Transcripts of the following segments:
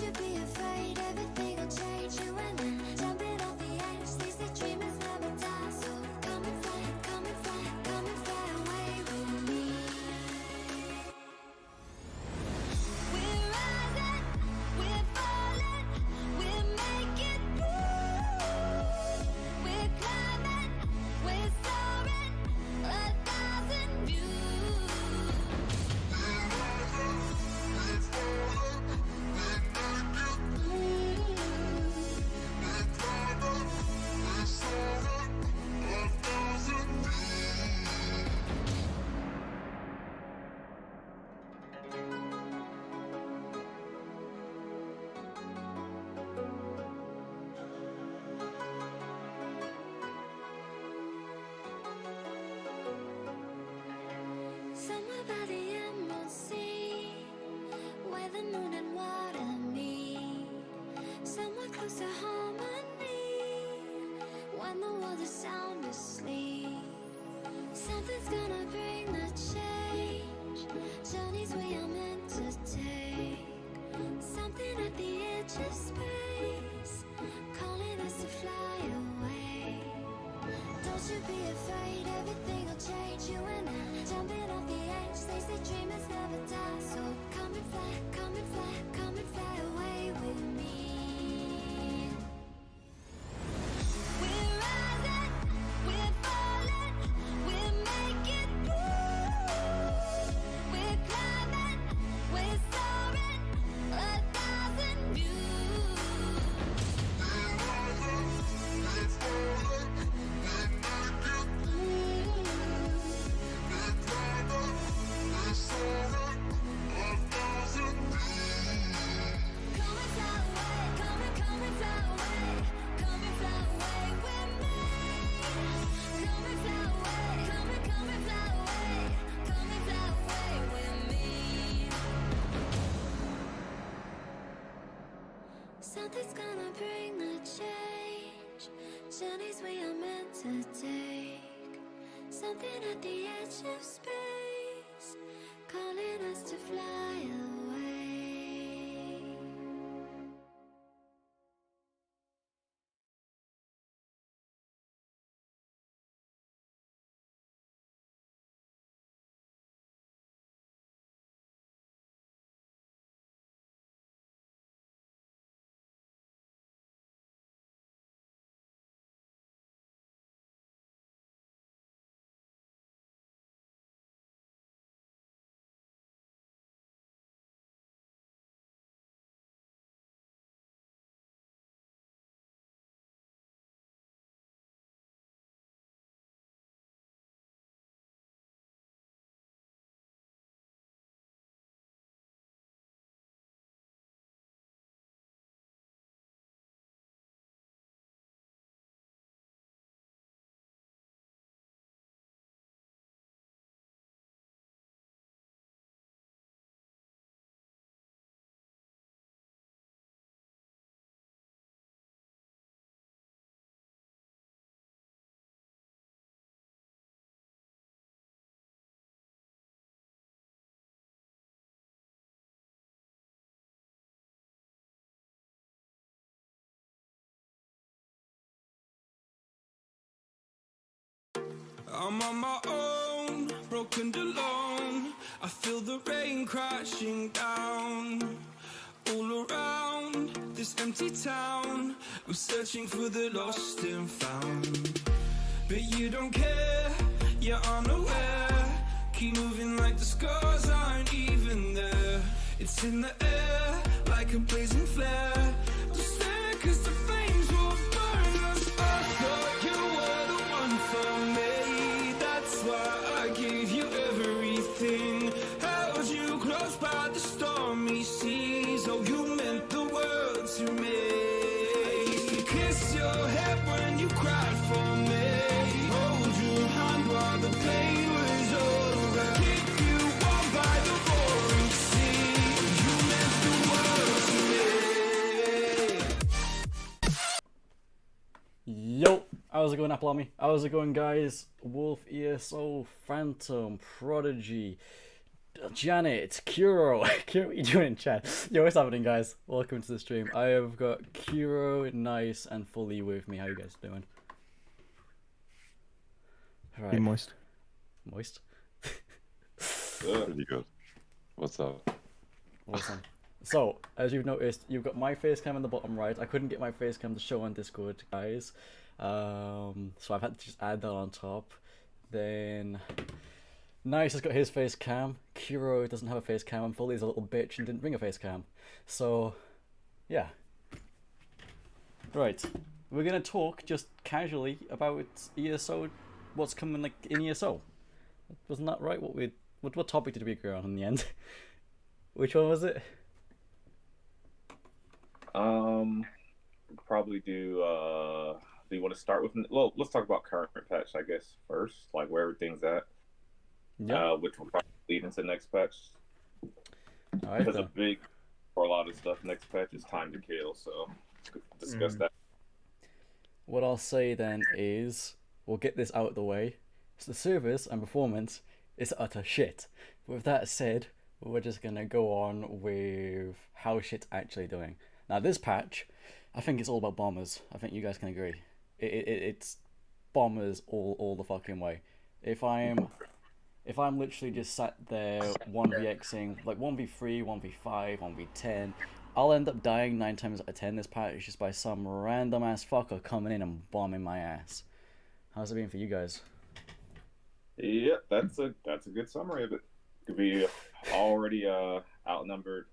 you be afraid, everything will change. You and I, jumping off the edge. They say dreamers never die. So come and fly, come and fly, come and fly away with me. We're rising, we're falling, we're making moves. We're climbing, we're soaring, 1,000 views. Somewhere by the emerald sea, where the moon and water meet. Somewhere close to harmony, when the world is sound asleep. Something's gonna bring the change, journeys we are meant to take. Something at the edge of space, calling us to fly away. Don't you be afraid, everything will change. You and I, jumping off the edge. They say dreamers never die. So come and fly, come and fly, come and fly away with me. We're rising, we're falling, we're making moves. We're climbing, we're soaring, 1,000 views. Come and fly away, come and fly away, come and fly away with me. Come and fly away, come and fly away, come and fly away with me. Something's gonna bring the change, journeys we are meant to take. Something at the edge of space, calling us to fly away. I'm on my own, broken alone. I feel the rain crashing down. All around this empty town, I'm searching for the lost and found. But you don't care, you're unaware. Keep moving like the scars aren't even there. It's in the air, like a blazing flare. Don't stare, cause the flames will burn us. I thought you were the one for me. That's why I gave you everything. Held you close by the stormy seas. Oh, you meant the world to me. I used to kiss your head when you cried for me. Hold your hand while the pain was over. Keep you warm by the roaring sea. You meant the world to me. Yo, how's it going, Apple Army? How's it going, guys? Wolf ESO, Phantom, Prodigy, Janet, Kuro, Kuro, what you doing in chat? Yo, what's happening, guys? Welcome to the stream. I have got Kuro, Nyce, and Fullyy with me. How you guys doing? All Be right. moist. Moist? Pretty good. What's up? Awesome. So, as you've noticed, you've got my face cam in the bottom right. I couldn't get my face cam to show on Discord, guys. So I've had to just add that on top. Then Nyce has got his face cam. Kuro doesn't have a face cam, and Fullyy's a little bitch and didn't bring a face cam. So, yeah. Right. We're gonna talk just casually about ESO, what's coming like in ESO. Wasn't that right? What topic did we agree on in the end? Which one was it? Probably do you want to start with, well, let's talk about current patch, I guess, first, like where everything's at. Yeah. Which will probably lead into next patch. Alright, Because for a lot of stuff, next patch is time to kill, so discuss that. what I'll say then is, we'll get this out of the way. So the service and performance is utter shit. With that said, we're just gonna go on with how shit's actually doing. Now this patch, I think it's all about bombers. I think you guys can agree. It's bombers all the fucking way. If I'm literally just sat there 1vxing, like 1v3, 1v5, 1v10, I'll end up dying 9 times out of 10 this patch just by some random ass fucker coming in and bombing my ass. How's it been for you guys? Yep, that's a good summary of it. Could be already outnumbered,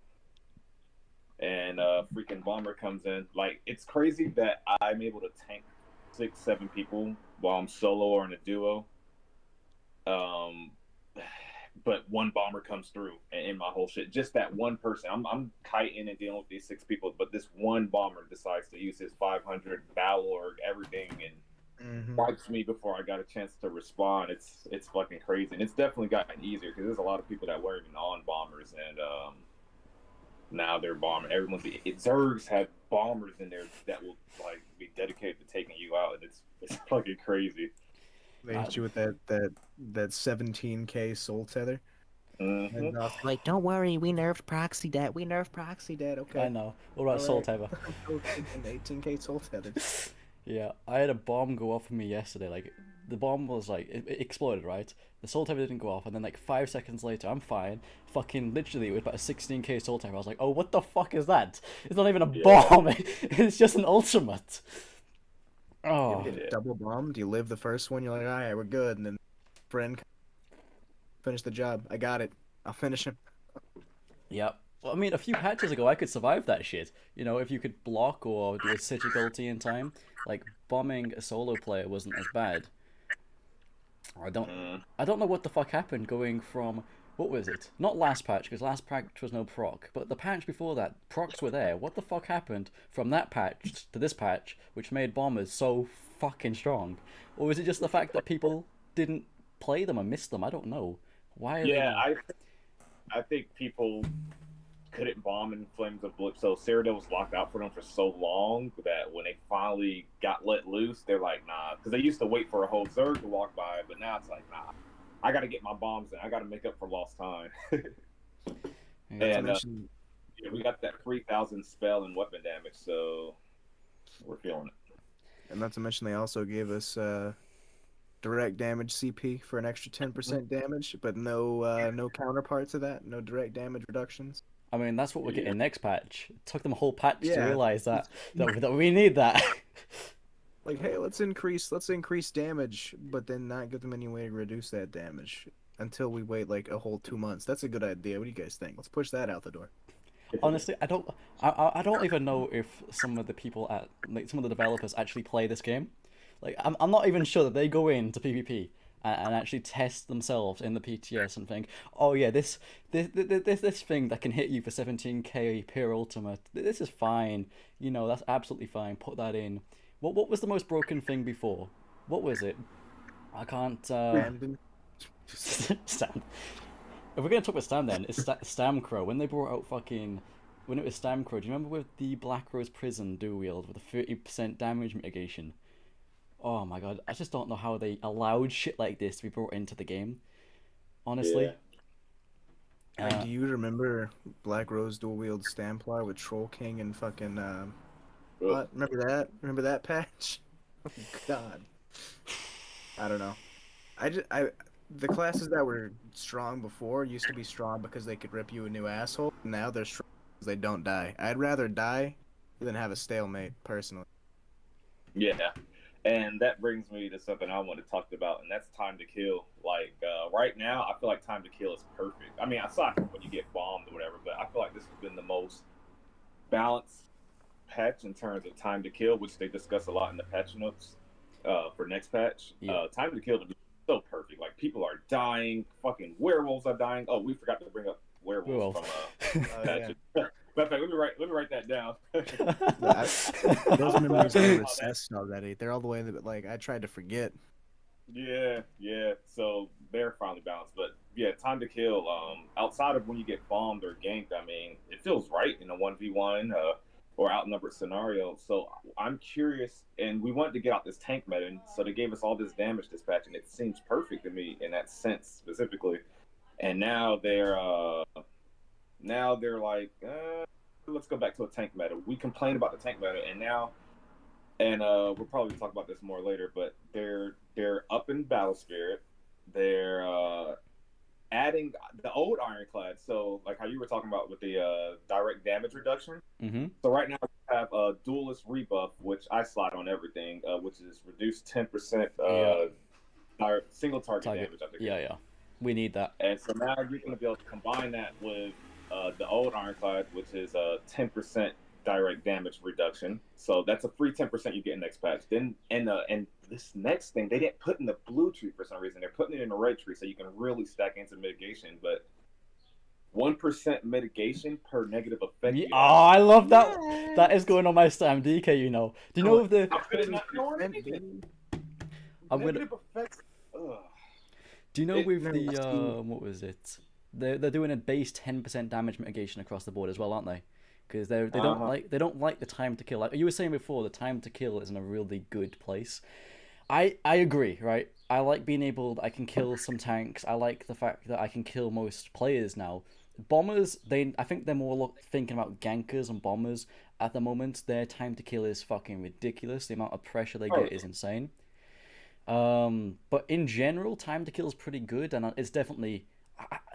and freaking bomber comes in. Like, it's crazy that I'm able to tank 6-7 people while I'm solo or in a duo. But one bomber comes through and in my whole shit. Just that one person. I'm kiting and dealing with these 6 people, but this one bomber decides to use his 500 battle org, everything, and wipes me before I got a chance to respond. It's fucking crazy, and it's definitely gotten easier because there's a lot of people that weren't even on bombers, and now they're bombing. Zergs have bombers in there that will like be dedicated to taking you out, and it's fucking crazy. They hit you with that 17k soul tether. And, like, don't worry, we nerfed proxy debt. Okay. I know. What about Soul Tether? 18k soul tether. Yeah, I had a bomb go off on me yesterday. Like, the bomb was like, it exploded, right? The soul tether didn't go off, and then like 5 seconds later, I'm fine. Fucking literally, it was about a 16k soul tether. I was like, oh, what the fuck is that? It's not even a bomb. It's just an ultimate. Oh. You get double bombed. You live the first one. You're like, all right, we're good. And then friend, finish the job. I got it. I'll finish him. Yep. Well, I mean, a few patches ago, I could survive that shit. You know, if you could block or do a Citric ulti in time, like, bombing a solo player wasn't as bad. I don't know what the fuck happened going from, what was it? Not last patch, because last patch was no proc, but the patch before that, procs were there. What the fuck happened from that patch to this patch, which made bombers so fucking strong? Or is it just the fact that people didn't play them and missed them? I don't know. Why are they... I think people couldn't bomb in Flames of Blip, so Cyrodiil was locked out for them for so long that when they finally got let loose, they're like, nah, because they used to wait for a whole Zerg to walk by, but now it's like, nah, I gotta get my bombs in, I gotta make up for lost time. And we got that 3,000 spell and weapon damage, so we're feeling it. And not to mention, they also gave us direct damage CP for an extra 10% damage, but no counterpart to that, no direct damage reductions. I mean, that's what we're getting next patch. It took them a whole patch to realize that we need that. Like, hey, let's increase damage, but then not give them any way to reduce that damage until we wait like a whole 2 months. That's a good idea. What do you guys think? Let's push that out the door. Honestly, I don't even know if some of the people at, like, some of the developers actually play this game. Like, I'm not even sure that they go into PvP and actually test themselves in the PTS and think, oh yeah, this thing that can hit you for 17k per ultimate, this is fine. You know, that's absolutely fine. Put that in. What was the most broken thing before? What was it? I can't. Stam. If we're gonna talk about Stam, then it's Stamcrow. When they brought out when it was Stamcrow, do you remember with the Black Rose Prison dual wield with a 30% damage mitigation? Oh my god, I just don't know how they allowed shit like this to be brought into the game. Honestly. Like, do you remember Black Rose dual wield Stamplar with Troll King and fucking remember that? Remember that patch? Oh God. I don't know. The classes that were strong before used to be strong because they could rip you a new asshole. Now they're strong because they don't die. I'd rather die than have a stalemate, personally. Yeah, and that brings me to something I want to talk about, and that's time to kill. Like right now, I feel like time to kill is perfect. I mean, aside from when you get bombed or whatever, but I feel like this has been the most balanced patch in terms of time to kill, which they discuss a lot in the patch notes for next patch. Yeah. Time to kill to be so perfect. Like people are dying, fucking werewolves are dying. Oh, we forgot to bring up werewolves from patch. Matter of fact, let me write that down. Those memories are recessed already. They're all the way that, like, I tried to forget. Yeah. So they're finally balanced, but yeah, time to kill. Outside of when you get bombed or ganked, I mean, it feels right in a 1v1 or outnumbered scenario. So I'm curious, and we wanted to get out this tank meta, and so they gave us all this damage dispatch, and it seems perfect to me in that sense specifically. And now they're like, let's go back to a tank meta. We complained about the tank meta, and now, and we'll probably talk about this more later, but they're up in Battle Spirit. They're adding the old Ironclad. So like how you were talking about with the direct damage reduction. Mm-hmm. So right now we have a Duelist rebuff, which I slide on everything, which is reduced 10% single target damage. I think. Yeah. We need that. And so now you're going to be able to combine that with the old Ironclad, which is a 10% direct damage reduction. So that's a free 10% you get in next patch. Then and this next thing they didn't put in the blue tree for some reason. They're putting it in the red tree so you can really stack into mitigation. But 1% mitigation per negative effect. Yeah, I love that. Yes. That is going on my Stam DK. You know. Do you know if the? I'm gonna. Effects, do you know with the what was it? They're doing a base 10% damage mitigation across the board as well, aren't they? Because they don't like the time to kill. Like you were saying before, the time to kill is in a really good place. I agree, right? I like being able. I can kill some tanks. I like the fact that I can kill most players now. Bombers, I think they're more thinking about gankers and bombers at the moment. Their time to kill is fucking ridiculous. The amount of pressure they get is insane. But in general, time to kill is pretty good, and it's definitely.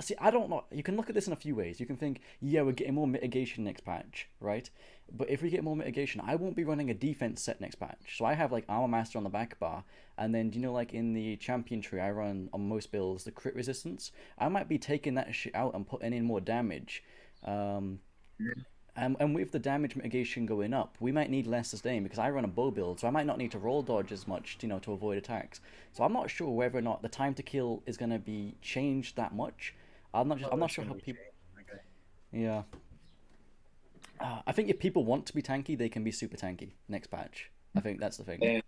See, I don't know. You can look at this in a few ways. You can think, yeah, we're getting more mitigation next patch, right? But if we get more mitigation, I won't be running a defense set next patch. So I have like Armor Master on the back bar, and then, do you know, like in the champion tree, I run on most builds the crit resistance. I might be taking that shit out and putting in more damage. And with the damage mitigation going up, we might need less sustain because I run a bow build, so I might not need to roll dodge as much, you know, to avoid attacks. So I'm not sure whether or not the time to kill is going to be changed that much. I'm not sure how people. Okay. Yeah. I think if people want to be tanky, they can be super tanky next patch. I think that's the thing.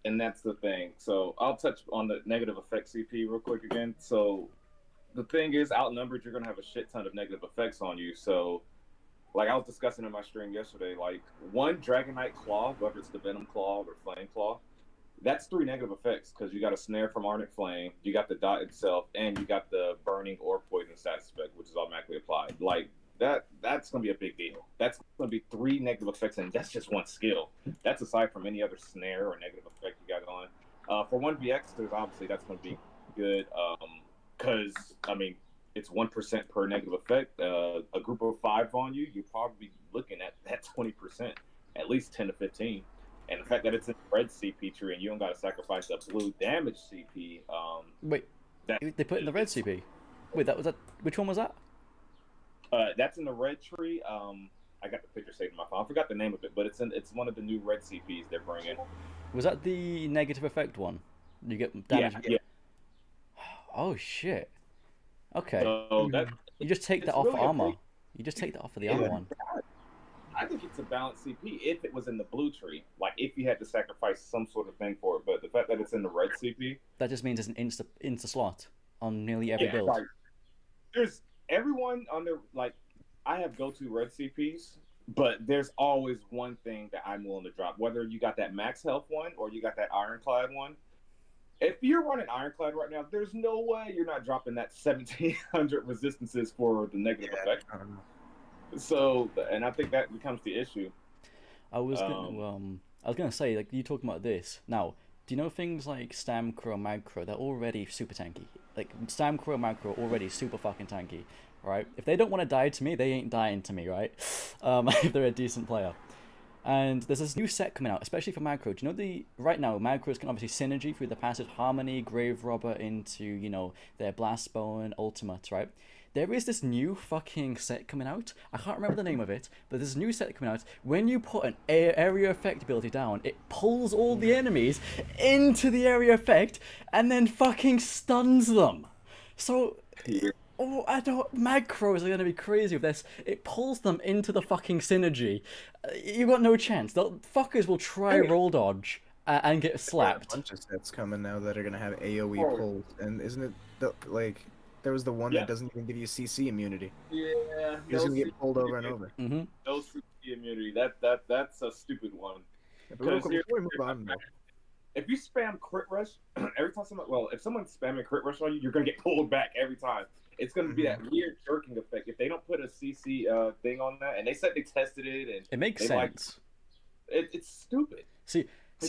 And that's the thing. So I'll touch on the negative effect CP real quick again. So the thing is, outnumbered, you're going to have a shit ton of negative effects on you. So. Like I was discussing in my stream yesterday, like one Dragonite Claw, whether it's the Venom Claw or Flame Claw, that's 3 negative effects because you got a snare from Ardent Flame, you got the dot itself, and you got the burning or poison status effect, which is automatically applied. Like that's gonna be a big deal. That's gonna be 3 negative effects, and that's just one skill. That's aside from any other snare or negative effect you got on. For 1vx, obviously that's gonna be good because I mean. It's 1% per negative effect. A group of 5 on you, you're probably looking at that 20%, at least 10 to 15. And the fact that it's in red CP tree and you don't got to sacrifice a blue damage CP. Wait, they put in the red CP? Wait, that which one was that? That's in the red tree. I got the picture saved in my phone. I forgot the name of it, but it's one of the new red CPs they're bringing. Was that the negative effect one? You get damage. Yeah. Oh shit. Okay. So you just take that off really armor. You just take that off of the other one. I think it's a balanced CP if it was in the blue tree. Like if you had to sacrifice some sort of thing for it, but the fact that it's in the red CP. That just means it's an insta slot on nearly every build. Like, there's everyone on there. Like I have go-to red CPs, but there's always one thing that I'm willing to drop. Whether you got that max health one or you got that ironclad one. If you're running Ironclad right now, there's no way you're not dropping that 1700 resistances for the negative effect. I don't know. So, and I think that becomes the issue. I was gonna say, like, you talking about this now. Do you know things like Stamplar and Magicka? They're already super tanky. Like Stamplar and Magicka are already super fucking tanky, right? If they don't want to die to me, they ain't dying to me, right? If they're a decent player. And there's this new set coming out, especially for Magicka. Do you know right now Magicka can obviously synergy through the passive Harmony, Grave Robber into, you know, their Blast Bone, Ultimate, right? There is this new fucking set coming out. I can't remember the name of it, but there's a new set coming out. When you put an area effect ability down, it pulls all the enemies into the area effect and then fucking stuns them. So, Magicka are gonna be crazy with this. It pulls them into the fucking synergy. You got no chance. The fuckers will try roll dodge and get slapped. A bunch of sets coming now that are gonna have AOE pulls, and isn't it like there was the one that doesn't even give you CC immunity? Yeah, you're just gonna get pulled over and over. Mm-hmm. No CC immunity. That's a stupid one. Before we move on, if you spam crit rush every time if someone's spamming crit rush on you, you're gonna get pulled back every time. It's gonna be that weird jerking effect. If they don't put a CC thing on that, and they said they tested it, and it makes sense. It's stupid. See,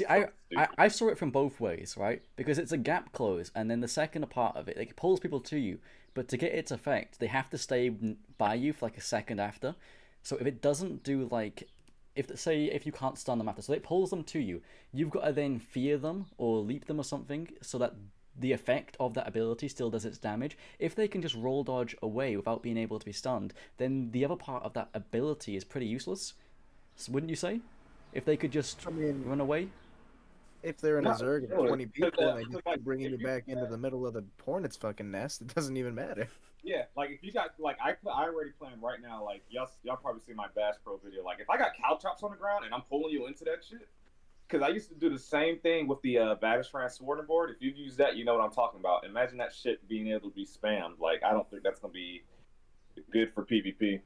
I saw it from both ways, right? Because it's a gap close, and then the second part of it, it pulls people to you, but to get its effect, they have to stay by you for like a second after. So if it doesn't do like, if you can't stun them after, so it pulls them to you, you've got to then fear them or leap them or something, so that the effect of that ability still does its damage. If they can just roll dodge away without being able to be stunned, then the other part of that ability is pretty useless. So wouldn't you say? If they could just run away? If they're in a Zerg of 20 people and they just keep bringing you back into the middle of the hornet's fucking nest, it doesn't even matter. Yeah, like if you got I already plan right now. Like y'all probably see my Bash Pro video. Like if I got caltrops on the ground and I'm pulling you into that shit, because I used to do the same thing with the Batishran Sworden board. If you've used that, you know what I'm talking about. Imagine that shit being able to be spammed. Like I don't think that's gonna be good for PvP.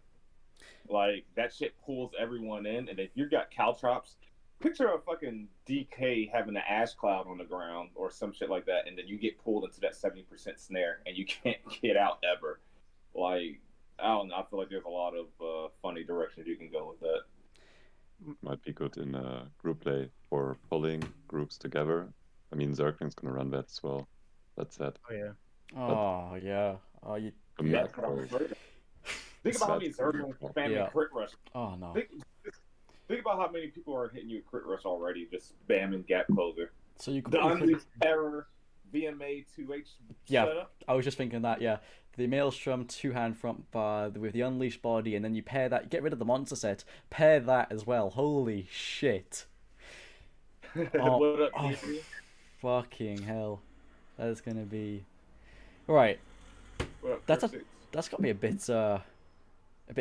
Like that shit pulls everyone in, and if you got caltrops. Picture a fucking DK having an ash cloud on the ground or some shit like that, and then you get pulled into that 70% snare, and you can't get out ever. Like, I don't know. I feel like there's a lot of funny directions you can go with that. Might be good in group play for pulling groups together. I mean, Zergling's gonna run that as well. That's it. Oh yeah. Oh yeah. Oh you. Yeah, think about how many Zerglings spamming crit rush. Oh no. Think about how many people are hitting you with crit rush already, just spamming gap closer. So you could the Unleashed Terror VMA 2H setup. I was just thinking that, yeah. The Maelstrom 2-hand front bar with the Unleashed body, and then you pair that, get rid of the monster set, pair that as well. Holy shit. What up, fucking hell. That's gonna be... Right. That's got me a bit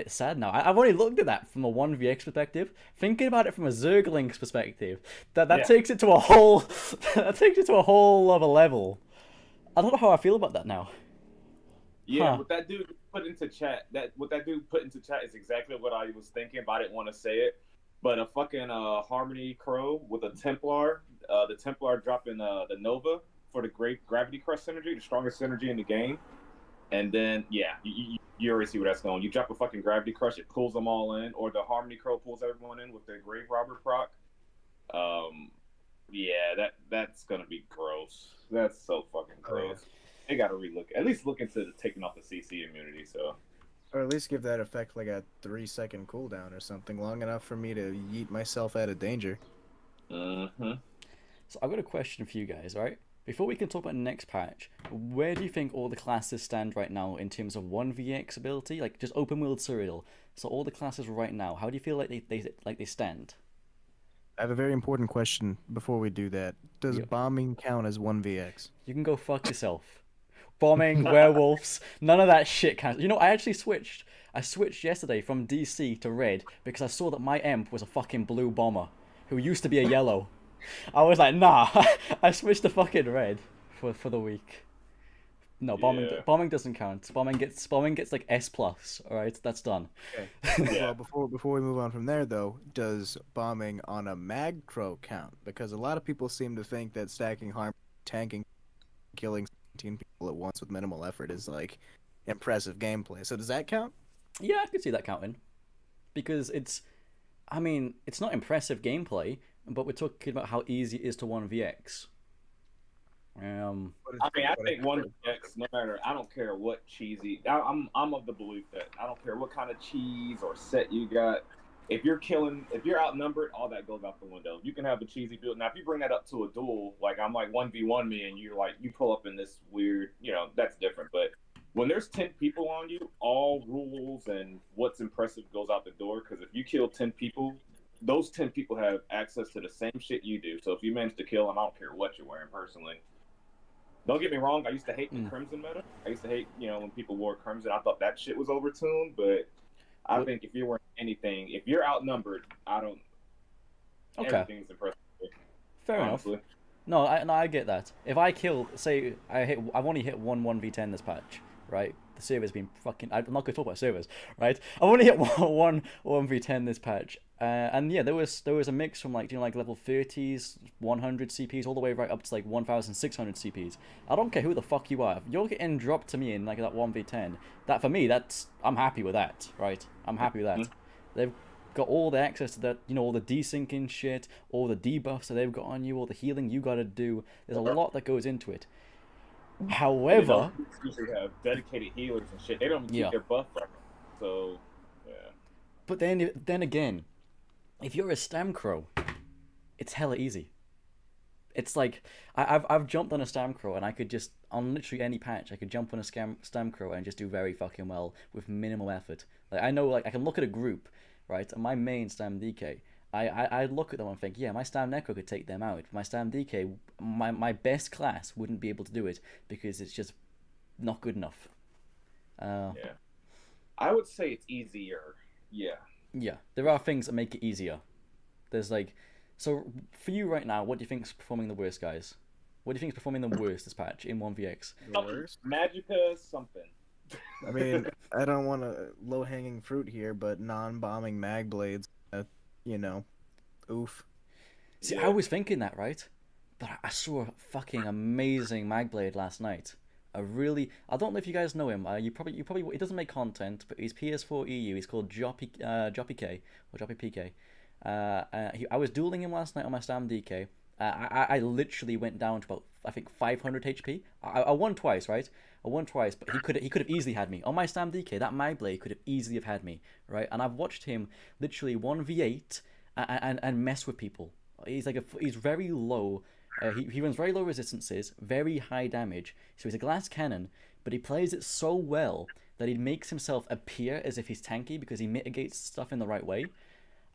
sad now. I've already looked at that from a 1vx perspective. Thinking about it from a Zergling's perspective, that takes it to a whole other level. I don't know how I feel about that now. Yeah, what that dude put into chat, is exactly what I was thinking, but I didn't want to say it. But a fucking Harmony Crow with a Templar, the Templar dropping the Nova for the great Gravity Crush synergy, the strongest synergy in the game. And then, yeah, you already see where that's going. You drop a fucking Gravity Crush, it pulls them all in, or the Harmony Crow pulls everyone in with their Grave Robber proc. Yeah, that's gonna be gross. That's so fucking gross. Yeah. They gotta at least look into taking off the CC immunity, so. Or at least give that effect like a 3-second cooldown or something, long enough for me to yeet myself out of danger. Mm-hmm. So I've got a question for you guys, right? Before we can talk about the next patch, where do you think all the classes stand right now in terms of 1vx ability? Like, just open world serial. So all the classes right now, how do you feel like they stand? I have a very important question before we do that. Does bombing count as 1vx? You can go fuck yourself. Bombing, werewolves, none of that shit counts. You know, I actually switched. I switched yesterday from DC to red because I saw that my imp was a fucking blue bomber who used to be a yellow. I was like, nah. I switched to fucking red for the week. No, bombing doesn't count. Bombing gets like S+. All right, that's done. Okay. Well, before we move on from there though, does bombing on a mag crow count? Because a lot of people seem to think that stacking harm tanking killing 17 people at once with minimal effort is like impressive gameplay. So does that count? Yeah, I could see that counting. Because it's, I mean, it's not impressive gameplay, but we're talking about how easy it is to 1vx. I mean, I think 1vx, no matter, I don't care what cheesy. I'm of the belief that I don't care what kind of cheese or set you got. If you're outnumbered, all that goes out the window. You can have a cheesy build. Now, if you bring that up to a duel, like I'm like 1v1 me, and you're like you pull up in this weird, that's different. But when there's 10 people on you, all rules and what's impressive goes out the door. Because if you kill 10 people, those 10 people have access to the same shit you do. So if you manage to kill them, I don't care what you're wearing personally. Don't get me wrong, I used to hate the Crimson meta. I used to hate, when people wore Crimson. I thought that shit was overtuned, but I think if you're wearing anything, if you're outnumbered, everything's impressive. Fair honestly. enough. No, I get that. If I kill, say, I've only hit 1v10 this patch, right? The server's been fucking. I'm not gonna talk about servers, right? I've only hit 1v10 this patch, and yeah, there was a mix from like level 30s, 100 CPs, all the way right up to like 1,600 CPs. I don't care who the fuck you are. If you're getting dropped to me in like that 1v10, that for me, I'm happy with that, right? I'm happy with that. Mm-hmm. They've got all the access to that, all the desyncing shit, all the debuffs that they've got on you, all the healing you gotta do. There's a lot that goes into it. However, they usually have dedicated healers and shit. They don't keep their buff right. So, yeah. But then again, if you're a Stamcrow, it's hella easy. It's like I've jumped on a Stamcrow and I could just on literally any patch I could jump on a Stamcrow and just do very fucking well with minimal effort. Like I know, like I can look at a group, right? And my main Stam DK. I look at them and think, yeah, my Stam Necro could take them out. My Stam DK, my best class wouldn't be able to do it because it's just not good enough. Yeah. I would say it's easier. Yeah. Yeah. There are things that make it easier. There's like... So, for you right now, what do you think is performing the worst, guys? What do you think is performing the worst this patch in 1vx? The worst? Magicka something. I mean, I don't want to low-hanging fruit here, but non-bombing mag blades... oof. See, I was thinking that, right? But I saw a fucking amazing Magblade last night. I don't know if you guys know him. You probably he doesn't make content, but he's PS4 EU. He's called Joppy K or Joppy PK. I was dueling him last night on my Stam DK. I literally went down to about, I think, 500 HP. I won twice, right? I won twice, but he could have easily had me on my Stam DK. That Magblade could have easily have had me, right? And I've watched him literally 1v8 and mess with people. He's very low. He runs very low resistances, very high damage. So he's a glass cannon, but he plays it so well that he makes himself appear as if he's tanky because he mitigates stuff in the right way.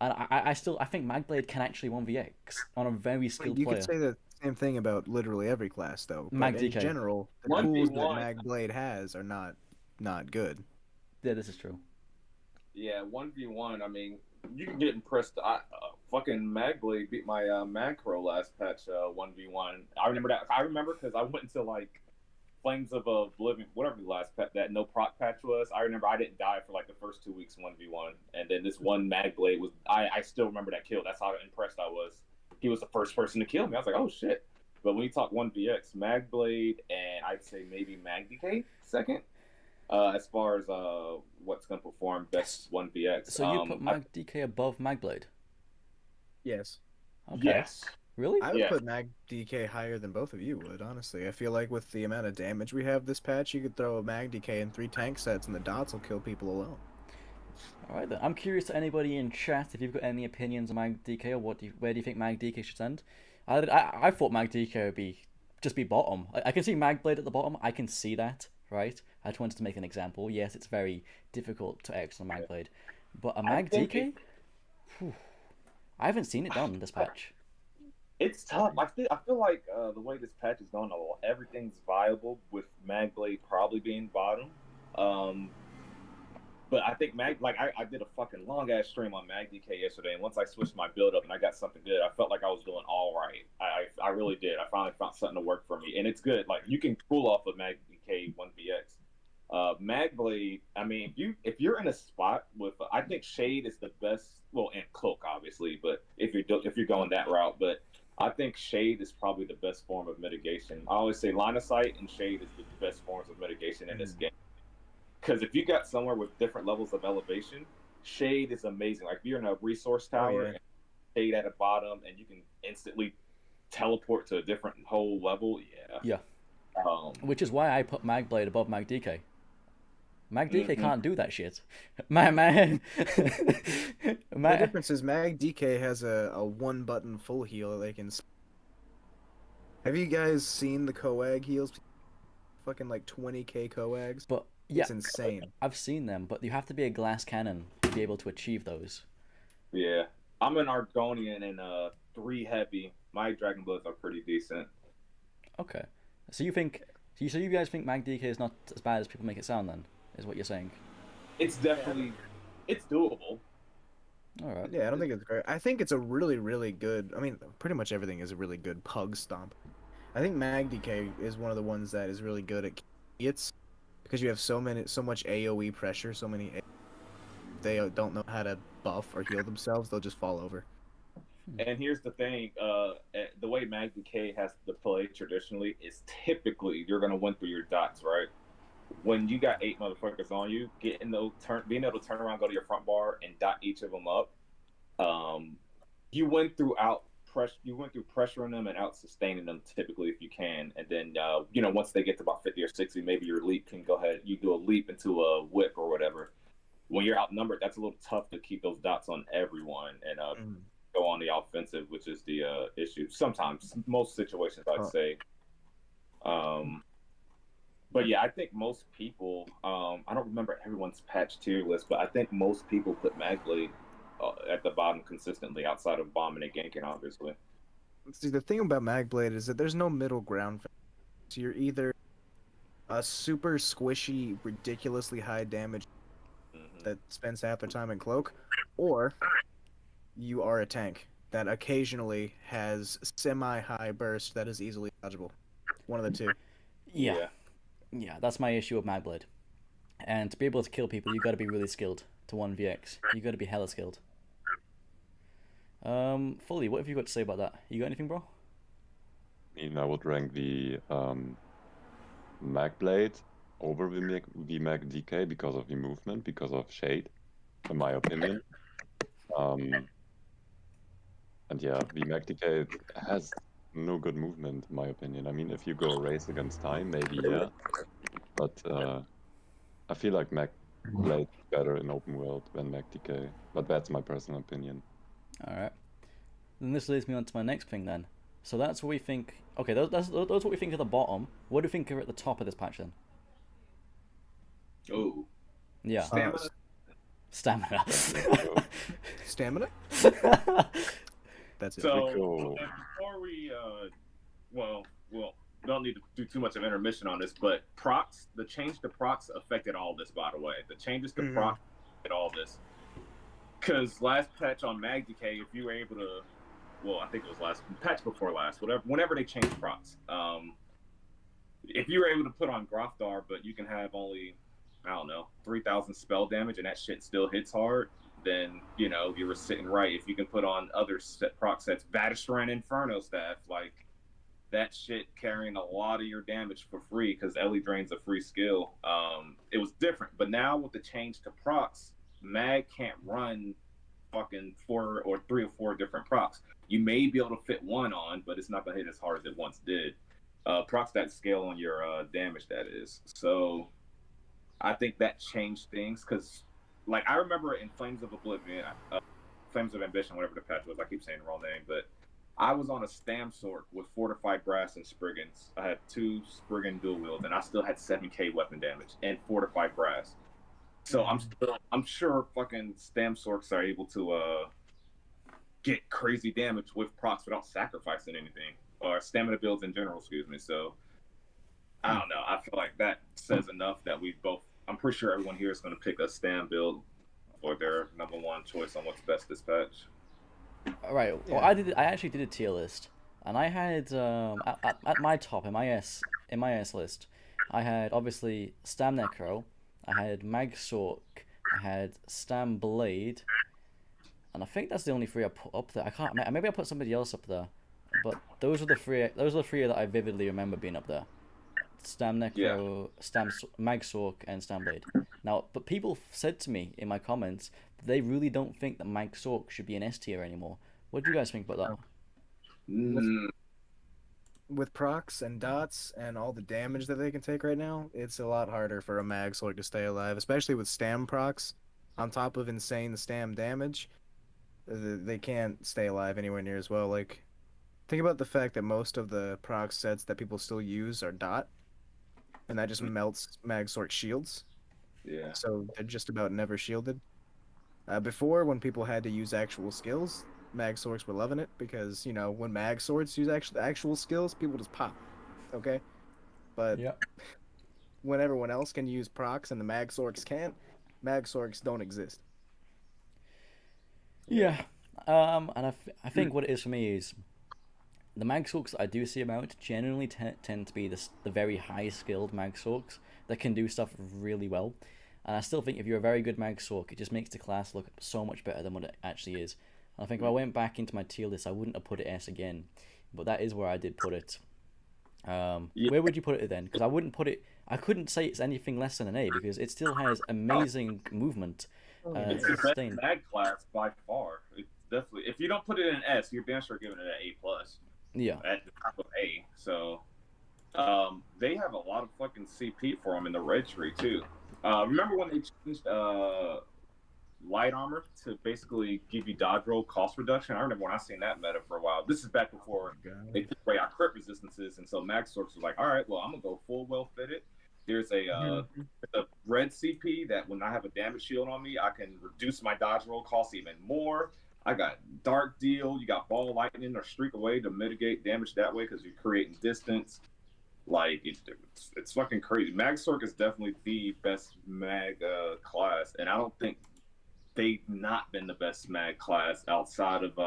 And I think Magblade can actually 1vx on a very skilled player. You could say the same thing about literally every class, though. Mag but DK. In general, the tools that Magblade has are not good. Yeah, this is true. Yeah, 1v1, I mean, you can get impressed. Fucking Magblade beat my Macro last patch 1v1. I remember that. I remember because I went into like Flames of Oblivion, whatever the last patch, that no proc patch was. I remember I didn't die for like the first 2 weeks 1v1, and then this one Magblade was. I still remember that kill. That's how impressed I was. He was the first person to kill me. I was like, oh shit. But when you talk 1vx, Magblade and I'd say maybe Magicka second, as far as what's gonna perform best 1vx. So you put Magicka above Magblade? Yes. Okay. Yes. Really? I would put Magicka higher than both of you would, honestly. I feel like with the amount of damage we have this patch, you could throw a Magicka in 3 tank sets and the dots will kill people alone. Alright then. I'm curious to anybody in chat if you've got any opinions on Magicka or where do you think Magicka should end? I thought Magicka would just be bottom. I can see Magblade at the bottom. I can see that, right? I just wanted to make an example. Yes, it's very difficult to X on Magblade. But a Magicka? I haven't seen it done this patch. It's tough. I feel like the way this patch is going, everything's viable with Magblade probably being bottom. But I think I did a fucking long ass stream on Magicka yesterday, and once I switched my build up and I got something good, I felt like I was doing all right. I really did. I finally found something to work for me, and it's good. Like you can pull off of Magicka 1vx. Magblade, I mean, if you're in a spot with, I think Shade is the best. Well, and Cloak obviously, but if you're going that route, but I think shade is probably the best form of mitigation. I always say line of sight and shade is the best forms of mitigation in this game. Because if you got somewhere with different levels of elevation, shade is amazing. Like if you're in a resource tower, and shade at the bottom, and you can instantly teleport to a different whole level. Yeah. Which is why I put Magblade above Magicka. Magicka can't do that shit. The difference is Magicka has a one-button full heal that they can. Have you guys seen the Coag heals? Fucking like 20k Coags. But yeah, it's insane. I've seen them, but you have to be a glass cannon to be able to achieve those. Yeah, I'm an Argonian and 3 heavy. My Dragon Bloods are pretty decent. Okay, so you guys think Magicka is not as bad as people make it sound? Then is what you're saying? It's definitely, it's doable. All right. Yeah, I don't think it's great. I think it's a really, really good. I mean, pretty much everything is a really good pug stomp. I think Magicka is one of the ones that is really good at it's because you have so much AOE pressure, so many. They don't know how to buff or heal themselves; they'll just fall over. And here's the thing: the way Magicka has to play traditionally is typically you're gonna win through your dots, right? When you got 8 motherfuckers on you, being able to turn around, go to your front bar, and dot each of them up. You went through pressuring them and out sustaining them typically if you can, and then once they get to about 50 or 60, maybe your leap can go ahead. You do a leap into a whip or whatever. When you're outnumbered, that's a little tough to keep those dots on everyone and go on the offensive, which is the issue. Sometimes, most situations, I'd say. But yeah, I think most people, I don't remember everyone's patch tier list, but I think most people put Magblade at the bottom consistently outside of bombing and ganking, obviously. See, the thing about Magblade is that there's no middle ground. So you're either a super squishy, ridiculously high damage that spends half the time in cloak, or you are a tank that occasionally has semi-high burst that is easily dodgeable. One of the two. Yeah, that's my issue with Magblade. And to be able to kill people, you got to be really skilled to 1vx. You got to be hella skilled. Fullyy, what have you got to say about that? You got anything, bro? I mean, I would rank the Magblade over the Magicka because of the movement, because of shade, in my opinion. And yeah, the Magicka has no good movement, in my opinion. I mean, if you go race against time, maybe yeah. But I feel like Magblade is better in open world than Magicka. But that's my personal opinion. Alright. Then this leads me on to my next thing then. So that's what we think. Okay, that's what we think at the bottom. What do you think are at the top of this patch then? Oh. Yeah. Stamina. Stamina? That's it. So, before we, well, don't need to do too much of intermission on this, but procs, the change to procs affected all this, by the way. The changes to procs affected all this. Because last patch on Magicka, if you were able to, well, I think it was patch before last, whenever they changed procs, if you were able to put on Grothdar, but you can have only, I don't know, 3,000 spell damage and that shit still hits hard, then, you were sitting right. If you can put on other proc sets, Vatishran Inferno Staff, like, that shit carrying a lot of your damage for free because Ellie Drain's a free skill. It was different. But now with the change to procs, Mag can't run fucking 3 or 4 different procs. You may be able to fit one on, but it's not going to hit as hard as it once did. Procs that scale on your damage, that is. So I think that changed things because, like, I remember in Flames of Oblivion, Flames of Ambition, whatever the patch was, I keep saying the wrong name, but I was on a Stamsork with Fortified Brass and Spriggans. I had 2 Spriggan dual wields, and I still had 7k weapon damage and Fortified Brass. So I'm sure fucking Stamsorks are able to get crazy damage with procs without sacrificing anything, or stamina builds in general, excuse me. So I don't know. I feel like that says enough that we both. I'm pretty sure everyone here is going to pick a Stam build for their #1 choice on what's best this patch. All right. Yeah. Well, I actually did a tier list, and I had at my top in my S list, I had obviously Stam Necro, I had Mag Sork, I had Stam Blade, and I think that's the only 3 I put up there. I can't. Maybe I put somebody else up there. but those are the three. Those are the three that I vividly remember being up there. Stam Necro, Mag Sork, and Stam Blade. Now, but people said to me in my comments that they really don't think that Mag Sork should be an S tier anymore. What do you guys think about that? With procs and dots and all the damage that they can take right now, it's a lot harder for a Mag Sork to stay alive, especially with Stam procs on top of insane Stam damage. They can't stay alive anywhere near as well. Like, think about the fact that most of the proc sets that people still use are dot, and that just melts Mag Sork shields. Yeah. So they're just about never shielded. Before, when people had to use actual skills, Mag Sorks were loving it because, you know, when Mag Swords use actual skills, people just pop. Okay? But when everyone else can use procs and the Mag Sorks can't, Mag Sorks don't exist. Yeah. And I think what it is for me is the Mag Sorks that I do see about generally tend to be the very high skilled Mag Sorks that can do stuff really well. And I still think if you're a very good Mag Sork, it just makes the class look so much better than what it actually is. And I think if I went back into my tier list, I wouldn't have put it S again. But that is where I did put it. Where would you put it then? Because I wouldn't put it... I couldn't say it's anything less than an A because it still has amazing movement. It's the best mag class by far. It's definitely... If you don't put it in S, you're damn sure giving it an A+. Yeah. At the top of A. So, they have a lot of fucking CP for them in the red tree, too. Remember when they changed light armor to basically give you dodge roll cost reduction? I remember when I seen that meta for a while. This is back before they took away our crit resistances, and so Mag Sorks was like, all right, well, I'm going to go full well fitted. There's a red CP that when I have a damage shield on me, I can reduce my dodge roll cost even more. I got Dark Deal. You got Ball Lightning or Streak Away to mitigate damage that way because you're creating distance. Like, it's fucking crazy. Mag Sork is definitely the best mag class, and I don't think they've not been the best mag class outside of,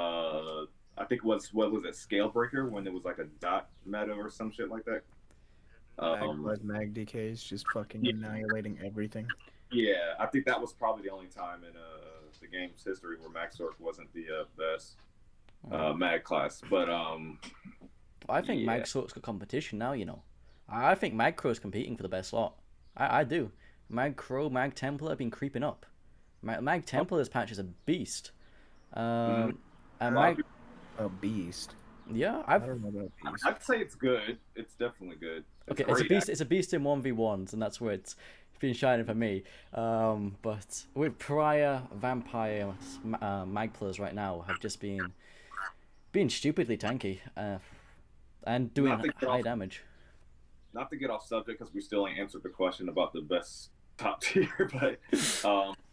I think it was, what was it, Scalebreaker, when it was like a dot meta or some shit like that. Mag DKs just fucking annihilating everything. Yeah, I think that was probably the only time in the game's history where Mag Sork wasn't the best mag class. But I think Mag Sork's got competition now, you know. I think Mag Crow's competing for the best slot. I do. Mag Crow, Mag Templar have been creeping up. Mag Templar's patch is a beast. And Mag... A beast. Yeah, I don't know about beast. I'd say it's good. It's definitely good. Okay, it's a beast. It's a beast in 1v1s, and that's where it's been shining for me. But with prior vampire Magplars right now have just been stupidly tanky and doing high damage. Not to get off subject because we still ain't answered the question about the best top tier, but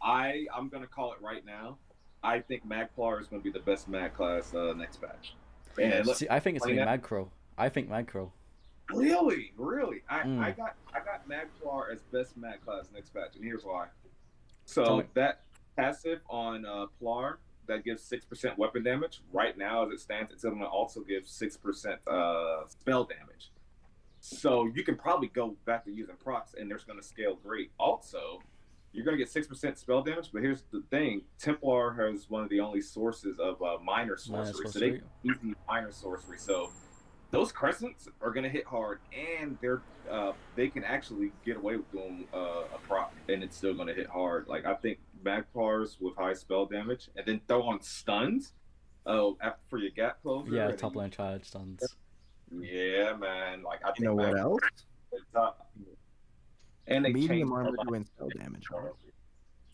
I'm gonna call it right now. I think Magplar is gonna be the best mag class next patch. And see, I think it's gonna be Magcrow. I think Magcrow. Really? I got Magplar as best mag class next patch, and here's why. So that passive on Plar that gives 6% weapon damage. Right now, as it stands, it's gonna also give 6% spell damage. So you can probably go back to using procs, and they're going to scale great. Also, you're going to get 6% spell damage, but here's the thing. Templar has one of the only sources of minor sorcery. So they easy minor sorcery. So those crescents are going to hit hard, and they can actually get away with doing a prop, and it's still going to hit hard. Like, I think Magpars with high spell damage, and then throw on stuns for your gap closer. Yeah, top line charge stuns. Yeah, man. Like, I think what else? And they medium armor doing spell damage.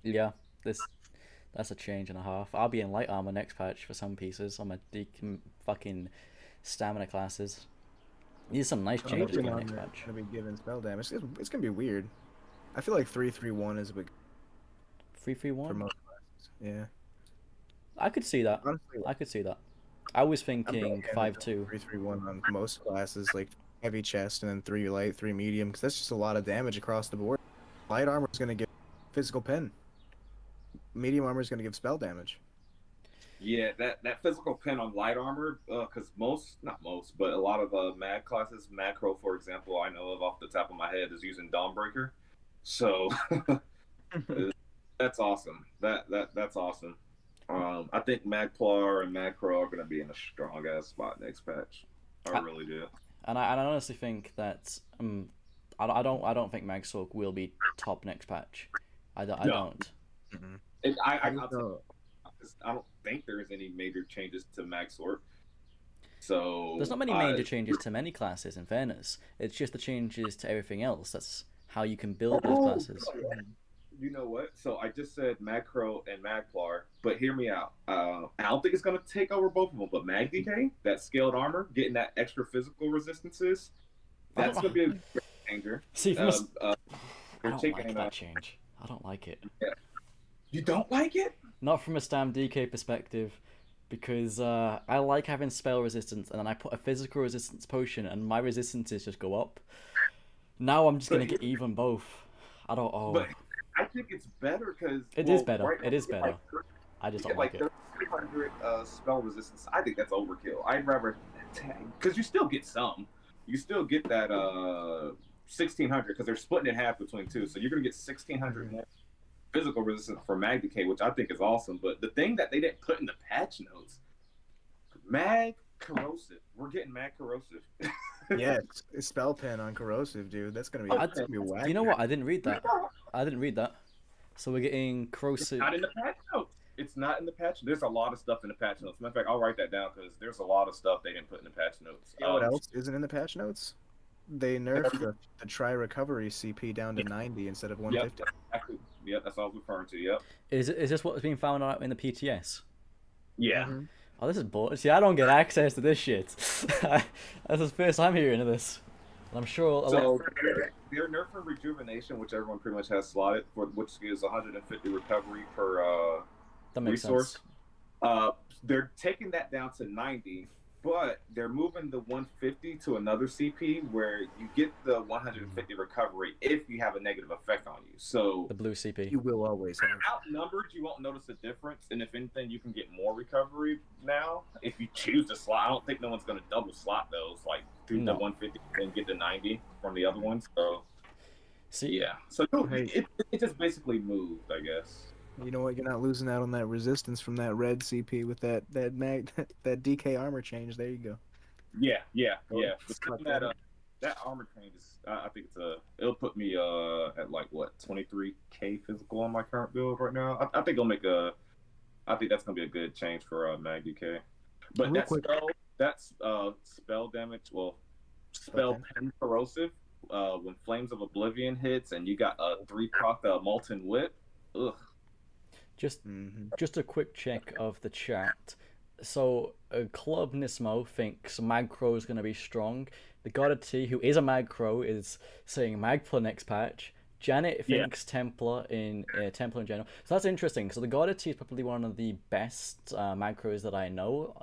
Yeah, that's a change and a half. I'll be in light armor next patch for some pieces on my fucking stamina classes. These are some nice changes in the next patch. Gonna be given spell damage. It's gonna be weird. I feel like 3-3-1 is a big. 3-3-1 for most classes. Yeah. I could see that. Honestly, I could see that. I was thinking 5-2. 3-3-1 on most classes, like heavy chest and then 3 light, 3 medium, because that's just a lot of damage across the board. Light armor is going to give physical pen. Medium armor is going to give spell damage. Yeah, that physical pen on light armor, because not most, but a lot of mag classes, Macro, for example, I know of off the top of my head, is using Dawnbreaker. So that's awesome. That's awesome. I think Magplar and Magcrow are going to be in a strong ass spot next patch. I really do. And I honestly think that I don't think Magsork will be top next patch. I don't. I don't think there's any major changes to Magsork. So There's not many major changes to many classes, in fairness. It's just the changes to everything else. That's how you can build those classes. You know what? So I just said Magcrow and Magplar, but hear me out. I don't think it's going to take over both of them, but Mag DK, that scaled armor, getting that extra physical resistances, that's going to be a great changer. See, from I don't taking, like that change. I don't like it. Yeah. You don't like it? Not from a Stam DK perspective, because I like having spell resistance, and then I put a physical resistance potion, and my resistances just go up. Now I'm just going to get even both. I don't... Oh. But I think it's better because... It is better. Right, it is better. I just don't like it. 300 spell resistance. I think that's overkill. I'd rather... Because you still get some. You still get that 1,600, because they're splitting it half between two. So you're going to get 1,600 more physical resistance for Mag Decay, which I think is awesome. But the thing that they didn't put in the patch notes, Mag Corrosive. We're getting Mag Corrosive. Yeah, it's spell pen on corrosive, dude. That's gonna be whack. You know what? I didn't read that. So we're getting corrosive. It's not in the patch notes. It's not in the patch. There's a lot of stuff in the patch notes. Matter of fact, I'll write that down because there's a lot of stuff they didn't put in the patch notes. You know what else isn't in the patch notes? They nerfed the try recovery CP down to 90 instead of 150. Yep, exactly. Yep, that's what I was referring to. Yep. Is this what's being found out in the PTS? Yeah. Mm-hmm. Oh, this is bullshit. See, I don't get access to this shit. That's the first time hearing of this. And I'm sure they're nerfing rejuvenation, which everyone pretty much has slotted for, which is 150 recovery per that makes resource. Sense. They're taking that down to 90, but they're moving the 150 to another CP where you get the 150 recovery if you have a negative effect on you. So the blue CP. You will always have. Outnumbered, you won't notice a difference, and if anything, you can get more recovery now if you choose to slot. I don't think no one's going to double slot those, like through the 150 and get the 90 from the other ones. So, see, yeah. So it just basically moved, I guess. You know what? You're not losing out on that resistance from that red CP with that DK armor change. There you go. Yeah. That armor change is, I think it'll put me at like what 23k physical on my current build right now. I think I think that's gonna be a good change for Mag DK. But that's spell damage. Well, spell pen corrosive. When Flames of Oblivion hits and you got a 3-proc Molten Whip. Ugh. Just a quick check of the chat. So, Club Nismo thinks Magcrow is going to be strong. The God of T, who is a Magcrow, is saying Magplar next patch. Janet thinks Templar in general. So that's interesting. So the God of T is probably one of the best Magcrows that I know,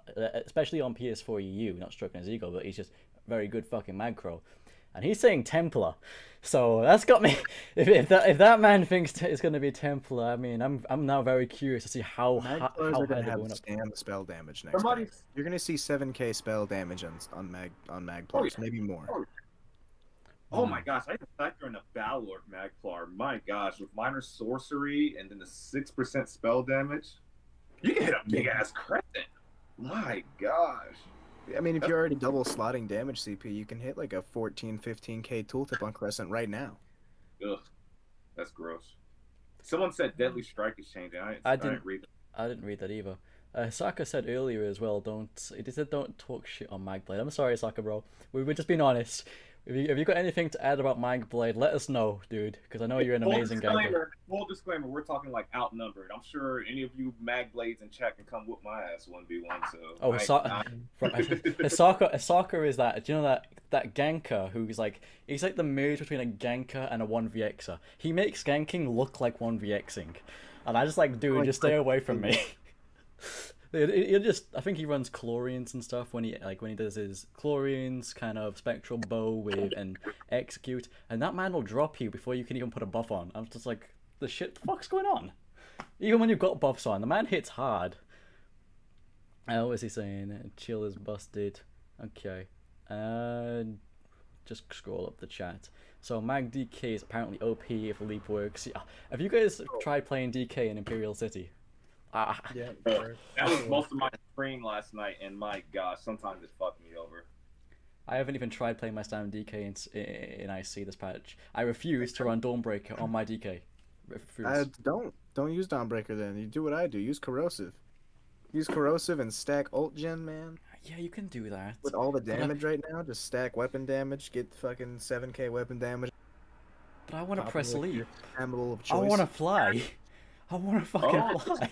especially on PS4 EU. Not stroking his ego, but he's just very good fucking Magcrow. And he's saying Templar, so that's got me. If that man thinks it's going to be Templar, I mean, I'm now very curious to see how high they're going up. Spell damage next time. You're going to see 7k spell damage on Magplars, maybe more. Oh my gosh, I can factor in a Balor Magplar. My gosh, with minor sorcery and then the 6% spell damage, you can hit a big ass crescent. My gosh. I mean, if you're already double slotting damage CP, you can hit like a 14, 15k tooltip on Crescent right now. Ugh, that's gross. Someone said Deadly Strike is changing. I didn't read that. I didn't read that either. Saka said earlier as well, don't talk shit on Magblade. I'm sorry, Saka bro. We were just being honest. If you got anything to add about Magblade, let us know, dude, because I know you're an amazing guy. Full disclaimer, we're talking like outnumbered. I'm sure any of you Magblades in chat can come whoop my ass 1v1. So Saka is that? Do you know that ganker who's like he's like the merge between a ganker and a 1vxer. He makes ganking look like 1vxing, and I just like, dude, just stay away from me. I think he runs Chlorians and stuff when he does his Chlorians kind of spectral bow with and execute, and that man will drop you before you can even put a buff on. I'm just like, the fuck's going on? Even when you've got buffs on, the man hits hard. What is he saying? Chill is busted. Okay. Just scroll up the chat. So Mag DK is apparently OP if Leap works. Have you guys tried playing DK in Imperial City? Yeah. That was most of my stream last night, and my gosh, sometimes it fucked me over. I haven't even tried playing my Stam DK in IC this patch. I refuse to run Dawnbreaker on my DK. Refuse. Don't use Dawnbreaker then. You do what I do. Use Corrosive. Use Corrosive and stack ult gen, man. Yeah, you can do that. With all the damage right now, just stack weapon damage, get fucking 7k weapon damage. But I want to press Populate leap. your Campbell of I choice. want to fly. I want to fucking fly.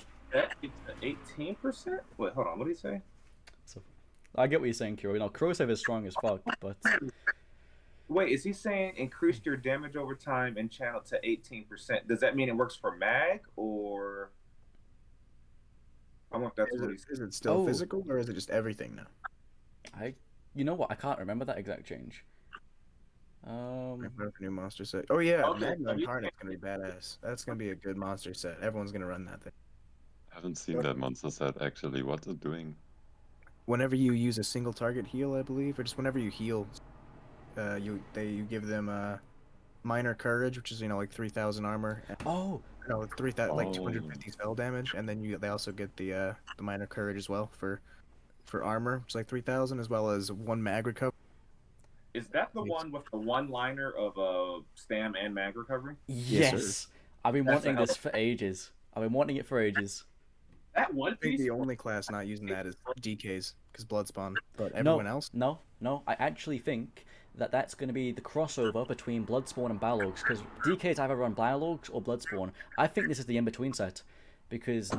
It's 18%? Wait, hold on. What did he say? So, I get what you're saying, Kuro. You know, Corrosive is strong as fuck, but... Wait, is he saying increase your damage over time and channel to 18%? Does that mean it works for mag, or... I wonder if that's what he's... Is it still physical, or is it just everything now? You know what? I can't remember that exact change. New monster set. Oh yeah, Okay, Magma Incarnate's gonna be badass. That's gonna be a good monster set. Everyone's gonna run that thing. I haven't seen that monster set actually. What's it doing? Whenever you use a single target heal, I believe, or just whenever you heal, you give them minor courage, which is like 3,000 armor. And, Oh. No, 3,000 like 250 spell damage, and then they also get the minor courage as well for armor, which is like 3,000, as well as 1 mag recovery. Is that the one with the one-liner of Stam and mag recovery? Yes. I've been wanting this for ages. I've been wanting it for ages. That one I think piece? the only class not using that is DKs, because Bloodspawn, but everyone else? No. I actually think that's going to be the crossover between Bloodspawn and Balorgs, because DKs either run Balorgs or Bloodspawn. I think this is the in-between set, because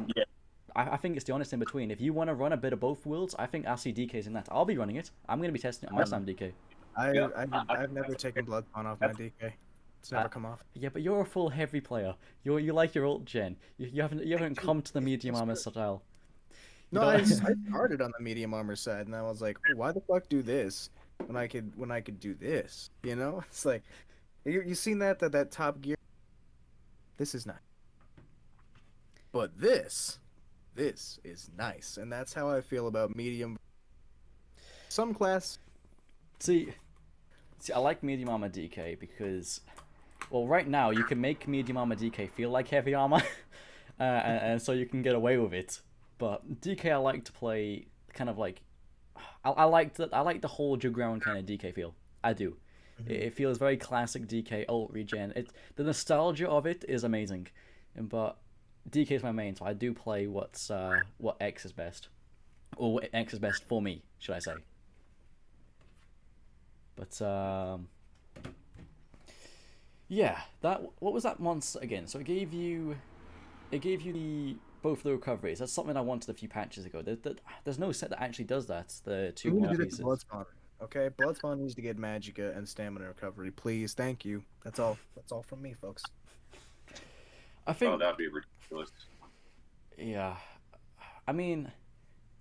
I think it's the honest in-between. If you want to run a bit of both worlds, I think I see DKs in that. I'll be running it. I'm going to be testing it on my Stam DK. I've never taken Bloodspawn off my DK. It's never come off. Yeah, but you're a full heavy player. You like your ult gen. You haven't come to the medium armor style. No, I started on the medium armor side, and I was like, why the fuck do this when I could do this? You know, it's like you seen that top gear. This is nice, but this is nice, and that's how I feel about medium. Some class. See, I like medium armor DK because, well, right now you can make medium armor DK feel like heavy armor, and so you can get away with it. But DK I like to play kind of like, I like the hold your ground kind of DK feel. I do. It feels very classic DK ult regen. The nostalgia of it is amazing, but DK is my main, so I do play what X is best, or what X is best for me, should I say. But yeah, what was that monster again? So it gave you both the recoveries. That's something I wanted a few patches ago. There's no set that actually does that. The two more pieces. Bloodspawn. Okay, Bloodspawn needs to get Magicka and stamina recovery, please. Thank you. That's all from me, folks. I think. Oh, that'd be ridiculous. Yeah, I mean,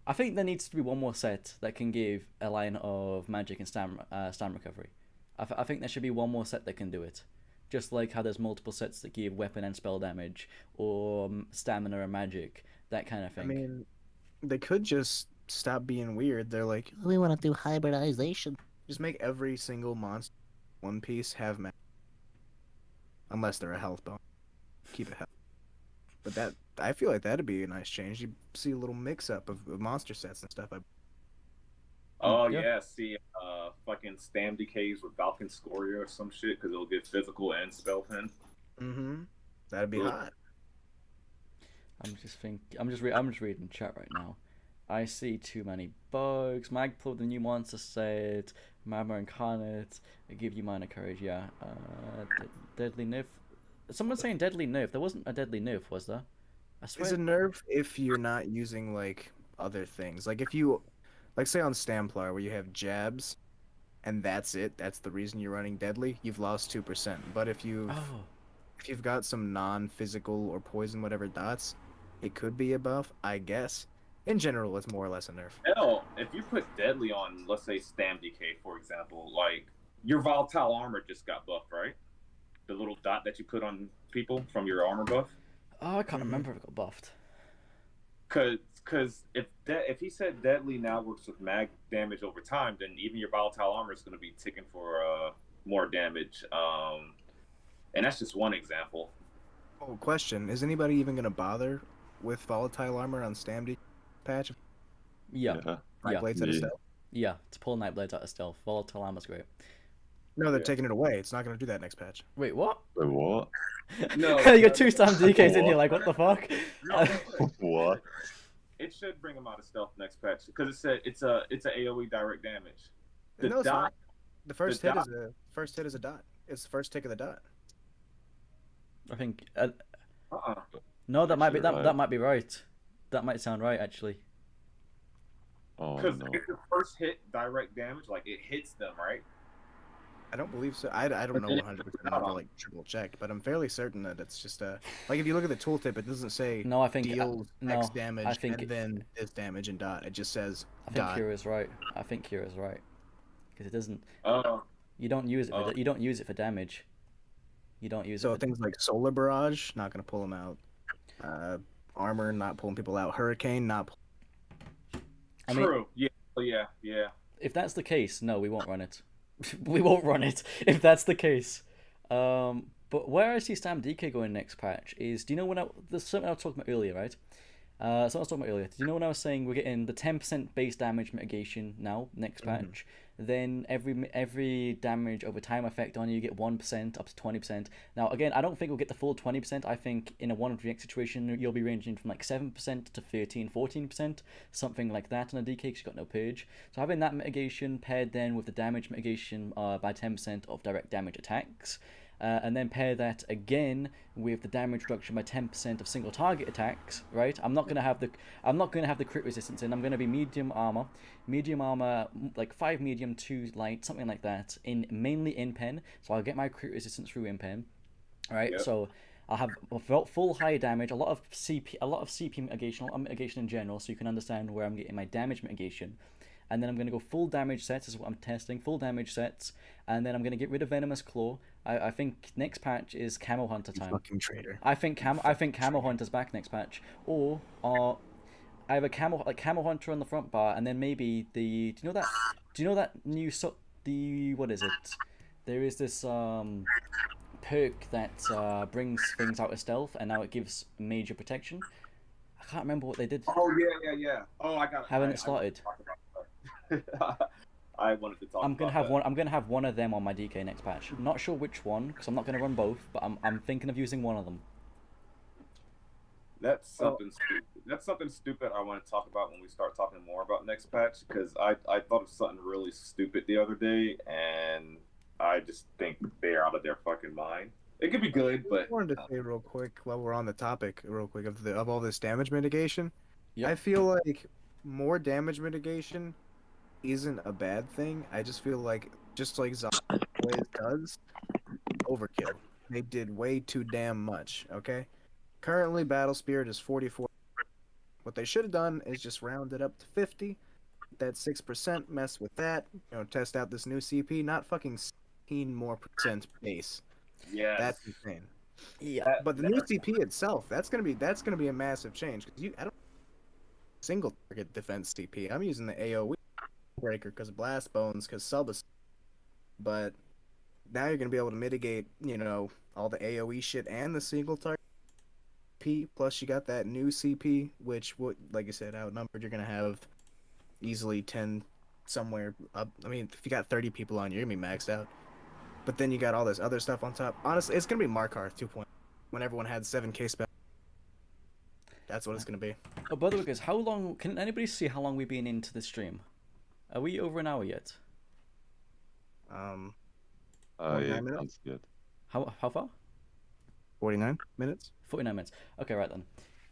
I think there needs to be one more set that can give a line of magic and stam recovery. I think there should be one more set that can do it. Just like how there's multiple sets that give weapon and spell damage, or stamina and magic, that kind of thing. I mean, they could just stop being weird. They're like, We want to do hybridization. just make every single monster One Piece have magic. Unless they're a health bone. Keep it health. But I feel like that'd be a nice change. You see a little mix-up of monster sets and stuff. Oh yeah, see, fucking Stam DKs with Falcon Scoria or some shit, because it'll get physical and spell pen. That'd be hot. I'm just reading chat right now. I see too many bugs. Magpul, the new monster set. Magma Incarnate. I give you minor courage. Yeah. Deadly nerf. Someone's saying deadly nerf. There wasn't a deadly nerf, was there? I swear. It's a nerf if you're not using like other things. Like if you, like say on Stamplar where you have jabs, and that's it. That's the reason you're running deadly. You've lost 2%. But if you've got some non-physical or poison whatever dots, it could be a buff, I guess. In general, it's more or less a nerf. Hell, if you put deadly on, let's say Stam DK, for example, like your volatile armor just got buffed, right? The little dot that you put on people from your armor buff. Oh, I can't remember if it got buffed. Because if he said deadly now works with mag damage over time, then even your volatile armor is going to be ticking for more damage. And that's just one example. Oh, question: is anybody even gonna bother with volatile armor on Stamd patch? Yeah. Night blades out of Yeah. stealth? Yeah, to pull night blades out of stealth. Volatile armor's great. No, they're taking it away. It's not going to do that next patch. Wait, what? Wait, what? No, You got 2 Stam DKs in here, like, what the fuck? What? It should bring him out of stealth next patch because it said it's a AOE direct damage. The No, it's not. dot. The first the hit dot- is a dot. It's the first tick of the dot. I think. Uh-uh. No, that might be Actually, that might be right. That might sound right, actually. Oh Because no. if the first hit direct damage, like it hits them, right? I don't believe so. I don't know 100%. I've never like triple checked, but I'm fairly certain that it's just like if you look at the tooltip, it doesn't say No, I think deals no, X damage I think and then this damage and dot. It just says I think dot. Kira's right. I think Kira's right because it doesn't. Oh. You don't use it. You don't use it for damage. You don't use So it. For, things like solar barrage, not gonna pull them out. Armor, not pulling people out. Hurricane, not. I mean, True. Yeah. if that's the case, no, we won't run it. We won't run it if that's the case. But where I see Stam DK going next patch is, do you know there's something I was talking about earlier, right? Something I was talking about earlier. Do you know when I was saying we're getting the 10% base damage mitigation now next patch? Then every damage over time effect on you get 1% up to 20%. Now again, I don't think we'll get the full 20%. I think in a 1v situation you'll be ranging from like 7% to 13-14%, something like that on a DK because you've got no purge. So having that mitigation paired then with the damage mitigation by 10% of direct damage attacks. And then pair that again with the damage reduction by 10% of single target attacks, right? I'm not gonna have the crit resistance in. I'm gonna be medium armor, like 5 medium, 2 light, something like that. Mainly in pen, so I'll get my crit resistance through in pen, right? Yep. So I'll have full high damage, a lot of CP mitigation, or mitigation in general, so you can understand where I'm getting my damage mitigation. And then I'm going to go full damage sets is what I'm testing, full damage sets, and then I'm going to get rid of Venomous Claw. I think next patch is Camo Hunter time. Fucking traitor. I think Camo Hunter's back next patch, or either Camo Hunter on the front bar, and then maybe do you know that new what is it? There is this perk that brings things out of stealth, and now it gives major protection. I can't remember what they did. Oh yeah. Oh, I got it. Haven't it started? I wanted to talk. I'm gonna have one of them on my DK next patch. Not sure which one because I'm not gonna run both, but I'm thinking of using one of them. That's something stupid. That's something stupid I want to talk about when we start talking more about next patch because I thought of something really stupid the other day and I just think they're out of their fucking mind. It could be good, but I wanted to say real quick while we're on the topic, of all this damage mitigation. Yep. I feel like more damage mitigation isn't a bad thing. I just feel like just like Zombie always does, overkill. They did way too damn much. Okay. Currently, Battle Spirit is 44. What they should have done is just round it up to 50. That 6%, mess with that. Test out this new CP. Not fucking 16 more percent base. yeah, That's insane. Yeah. But the new CP itself, that's gonna be a massive change because I don't single target defense CP. I'm using the AOE breaker because of blast bones because sub is, but now you're gonna be able to mitigate all the AOE shit and the single target P. Plus you got that new CP, which would, like I said, outnumbered. You're gonna have easily 10 somewhere up. I mean, if you got 30 people on, you're gonna be maxed out. But then you got all this other stuff on top. Honestly, it's gonna be Markarth 2.0 when everyone had 7k spell. That's what it's gonna be. Oh, by the way, guys, how long can anybody see how long we've been into the stream? Are we over an hour yet? Yeah, 49 minutes? can't see it. How far? 49 minutes. 49 minutes. Okay, right then.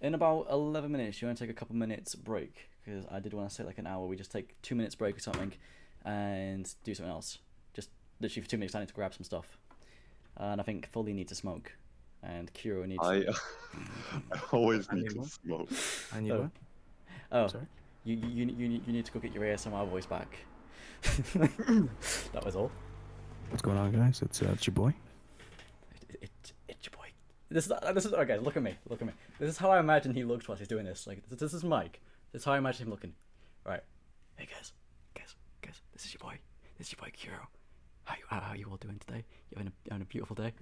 In about 11 minutes, you want to take a couple minutes break because I did want to say like an hour. We just take 2 minutes break or something and do something else. Just literally for 2 minutes, I need to grab some stuff. And I think Fullyy needs to smoke, and Kuro needs. I always need need to one. smoke. I need Oh. one. Oh, Sorry? you need to go get your ASMR voice back. That was all. What's going on, guys? It's your boy. It's your boy. This is okay. Look at me. This is how I imagine he looks while he's doing this. Like this is Mike. This is how I imagine him looking. Right. Hey guys. This is your boy. Kuro. How you all doing today? You having a beautiful day?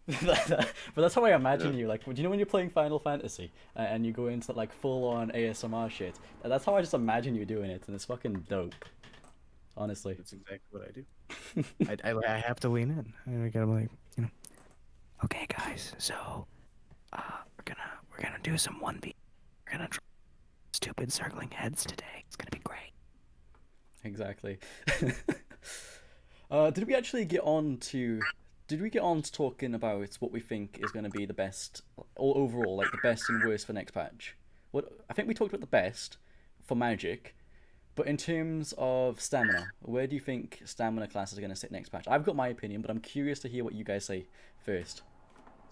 But that's how I imagine you. Like, do you know when you're playing Final Fantasy and you go into like full-on ASMR shit? That's how I just imagine you doing it, and it's fucking dope. Honestly. That's exactly what I do. I have to lean in. I gotta like, okay, guys. So, we're gonna do some 1v. We're gonna draw stupid circling heads today. It's gonna be great. Exactly. Did we actually get on to? Did we get on to talking about what we think is going to be the best, or overall, like the best and worst for next patch? What I think we talked about the best for Magic, but in terms of stamina, where do you think stamina class is going to sit next patch? I've got my opinion, but I'm curious to hear what you guys say first.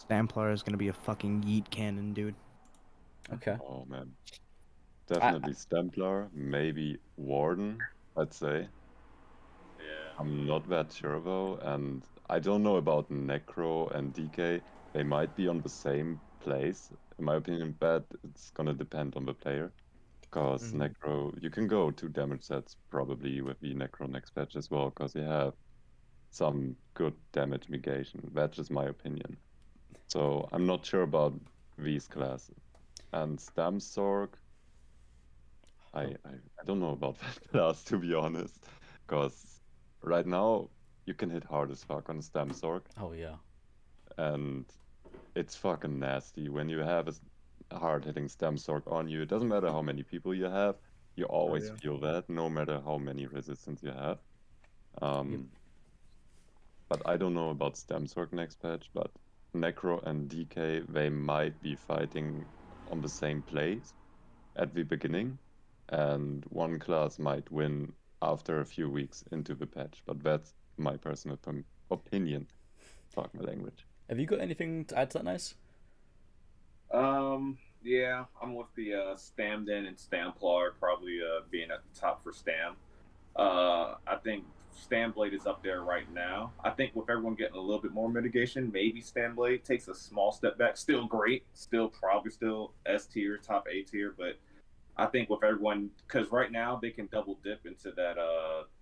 Stamplar is gonna be a fucking yeet cannon, dude. Okay. Oh man, definitely Stamplar, maybe Warden. I'd say. Yeah. I'm not that sure though, and I don't know about Necro and DK. They might be on the same place, in my opinion, but it's gonna depend on the player. Because Necro, you can go 2 damage sets probably with the Necro next patch as well, because you have some good damage negation. That's just my opinion. So I'm not sure about these classes. And Stamsorg, I don't know about that class, to be honest. Because right now, you can hit hard as fuck on Stamsorg, Oh yeah. and it's fucking nasty. When you have a hard-hitting Stamsorg on you, it doesn't matter how many people you have, you always yeah. feel that, no matter how many resistance you have. But I don't know about Stamsorg next patch, but Necro and DK, they might be fighting on the same place at the beginning, and one class might win after a few weeks into the patch, but that's my personal opinion. Fuck my language. Have you got anything to add to that, Nice? Yeah, I'm with the Stamden and Stamplar probably being at the top for Stam. I think Stamblade is up there right now. I think with everyone getting a little bit more mitigation, maybe Stamblade takes a small step back. Still great, probably still S tier, top A tier, but I think with everyone, because right now they can double dip into that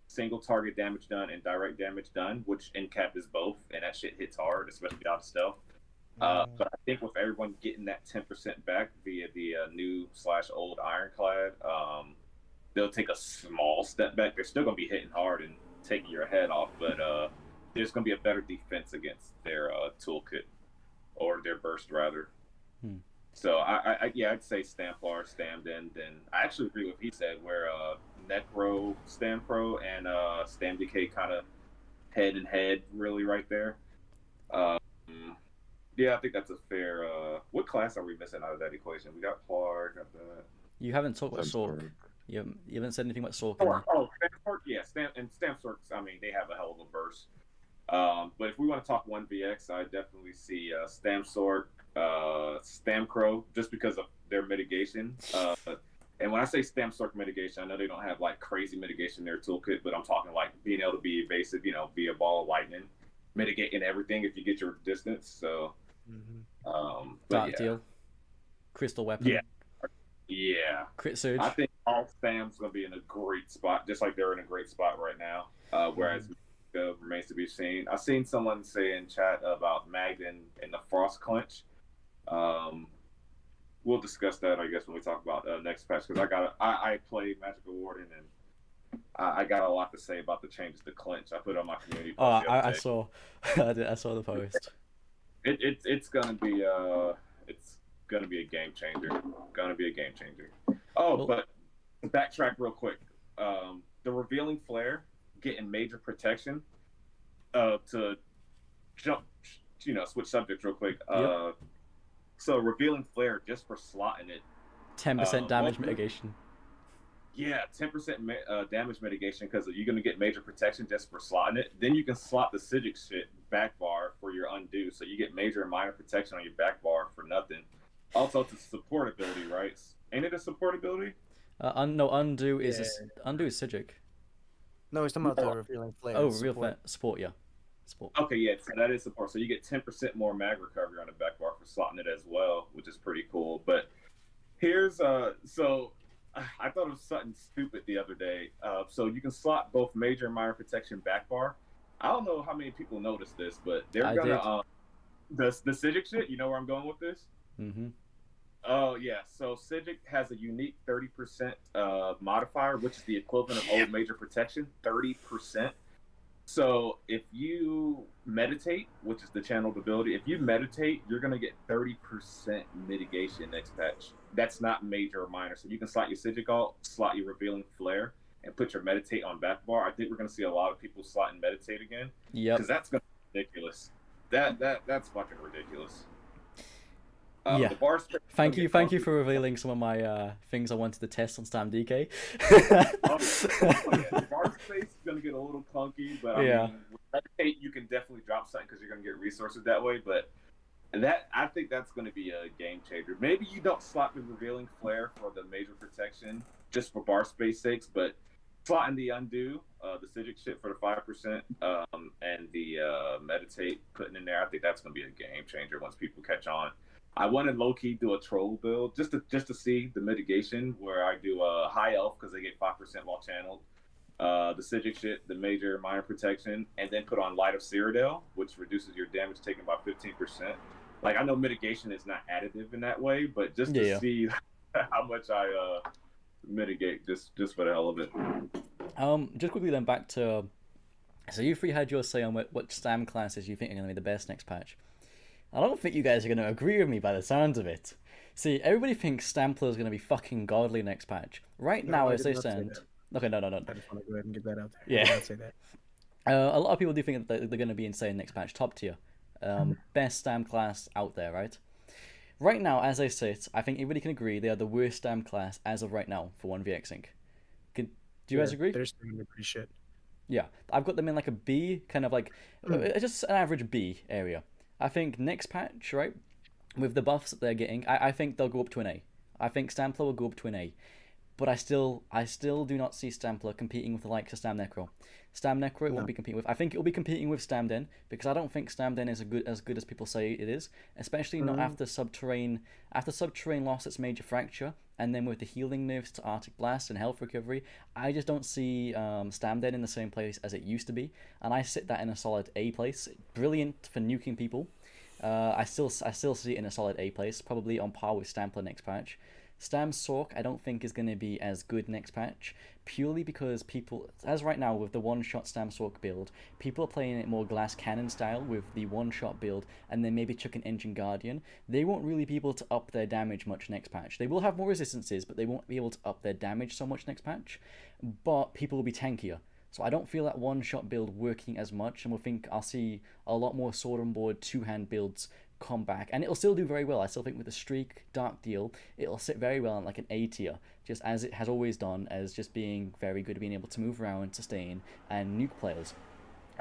single target damage done and direct damage done, which in cap is both, and that shit hits hard, especially out of stealth. But I think with everyone getting that 10% back via the new/old Ironclad, they'll take a small step back. They're still going to be hitting hard and taking your head off, but there's going to be a better defense against their toolkit, or their burst rather. So I'd say Stamplar, Stamden. Then I actually agree with what he said, where Necro, Stampro, and StamDK kind of head and head really right there. Yeah, I think that's a fair. What class are we missing out of that equation? We got Plar, got that. You haven't talked about Sork. You haven't said anything about Sork. Stamsork, yeah, Stamsork. I mean, they have a hell of a burst. But if we want to talk 1vx, I definitely see Stamsork, Stamcrow, just because of their mitigation. And when I say Stamsork mitigation, I know they don't have like crazy mitigation in their toolkit, but I'm talking like being able to be evasive, be a ball of lightning, mitigating everything if you get your distance. So, Dark deal, crystal weapon. Yeah. Crit surge. I think all Stam's going to be in a great spot, just like they're in a great spot right now. Whereas remains to be seen. I've seen someone say in chat about Magden and the Frost Clench. We'll discuss that, I guess, when we talk about next patch, because I play Magicka Warden, and I got a lot to say about the changes to Clench. I put it on my community post. I saw the post. It's gonna be a game changer. But backtrack real quick. The revealing flare getting major protection. To jump, switch subjects real quick. So revealing flare just for slotting it. 10% damage mitigation. Yeah, 10% damage mitigation, because you're going to get major protection just for slotting it. Then you can slot the Psijic shit back bar for your undo, so you get major and minor protection on your back bar for nothing. Also, it's a support ability, right? Ain't it a support ability? No, undo is Psijic. No, he's talking about the revealing flare. Oh, real flare. Support, yeah. Support. Okay, yeah, so that is support. So you get 10% more mag recovery on the back bar for slotting it as well, which is pretty cool. But here's so I thought it was something stupid the other day. So you can slot both major and minor protection back bar. I don't know how many people noticed this, but they're gonna The Sigic shit. You know where I'm going with this? Mm-hmm. Oh yeah. So Sigic has a unique 30% modifier, which is the equivalent of old major protection. 30%. So if you meditate, which is the channeled ability, if you meditate, you're gonna get 30% mitigation next patch. That's not major or minor. So you can slot your Sigic alt, slot your revealing flare, and put your meditate on back bar. I think we're gonna see a lot of people slotting meditate again. Yep. Because that's gonna be ridiculous. That's fucking ridiculous. Yeah. The bar space Thank you for revealing some of my things I wanted to test on Stam DK. The bar space is gonna get a little clunky, but I mean, with meditate, you can definitely drop something because you're gonna get resources that way. But I think that's gonna be a game changer. Maybe you don't slot the revealing flare for the major protection just for bar space sakes, but slotting the undo, the Sigic shit for the 5%, and the meditate putting in there, I think that's gonna be a game changer once people catch on. I want to low key do a troll build just to see the mitigation where I do a high elf because they get 5% while channeled, the Sigic shit, the major minor protection, and then put on Light of Cyrodiil, which reduces your damage taken by 15%. Like I know mitigation is not additive in that way, but just to see how much I mitigate just for the hell of it. Just quickly then back to, so you three had your say on what Stam classes you think are going to be the best next patch. I don't think you guys are going to agree with me by the sounds of it. See, everybody thinks Stamplar is going to be fucking godly next patch. Right now, as they stand... Okay, no. I just want to go ahead and get that out there. Yeah. I didn't say that. A lot of people do think that they're going to be insane next patch. Top tier. Best Stam class out there, right? Right now, as I sit, I think everybody can agree they are the worst Stam class as of right now for 1vxing. Do you guys agree? They're pretty shit. Yeah. I've got them in like a B, kind of like... just an average B area. I think next patch, right, with the buffs that they're getting, I think they'll go up to an A. I think Stamplar will go up to an A. But I still do not see Stamplar competing with the likes of Stam Necro. Stam Necro it won't be competing with. I think it will be competing with Stamden, because I don't think Stamden is as good as people say it is, especially not after Subterrane lost its major fracture, and then with the healing nerfs to Arctic Blast and health recovery, I just don't see Stamden in the same place as it used to be, and I sit that in a solid A place. Brilliant for nuking people. I still see it in a solid A place, probably on par with Stamplar next patch. Stam Sork I don't think is going to be as good next patch, purely because people, as right now with the one-shot Stam Sork build, people are playing it more glass cannon style with the one-shot build, and then maybe chuck an Engine Guardian. They won't really be able to up their damage much next patch. They will have more resistances, but they won't be able to up their damage so much next patch, but people will be tankier. So I don't feel that one-shot build working as much, and I'll see a lot more sword on board two-hand builds come back, and it'll still do very well. I still think with the Streak Dark Deal, it'll sit very well in like an A tier, just as it has always done, as just being very good at being able to move around, sustain, and nuke players.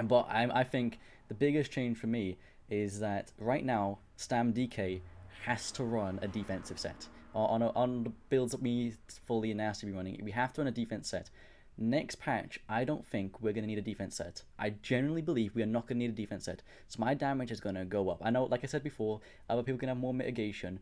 But I think the biggest change for me is that right now, Stam DK has to run a defensive set. On the builds that we Fullyy and Nyce be running, we have to run a defense set. Next patch, I don't think we're going to need a defense set. I genuinely believe we are not going to need a defense set. So my damage is going to go up. I know, like I said before, other people can have more mitigation.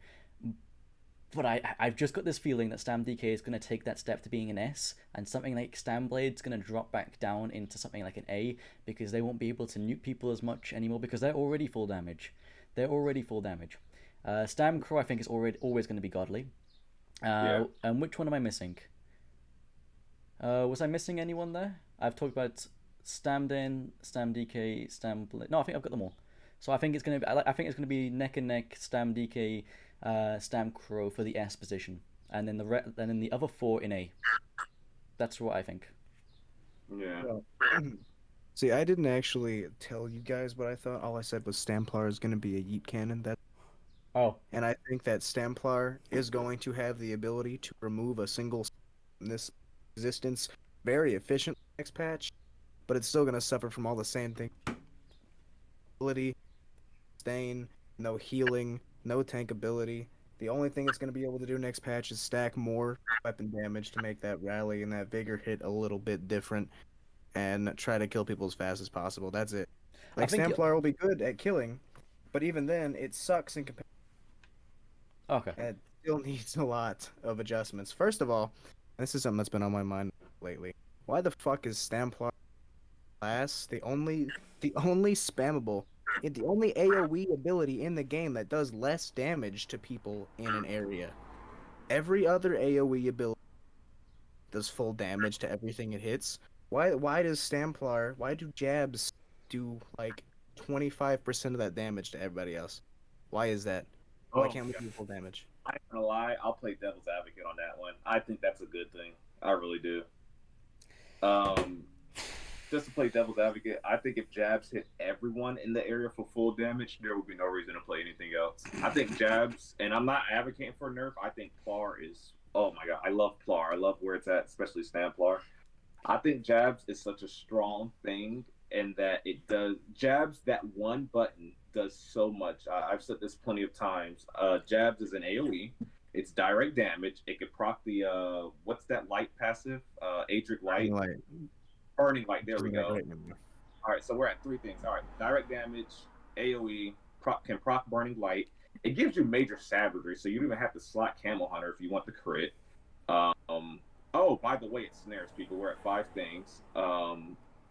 But I've just got this feeling that Stam DK is going to take that step to being an S. And something like Stam Blade's going to drop back down into something like an A. Because they won't be able to nuke people as much anymore. Because they're already full damage. Stam Crow, I think, is always going to be godly. And which one am I missing? Was I missing anyone there? I've talked about Stamden, Stam DK, Stam Blade. No, I think I've got them all. So I think it's gonna be neck and neck Stam DK, Stam Crow for the S position, and then the other four in A. That's what I think. Yeah. See, I didn't actually tell you guys what I thought. All I said was Stamplar is going to be a yeet cannon. And I think that Stamplar is going to have the ability to remove a single in this existence very efficient next patch, but it's still going to suffer from all the same things. Ability, stain, no healing, no tank ability. The only thing it's going to be able to do next patch is stack more weapon damage to make that rally and that vigor hit a little bit different and try to kill people as fast as possible. That's it. Like, Stamplar will be good at killing, but even then, it sucks in comparison. Okay. It still needs a lot of adjustments. First of all, this is something that's been on my mind lately. Why the fuck is Stamplar class the only spammable the only AoE ability in the game that does less damage to people in an area. Every other AoE ability does full damage to everything it hits. Why does Stamplar, why do jabs do like 25% of that damage to everybody else? Why is that? Why Oh, can't we God. do full damage? I'm not gonna lie, I'll play devil's advocate on that one. I think that's a good thing. I really do. Um, just to play devil's advocate, I think if jabs hit everyone in the area for full damage, there would be no reason to play anything else. I think jabs, and I'm not advocating for a nerf. I think Plar is. Oh my god, I love Plar. I love where it's at, especially Stamplar. I think jabs is such a strong thing, and that it does jabs. That one button does so much. I've said this plenty of times. Jabs is an AOE. It's direct damage. It could proc the what's that light passive? Adric light, Like, burning light. There we go. right. All right, so we're at three things. All right, direct damage, AOE, can proc burning light. It gives you major savagery, so you don't even have to slot Camel Hunter if you want the crit. Oh, by the way, it snares people. We're at five things.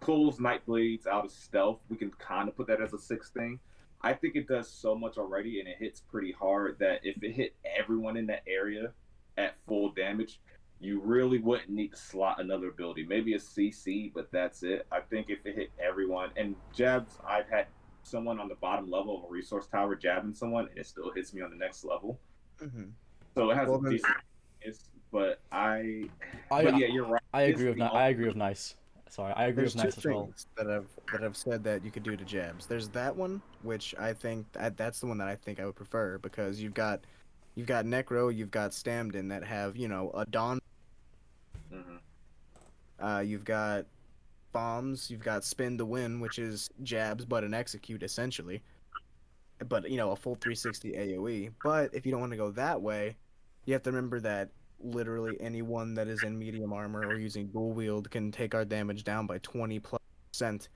Pulls Nightblades out of stealth. We can kind of put that as a sixth thing. I think it does so much already, and it hits pretty hard that if it hit everyone in that area at full damage, you really wouldn't need to slot another ability. Maybe a CC, but that's it. I think if it hit everyone, and jabs, I've had someone on the bottom level of a resource tower jabbing someone, and it still hits me on the next level. Mm-hmm. So it has Well, a then- decent. But yeah, you're right. I It's agree with the I agree with Nyce. Sorry, I agree There's with two Nyce as well. things that I've said that you could do to jabs. There's that one, which I think that's the one that I think I would prefer because you've got Necro, you've got Stamden that have a Dawn. You've got bombs, you've got Spin to Win, which is jabs but an execute essentially, but a full 360 AOE. But if you don't want to go that way, you have to remember that literally anyone that is in medium armor or using dual wield can take our damage down by 20+%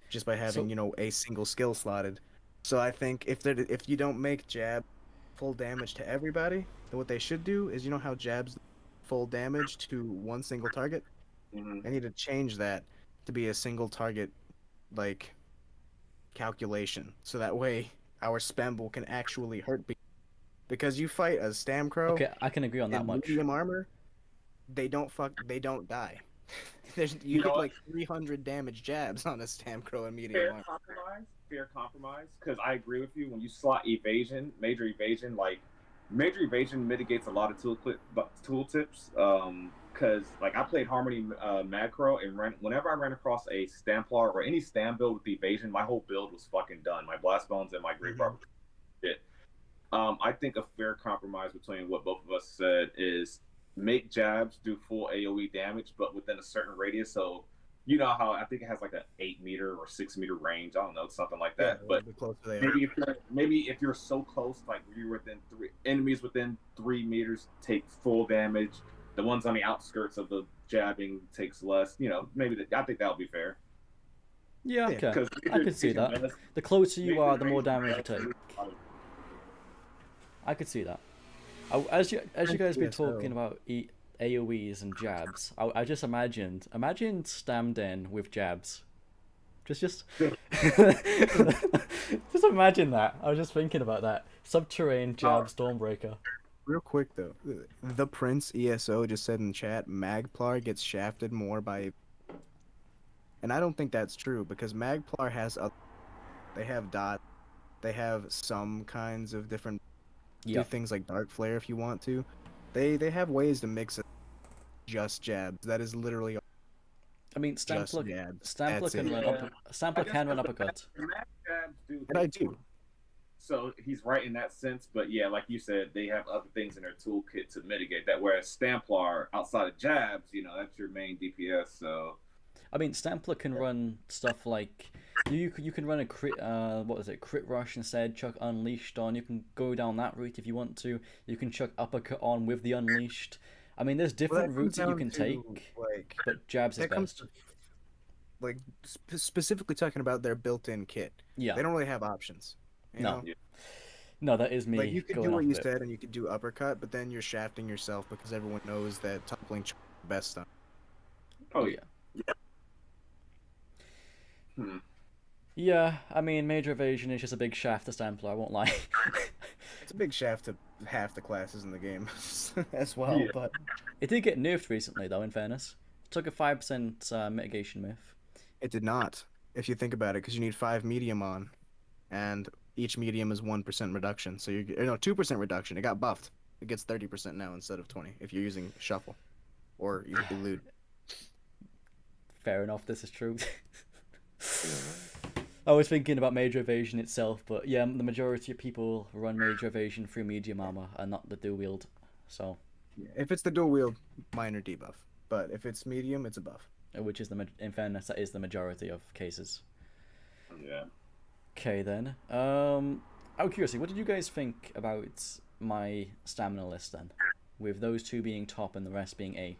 just by having a single skill slotted. So I think if you don't make jab full damage to everybody, then what they should do is how jabs full damage to one single target. Mm-hmm. I need to change that to be a single target like calculation, so that way our spamble can actually hurt people. Because you fight a Stamcrow Okay, I can agree on that in much. medium armor, they don't die. You know get what? like 300 damage jabs on a Stamcrow in medium armor. Fair compromise. Because I agree with you. When you slot evasion, major evasion mitigates a lot of tooltips. Because I played Harmony macro, and whenever I ran across a Stamplar or any Stam build with evasion, my whole build was fucking done. My Blast Bones and my Great Barber shit. I think a fair compromise between what both of us said is make jabs do full AoE damage, but within a certain radius. So you know how I think it has like an 8-meter or 6-meter range. I don't know, something like that. Yeah, but maybe if you're so close, like you're within enemies within 3 meters take full damage. The ones on the outskirts of the jabbing takes less. I think that'll be fair. Yeah, Yeah, okay. I could see that. The closer you are, the more damage you take. I could see that. As you guys been talking about AoEs and jabs, I just imagine Stamden with jabs. Just imagine that. I was just thinking about that. Subterranean jab Stormbreaker. Real quick though, the Prince ESO just said in chat, Magplar gets shafted more by, and I don't think that's true because Magplar has they have dot, they have some kinds of different. Do things like Dark Flare if you want to. They have ways to mix it. Just jabs. That is literally. I mean, Stamplar can run uppercut. And I do. So he's right in that sense, but yeah, like you said, they have other things in their toolkit to mitigate that. Whereas Stamplar, outside of jabs, that's your main DPS. So, I mean, Stamplar can run stuff like you can run a crit crit rush instead, chuck unleashed on. You can go down that route if you want to. You can chuck uppercut on with the unleashed. I mean, there's different routes that you can take, but jabs is best. Specifically talking about their built-in kit. Yeah, they don't really have options. You know? No, that is me. Like you could do what you said, and you could do uppercut, but then you're shafting yourself because everyone knows that toppling is the best stuff. Oh yeah. Yeah, I mean, Major Evasion is just a big shaft to Stamplar, I won't lie. It's a big shaft to half the classes in the game as well, Yeah. But it did get nerfed recently, though, in fairness. It took a 5% mitigation myth. it did not. If you think about it, because you need 5 medium on, and each medium is 1% reduction. So you no 2% reduction. It got buffed. It gets 30% now instead of 20 if you're using shuffle or you elude. Fair enough, this is true. Yeah. I was thinking about Major Evasion itself, but yeah, the majority of people run Major Evasion through medium armor and not the dual wield. So, If it's the dual wield, minor debuff. But if it's medium, it's a buff. which is in fairness, that is the majority of cases. Yeah. Okay then. Out of curiosity, what did you guys think about my stamina list then? With those 2 being top and the rest being A.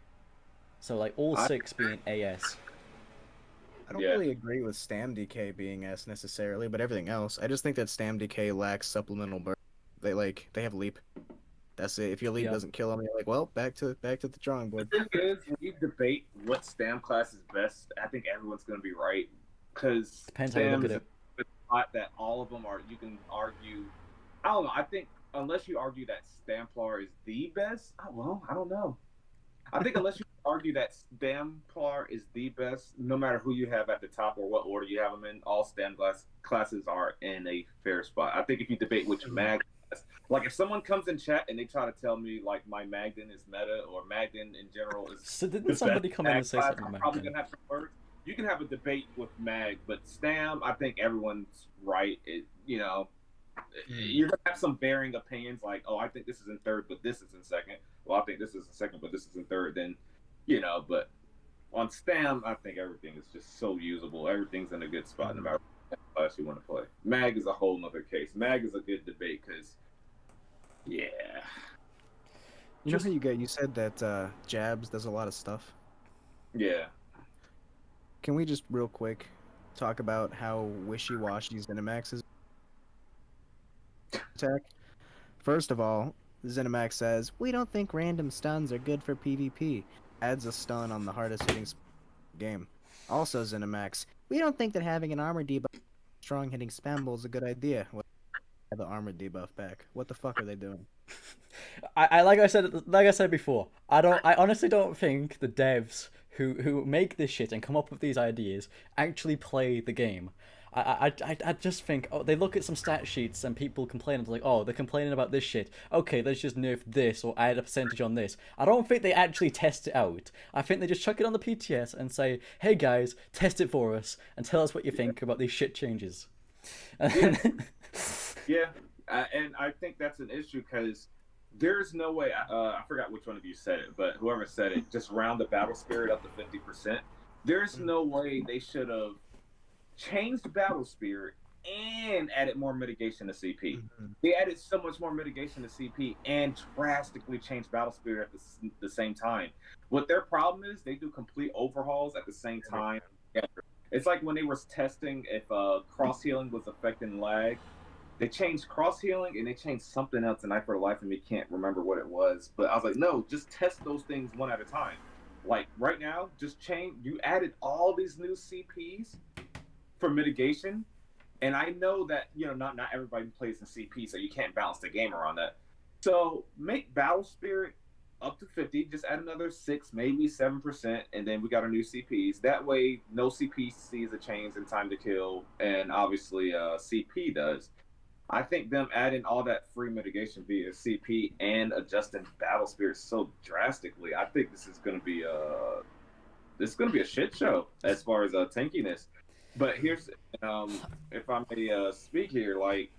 So like all 6 being AS. I don't Yeah. really agree with Stam DK being S necessarily, but everything else, I just think that Stam DK lacks supplemental burn. They have leap. That's it. If your leap Yeah. doesn't kill them, you're like, well, back to the drawing board. The thing is, when you debate what Stam class is best, I think everyone's going to be right. Because Depends how you Stam look is at a spot that all of them are, you can argue. I don't know. I think unless you argue that Stamplar is the best, I don't know. I think unless you argue that Stamplar is the best, no matter who you have at the top or what order you have them in, all Stam classes are in a fair spot. I think if you debate which mag, like if someone comes in chat and they try to tell me like my Magden is meta or Magden in general is So the didn't somebody best come in and mag say class, something I'm about probably that? gonna have some words. You can have a debate with Mag, but Stam, I think everyone's right. You're gonna have some varying opinions, like, oh, I think this is in third, but this is in second. Well, I think this is in second, but this is in third. Then, but on Stam, I think everything is just so usable. Everything's in a good spot, no matter what class you want to play. Mag is a whole nother case. Mag is a good debate because, yeah. You know how you said that Jabs does a lot of stuff? Yeah. Can we just real quick talk about how wishy-washy Zenimax's attack? First of all, Zenimax says, we don't think random stuns are good for PvP. Adds a stun on the hardest hitting game. Also, Zenimax, we don't think that having an armor debuff strong hitting spam bull is a good idea. Well, have the armor debuff back. What the fuck are they doing? I like I said before, I honestly don't think the devs who make this shit and come up with these ideas actually play the game. I just think, oh, they look at some stat sheets and people complain, like, oh, they're complaining about this shit. Okay, let's just nerf this or add a percentage on this. I don't think they actually test it out. I think they just chuck it on the PTS and say, hey guys, test it for us and tell us what you think about these shit changes. Yeah, and I think that's an issue because there's no way. I forgot which one of you said it, but whoever said it, just round the battle spirit up to 50%. There's no way they should have changed battle spirit and added more mitigation to CP. They added so much more mitigation to CP and drastically changed battle spirit at the same time. What their problem is, they do complete overhauls at the same time. It's like when they were testing if cross healing was affecting lag. They changed cross healing and they changed something else, and I for the life of me can't remember what it was. But I was like, no, just test those things one at a time. Like right now, just change. You added all these new CPs for mitigation, and I know that not everybody plays in CP, so you can't balance the game around that. So make battle spirit up to 50. Just add another 6, maybe 7%, and then we got our new CPs. That way, no CP sees a change in time to kill, and obviously CP does. I think them adding all that free mitigation via CP and adjusting battle spirit so drastically, I think this is going to be a shit show as far as tankiness. But here's if I may speak here, like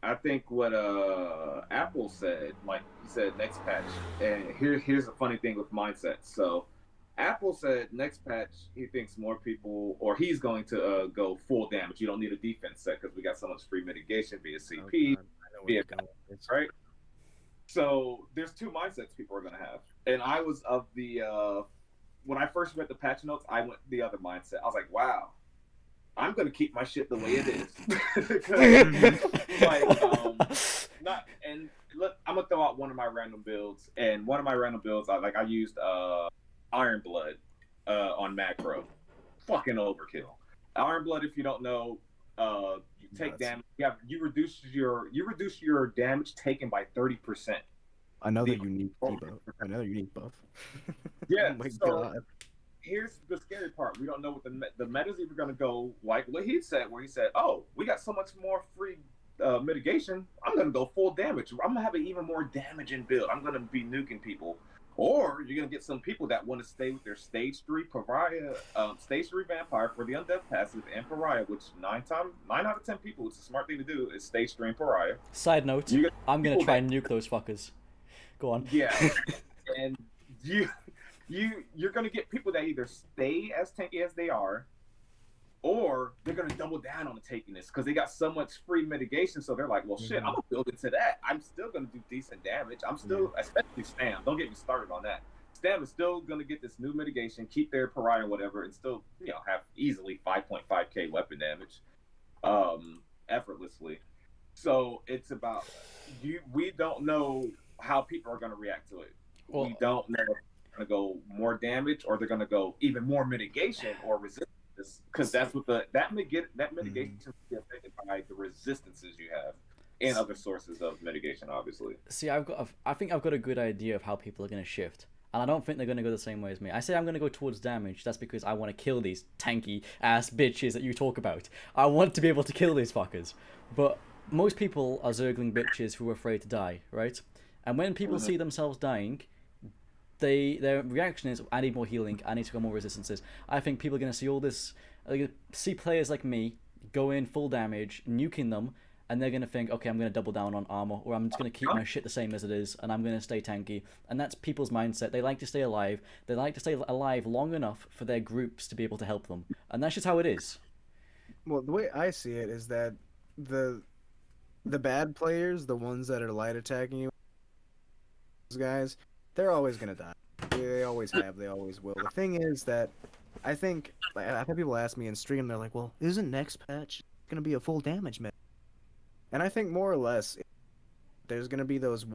I think what Apple said, like he said next patch, and here's a funny thing with mindset. So Apple said next patch he thinks more people, or he's going to go full damage. You don't need a defense set because we got so much free mitigation via CP, right? So there's 2 mindsets people are going to have, and I was of the when I first read the patch notes, I went the other mindset. I was like, wow, I'm going to keep my shit the way it is. I'm gonna throw out one of my random builds, and one of my random builds, I used Iron Blood on macro. Fucking overkill. Iron Blood, if you don't know, You take Nuts. damage. You reduce your damage taken by 30%. Another The- unique debuff. Another unique buff. Yeah. Oh my so god. here's the scary part. We don't know what the meta's either going to go like what he said, where he said, "Oh, we got so much more free mitigation. I'm going to go full damage. I'm going to have an even more damaging build. I'm going to be nuking people." Or you're going to get some people that want to stay with their stage 3 pariah, stage 3 vampire for the undead passive and pariah, which 9 out of 10 people, it's a smart thing to do, is stage 3 and pariah. Side note, You get I'm gonna people try and nuke those fuckers. Go on. Yeah, and you're gonna get people that either stay as tanky as they are, or they're gonna double down on the tankiness because they got so much free mitigation. So they're like, well, shit, I'm gonna build into that. I'm still gonna do decent damage. I'm still, especially Stam. Don't get me started on that. Stam is still gonna get this new mitigation, keep their pariah or whatever, and still, have easily 5.5k weapon damage, effortlessly. So it's about we don't know how people are gonna react to it. Well, We don't know if they're gonna go more damage or they're gonna go even more mitigation or resistance, because that's what that mitigation will be affected by the resistances you have and other sources of mitigation, obviously. See, I think I've got a good idea of how people are gonna shift. And I don't think they're going to go the same way as me. I say I'm going to go towards damage. That's because I want to kill these tanky ass bitches that you talk about. I want to be able to kill these fuckers. But most people are zergling bitches who are afraid to die, right? And when people see themselves dying, their reaction is, I need more healing, I need to go more resistances. I think people are going to see all this, see players like me go in full damage, nuking them, and they're going to think, okay, I'm going to double down on armor, or I'm just going to keep my shit the same as it is, and I'm going to stay tanky. And that's people's mindset. They like to stay alive. They like to stay alive long enough for their groups to be able to help them. And that's just how it is. Well, the way I see it is that the bad players, the ones that are light attacking you, those guys, they're always gonna die. They always have. They always will. The thing is that I think I've had people ask me in stream. They're like, "Well, isn't next patch gonna be a full damage meta?" And I think more or less, there's gonna be those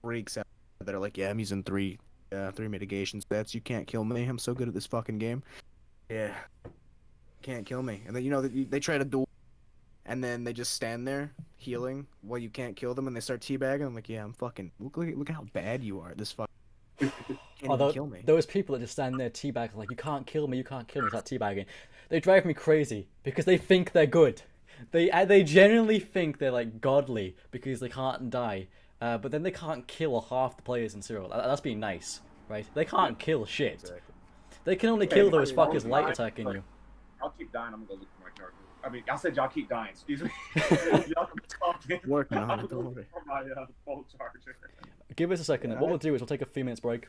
freaks out there that are like, "Yeah, I'm using three mitigation stats. You can't kill me. I'm so good at this fucking game." Yeah, can't kill me. And then they try to duel, and then they just stand there healing while you can't kill them, and they start teabagging. I'm like, yeah, I'm fucking look how bad you are at this fucking. Can't even kill me. Those people that just stand there teabagging like, you can't kill me, start teabagging. They drive me crazy because they think they're good. They genuinely think they're like godly because they can't die. But then they can't kill half the players in Cyril. That's being nice, right? They can't kill shit. Exactly. They can only kill those fuckers light attacking you. I'll keep dying. I'm gonna go look for my charger. I mean, I said y'all keep dying. Excuse me. Y'all keep talking. Working on I'm it, gonna don't look for my phone charger. Give us a second. Then. What we'll do is we'll take a few minutes break.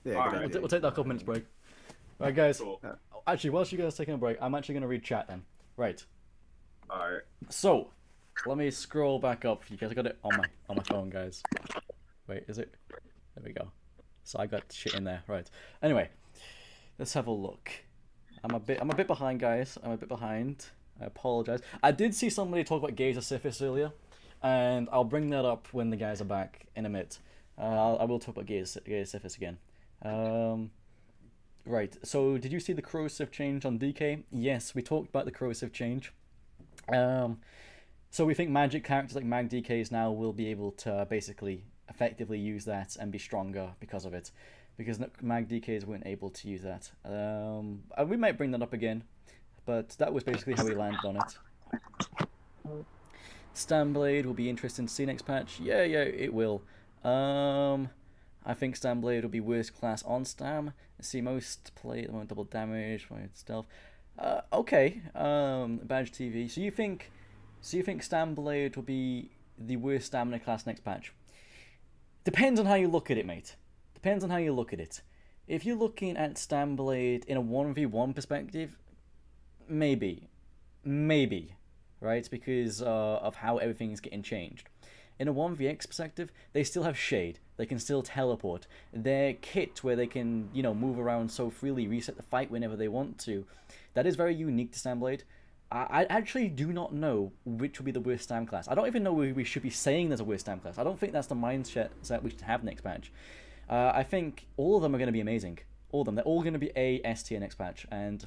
Yeah, All good right. idea. We'll take that couple minutes break. Right, guys. Cool. Actually, whilst you guys are taking a break, I'm actually gonna read chat then. Right. All right. So, let me scroll back up for you guys. I got it on my phone, guys. Wait, is it? There we go. So I got shit in there, right? Anyway, let's have a look. I'm a bit behind, guys. I'm a bit behind. I apologize. I did see somebody talk about Gazer Syphis earlier, and I'll bring that up when the guys are back in a minute. I will talk about Gazer Syphis again. Right. So, did you see the corrosive change on DK? Yes, we talked about the corrosive change. So we think magic characters like Mag DKs now will be able to basically effectively use that and be stronger because of it, because Mag DKs weren't able to use that. And we might bring that up again, but that was basically how we landed on it. Stanblade will be interesting to see next patch. Yeah, it will. I think Stanblade will be worst class on Stam. See most play at the moment, double damage, stealth. Okay, Badge TV. So you think Stanblade will be the worst stamina class next patch? Depends on how you look at it, mate. Depends on how you look at it. If you're looking at Stanblade in a 1v1 perspective, maybe, right? Because of how everything's getting changed. In a 1vx perspective, they still have shade. They can still teleport. Their kit, where they can, move around so freely, reset the fight whenever they want to, that is very unique to Stanblade. I actually do not know which will be the worst Stam class. I don't even know we should be saying there's a worst Stam class. I don't think that's the mindset we should have next patch. I think all of them are going to be amazing. All of them. They're all going to be A, S tier next patch. And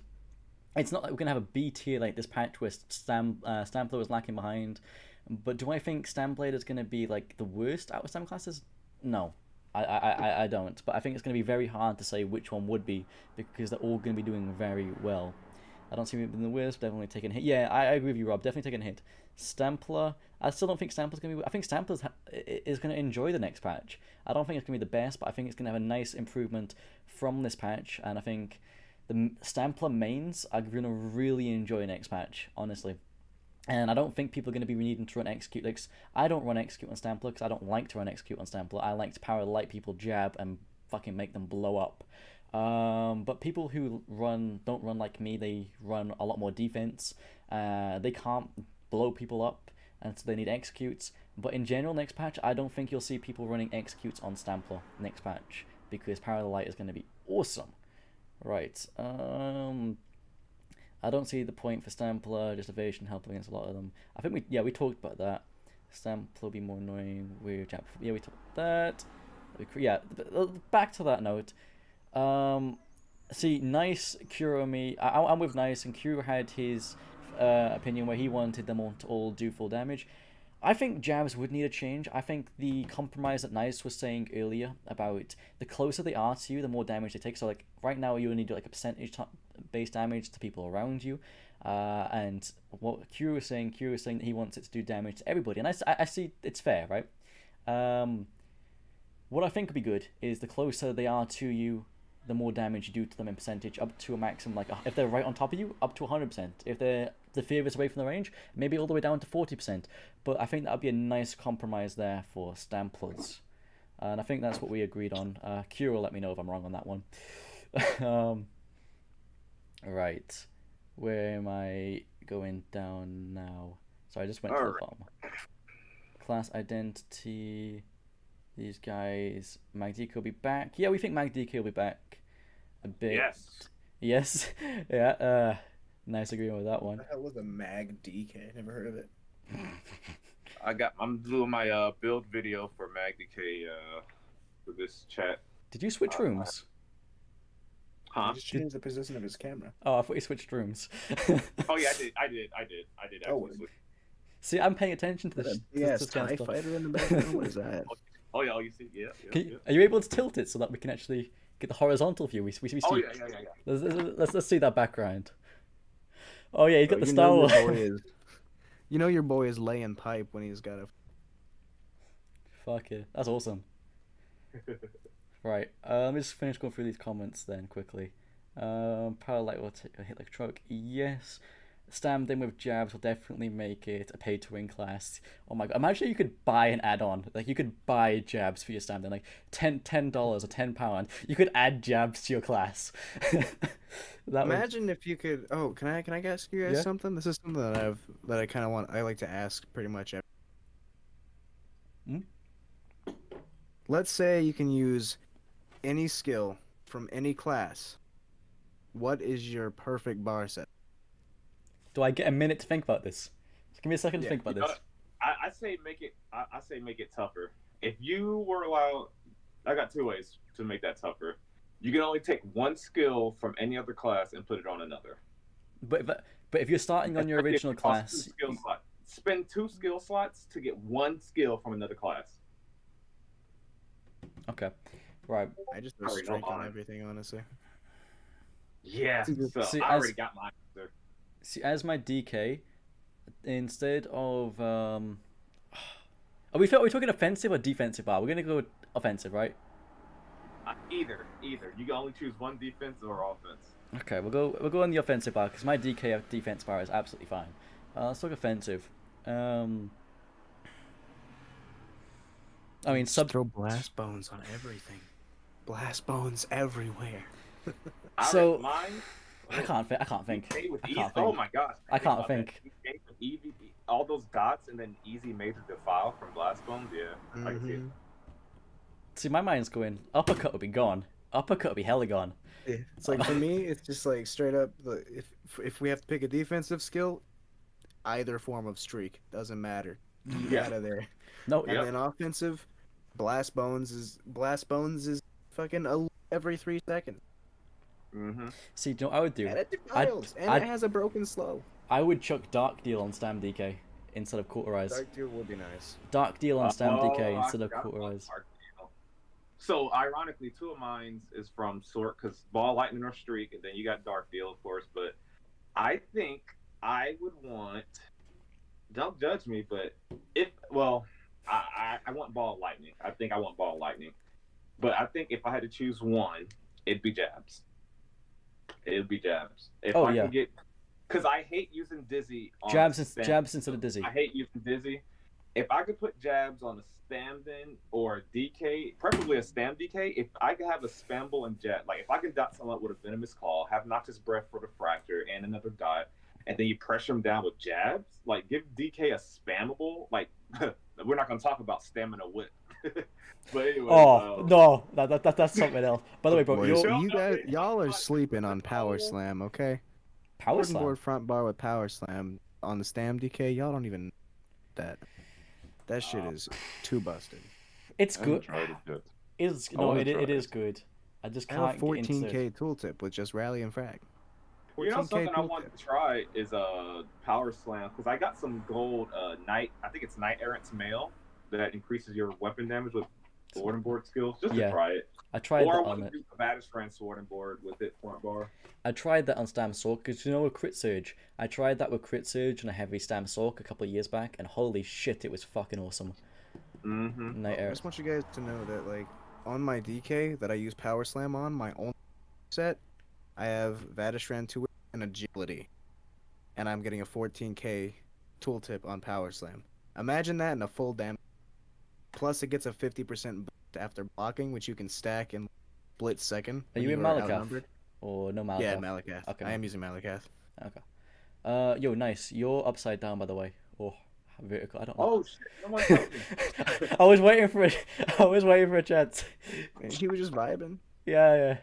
it's not like we're gonna have a B tier like this patch where Stamplar was lacking behind. But do I think Stamblade is gonna be like the worst out of Stam classes? No, I don't. But I think it's gonna be very hard to say which one would be because they're all gonna be doing very well. I don't see it being the worst, definitely taking a hit. Yeah, I agree with you, Rob. Definitely taking a hit. Stamplar, I still don't think Stamplar's going to be... I think Stamplar is going to enjoy the next patch. I don't think it's going to be the best, but I think it's going to have a nice improvement from this patch, and I think the Stamplar mains are going to really enjoy next patch, honestly. And I don't think people are going to be needing to run execute. Like, I don't run execute on Stamplar because I don't like to run execute on Stamplar. I like to power light people jab and fucking make them blow up. But people who don't run like me, they run a lot more defense. They can't blow people up, and so they need executes. But in general, next patch, I don't think you'll see people running executes on Stamplar next patch because Power of the Light is going to be awesome. Right. I don't see the point for Stamplar, just evasion help against a lot of them. I think we talked about that. Stamplar will be more annoying with jab. Yeah, we talked about that. Yeah, back to that note. See, Nyce, Kuro, me. I'm with Nyce, and Kuro had his opinion where he wanted them all to all do full damage. I think jabs would need a change. I think the compromise that Nyce was saying earlier about the closer they are to you, the more damage they take. So like right now, you only do like a percentage-based damage to people around you. And what Kuro was saying that he wants it to do damage to everybody, and I see it's fair, right? What I think would be good is the closer they are to you, the more damage you do to them in percentage, up to a maximum, like if they're right on top of you, up to 100%. If they're the furthest away from the range, maybe all the way down to 40%. But I think that would be a nice compromise there for Stamplars. And I think that's what we agreed on. Kuro, let me know if I'm wrong on that one. Right. Where am I going down now? Sorry, I just went to the bottom. Class identity. These guys. Magicka will be back. Yeah, we think Magicka will be back a bit. Yes. Yes. Yeah. Nice agreement with that one. What the hell was a Magicka? Never heard of it. I'm doing my build video for Magicka for this chat. Did you switch rooms? Huh? He just changed the position of his camera. Oh, I thought you switched rooms. Oh yeah, I did actually switch. See, I'm paying attention to this. Yes, TIE fighter in the background. What is that? Oh yeah, you see, yeah. Are you able to tilt it so that we can actually get the horizontal view? We see. Oh yeah. Let's see that background. Oh yeah, you got the Star Wars. You know your boy is laying pipe when he's got a. Fuck yeah, that's awesome. Right, let me just finish going through these comments then quickly. Power Light will hit like a truck. Yes. Stammed in with jabs will definitely make it a pay-to-win class. Oh my god! Imagine you could buy an add-on. Like you could buy jabs for your stand in, like $10 or £10. You could add jabs to your class. Imagine if you could. Oh, can I ask you guys something? This is something that I kind of want. I like to ask pretty much. Let's say you can use any skill from any class. What is your perfect bar set? Do I get a minute to think about this? Just give me a second to think about this. I say make it tougher. If you were allowed, I got two ways to make that tougher. You can only take one skill from any other class and put it on another. But if you're starting on your original class, spend 2 skill slots to get 1 skill from another class. Okay, right. I just go straight on everything, honestly. Yeah, so I already got mine. See, as my DK, instead of are we talking offensive or defensive bar? We're gonna go offensive, right? Either. You can only choose one defense or offense. Okay, we'll go on the offensive bar because my DK defense bar is absolutely fine. Let's look offensive. I mean, throw blast bones on everything. Blast bones everywhere. So mine. I can't think. Oh my gosh! I can't think. All those dots and then easy major defile from blast bones. Yeah, I can see it. See, my mind's going. Uppercut will be gone. Uppercut will be hella gone. Yeah. It's like for me, it's just like straight up. If we have to pick a defensive skill, either form of streak doesn't matter. Get out of there. No. And then offensive, blast bones is fucking every 3 seconds. Mm-hmm. See, do you know what I would do? And it defiles, and I'd- it has a broken slow. I would chuck Dark Deal on Stam DK instead of Cauterize. Dark Deal would be nice. Dark Deal on Stam DK I instead of forgot about Cauterize. Dark Deal. So ironically, 2 of mine is from Sort because Ball Lightning or Streak, and then you got Dark Deal, of course. But I think I would want. Don't judge me, but I want Ball Lightning. I think I want Ball Lightning. But I think if I had to choose one, it'd be Jabs. It'd be Jabs. If I can get, because I hate using Dizzy on Jabs instead of Dizzy. I hate using Dizzy. If I could put Jabs on a Stamden or a DK, preferably a Stam DK, if I could have a Spamble and Jab, like if I could dot someone up with a Venomous Claw, have Noctis Breath for the Fracture and another dot, and then you pressure him down with Jabs, like give DK a spammable, like we're not going to talk about Stamina Whip. But anyway, no, that's something else. By the way, bro, Boys, y'all are sleeping on Power Slam, okay? Power Slam. Board front bar with Power Slam on the Stam DK. Y'all don't even that. That shit is too busted. It's I haven't good. tried it yet. It is good. I just And a can't get into 14k tooltip with just rally and frag. You know 14K something I tooltip. want to try is a Power Slam because I got some gold Knight. I think it's Knight Errant's Mail that increases your weapon damage with sword and board skills. Just to try it. I tried or that I on want to it. do the baddest friend sword and board with it front bar. I tried that on Stam Sork because you know with Crit Surge. I tried that with Crit Surge and a heavy Stam Sork a couple of years back, and holy shit, it was fucking awesome. Mm-hmm. Night I Errant. just want you guys to know that, like, on my DK that I use Power Slam on, my own set, I have Vadishran 2 and Agility. And I'm getting a 14k tooltip on Power Slam. Imagine that in a full damage. Plus, it gets a 50% boost after blocking, which you can stack in split second. Are you in Malakath? Or no Malakath? Yeah, Malakath. Okay. I am using Malakath. Okay. Yo, Nyce. You're upside down, by the way. Or vertical. I don't know. Oh shit! No one told me. I was waiting for it. I was waiting for a chance. He was just vibing. Yeah.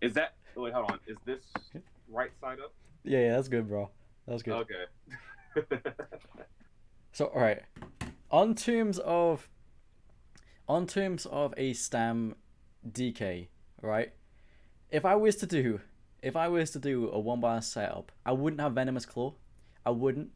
Is that? Wait, hold on. Is this right side up? Yeah, that's good, bro. That's good. Okay. So, all right. On terms of a Stam DK, right? If I was to do a 1-bar setup, I wouldn't have Venomous Claw. I wouldn't,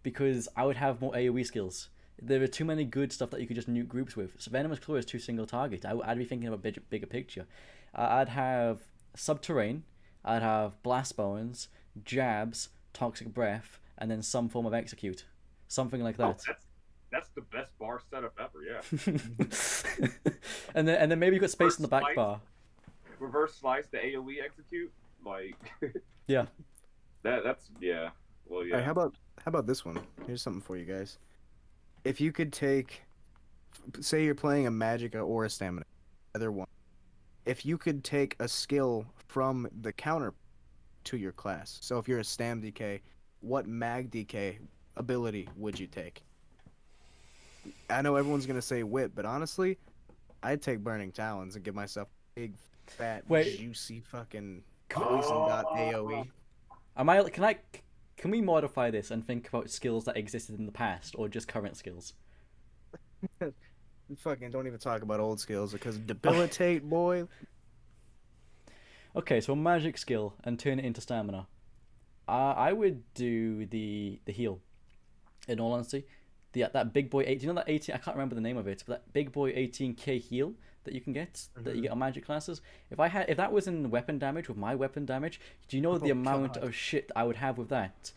because I would have more AoE skills. There are too many good stuff that you could just nuke groups with. So Venomous Claw is 2 single target. I'd be thinking of a bigger picture. I'd have Subterrane, I'd have Blast Bones, Jabs, Toxic Breath, and then some form of Execute. Something like that. Oh, that's the best bar setup ever. Yeah. and then maybe you got space in the back Slice. bar. Reverse slice the AoE execute, like. Yeah. That's yeah. Well, yeah. Alright, how about this one? Here's something for you guys. If you could take, say you're playing a Magicka or a Stamina, either one. If you could take a skill from the counter to your class. So if you're a Stam DK, what Mag DK ability would you take? I know everyone's gonna say Whip, but honestly, I'd take Burning Talons and give myself a big, fat, juicy fucking poison dot AoE. Can we modify this and think about skills that existed in the past or just current skills? Fucking don't even talk about old skills because debilitate, boy. Okay, so a magic skill and turn it into stamina. I would do the heal. In all honesty, that big boy 18. You know that 18? I can't remember the name of it, but that big boy 18k heal that you can get, that you get on magic classes. If that was in weapon damage with my weapon damage, do you know the amount of shit I would have with that?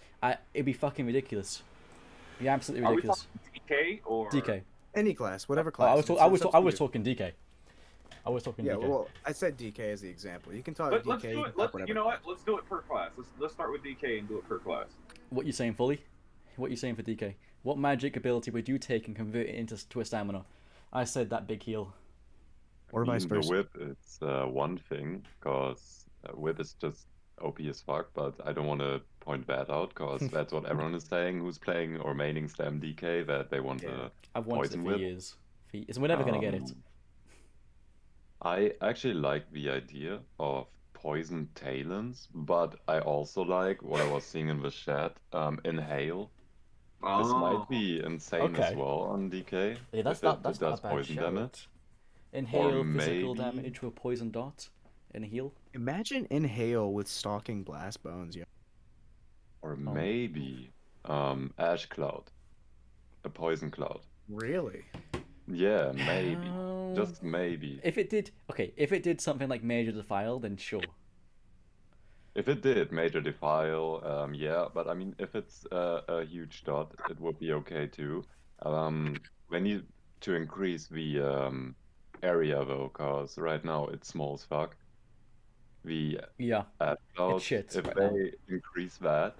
It'd be fucking ridiculous. It'd be absolutely ridiculous. Are we talking DK or DK. Any class, whatever Oh, class. I was talking DK. I was talking Yeah, DK. well, I said DK as the example. You can talk Let's DK. do it. you can talk whatever You know what? Let's do it per class. Let's start with DK and do it per class. What you saying, Fullyy? What you saying for DK? What magic ability would you take and convert it into a stamina? I said that big heal. Or vice The versa. whip, it's one thing, because whip is just OP as fuck, but I don't want to point that out, because that's what everyone is saying who's playing or maining Stam DK, that they want to I've wanted poison it for whip. years. So we're never gonna get it. I actually like the idea of poison talons, but I also like what I was seeing in the chat, inhale. This might be insane as Okay. well on DK. Yeah, that's if not it that's does not a bad poison shout. damage. Inhale Or physical maybe- damage with poison dot. and heal. Imagine Inhale with Stalking Blast Bones, yo. Or maybe Ash Cloud, a poison cloud. Really? Yeah, maybe. Just maybe. If it did something like Major Defile, then sure. If it did Major Defile, yeah, but I mean, if it's a huge dot, it would be okay too. We need to increase the area though, cause right now it's small as fuck. The Yeah, Ash Cloud, shit if right they now. increase that,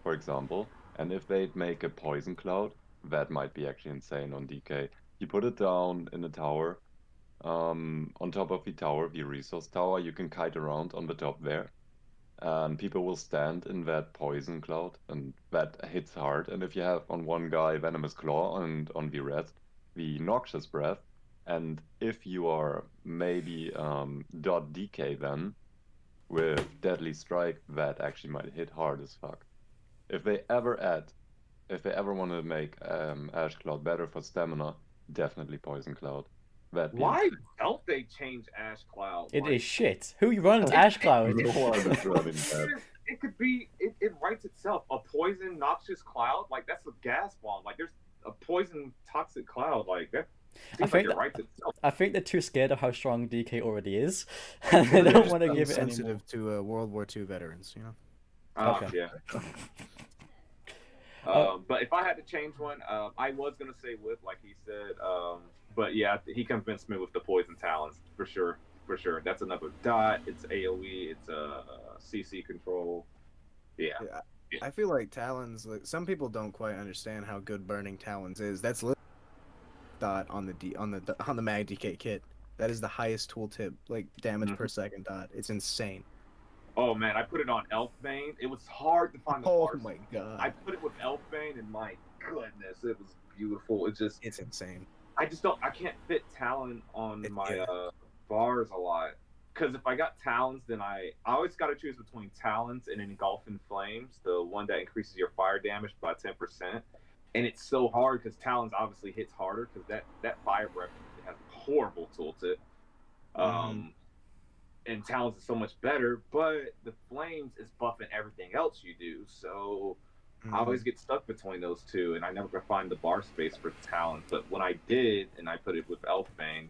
for example, and if they make a poison cloud, that might be actually insane on DK. You put it down in the tower, on top of the tower, the resource tower, you can kite around on the top there, and people will stand in that poison cloud, and that hits hard. And if you have on one guy Venomous Claw and on the rest the Noxious Breath, and if you are maybe dot DK then with Deadly Strike, that actually might hit hard as fuck. If they ever want to make Ash Cloud better for stamina, definitely Poison Cloud. That'd be Why insane. don't they change Ash Cloud? It Like, is shit. Who runs Ash Cloud? No one is running that. It could be. It writes itself. A poison noxious cloud. Like that's a gas bomb. Like there's a poison toxic cloud. Like that. Seems like it writes itself. I think they're too scared of how strong DK already is, and they don't want to give it any more. Sensitive to World War II veterans, you know. Okay. Yeah. But if I had to change one, I was gonna say Whip, like he said. But yeah, he convinced me with the poison talents for sure. For sure, that's another dot. It's AOE. It's CC control. Yeah. I feel like Talons. Like, some people don't quite understand how good Burning Talons is. That's literally dot on the Mag DK kit. That is the highest tooltip like damage per second dot. It's insane. Oh man, I put it on Elfbane. It was hard to find the Oh parts. my god. I put it with Elfbane, and my goodness, it was beautiful. It's insane. I can't fit Talon on my bars a lot. Because if I got Talons, then I always got to choose between Talons and Engulfing Flames, the one that increases your fire damage by 10%. And it's so hard because Talons obviously hits harder because that fire breath has a horrible tooltip. And Talons is so much better, but the Flames is buffing everything else you do. So I always get stuck between those two, and I never could find the bar space for Talons. But when I did, and I put it with Elfbane.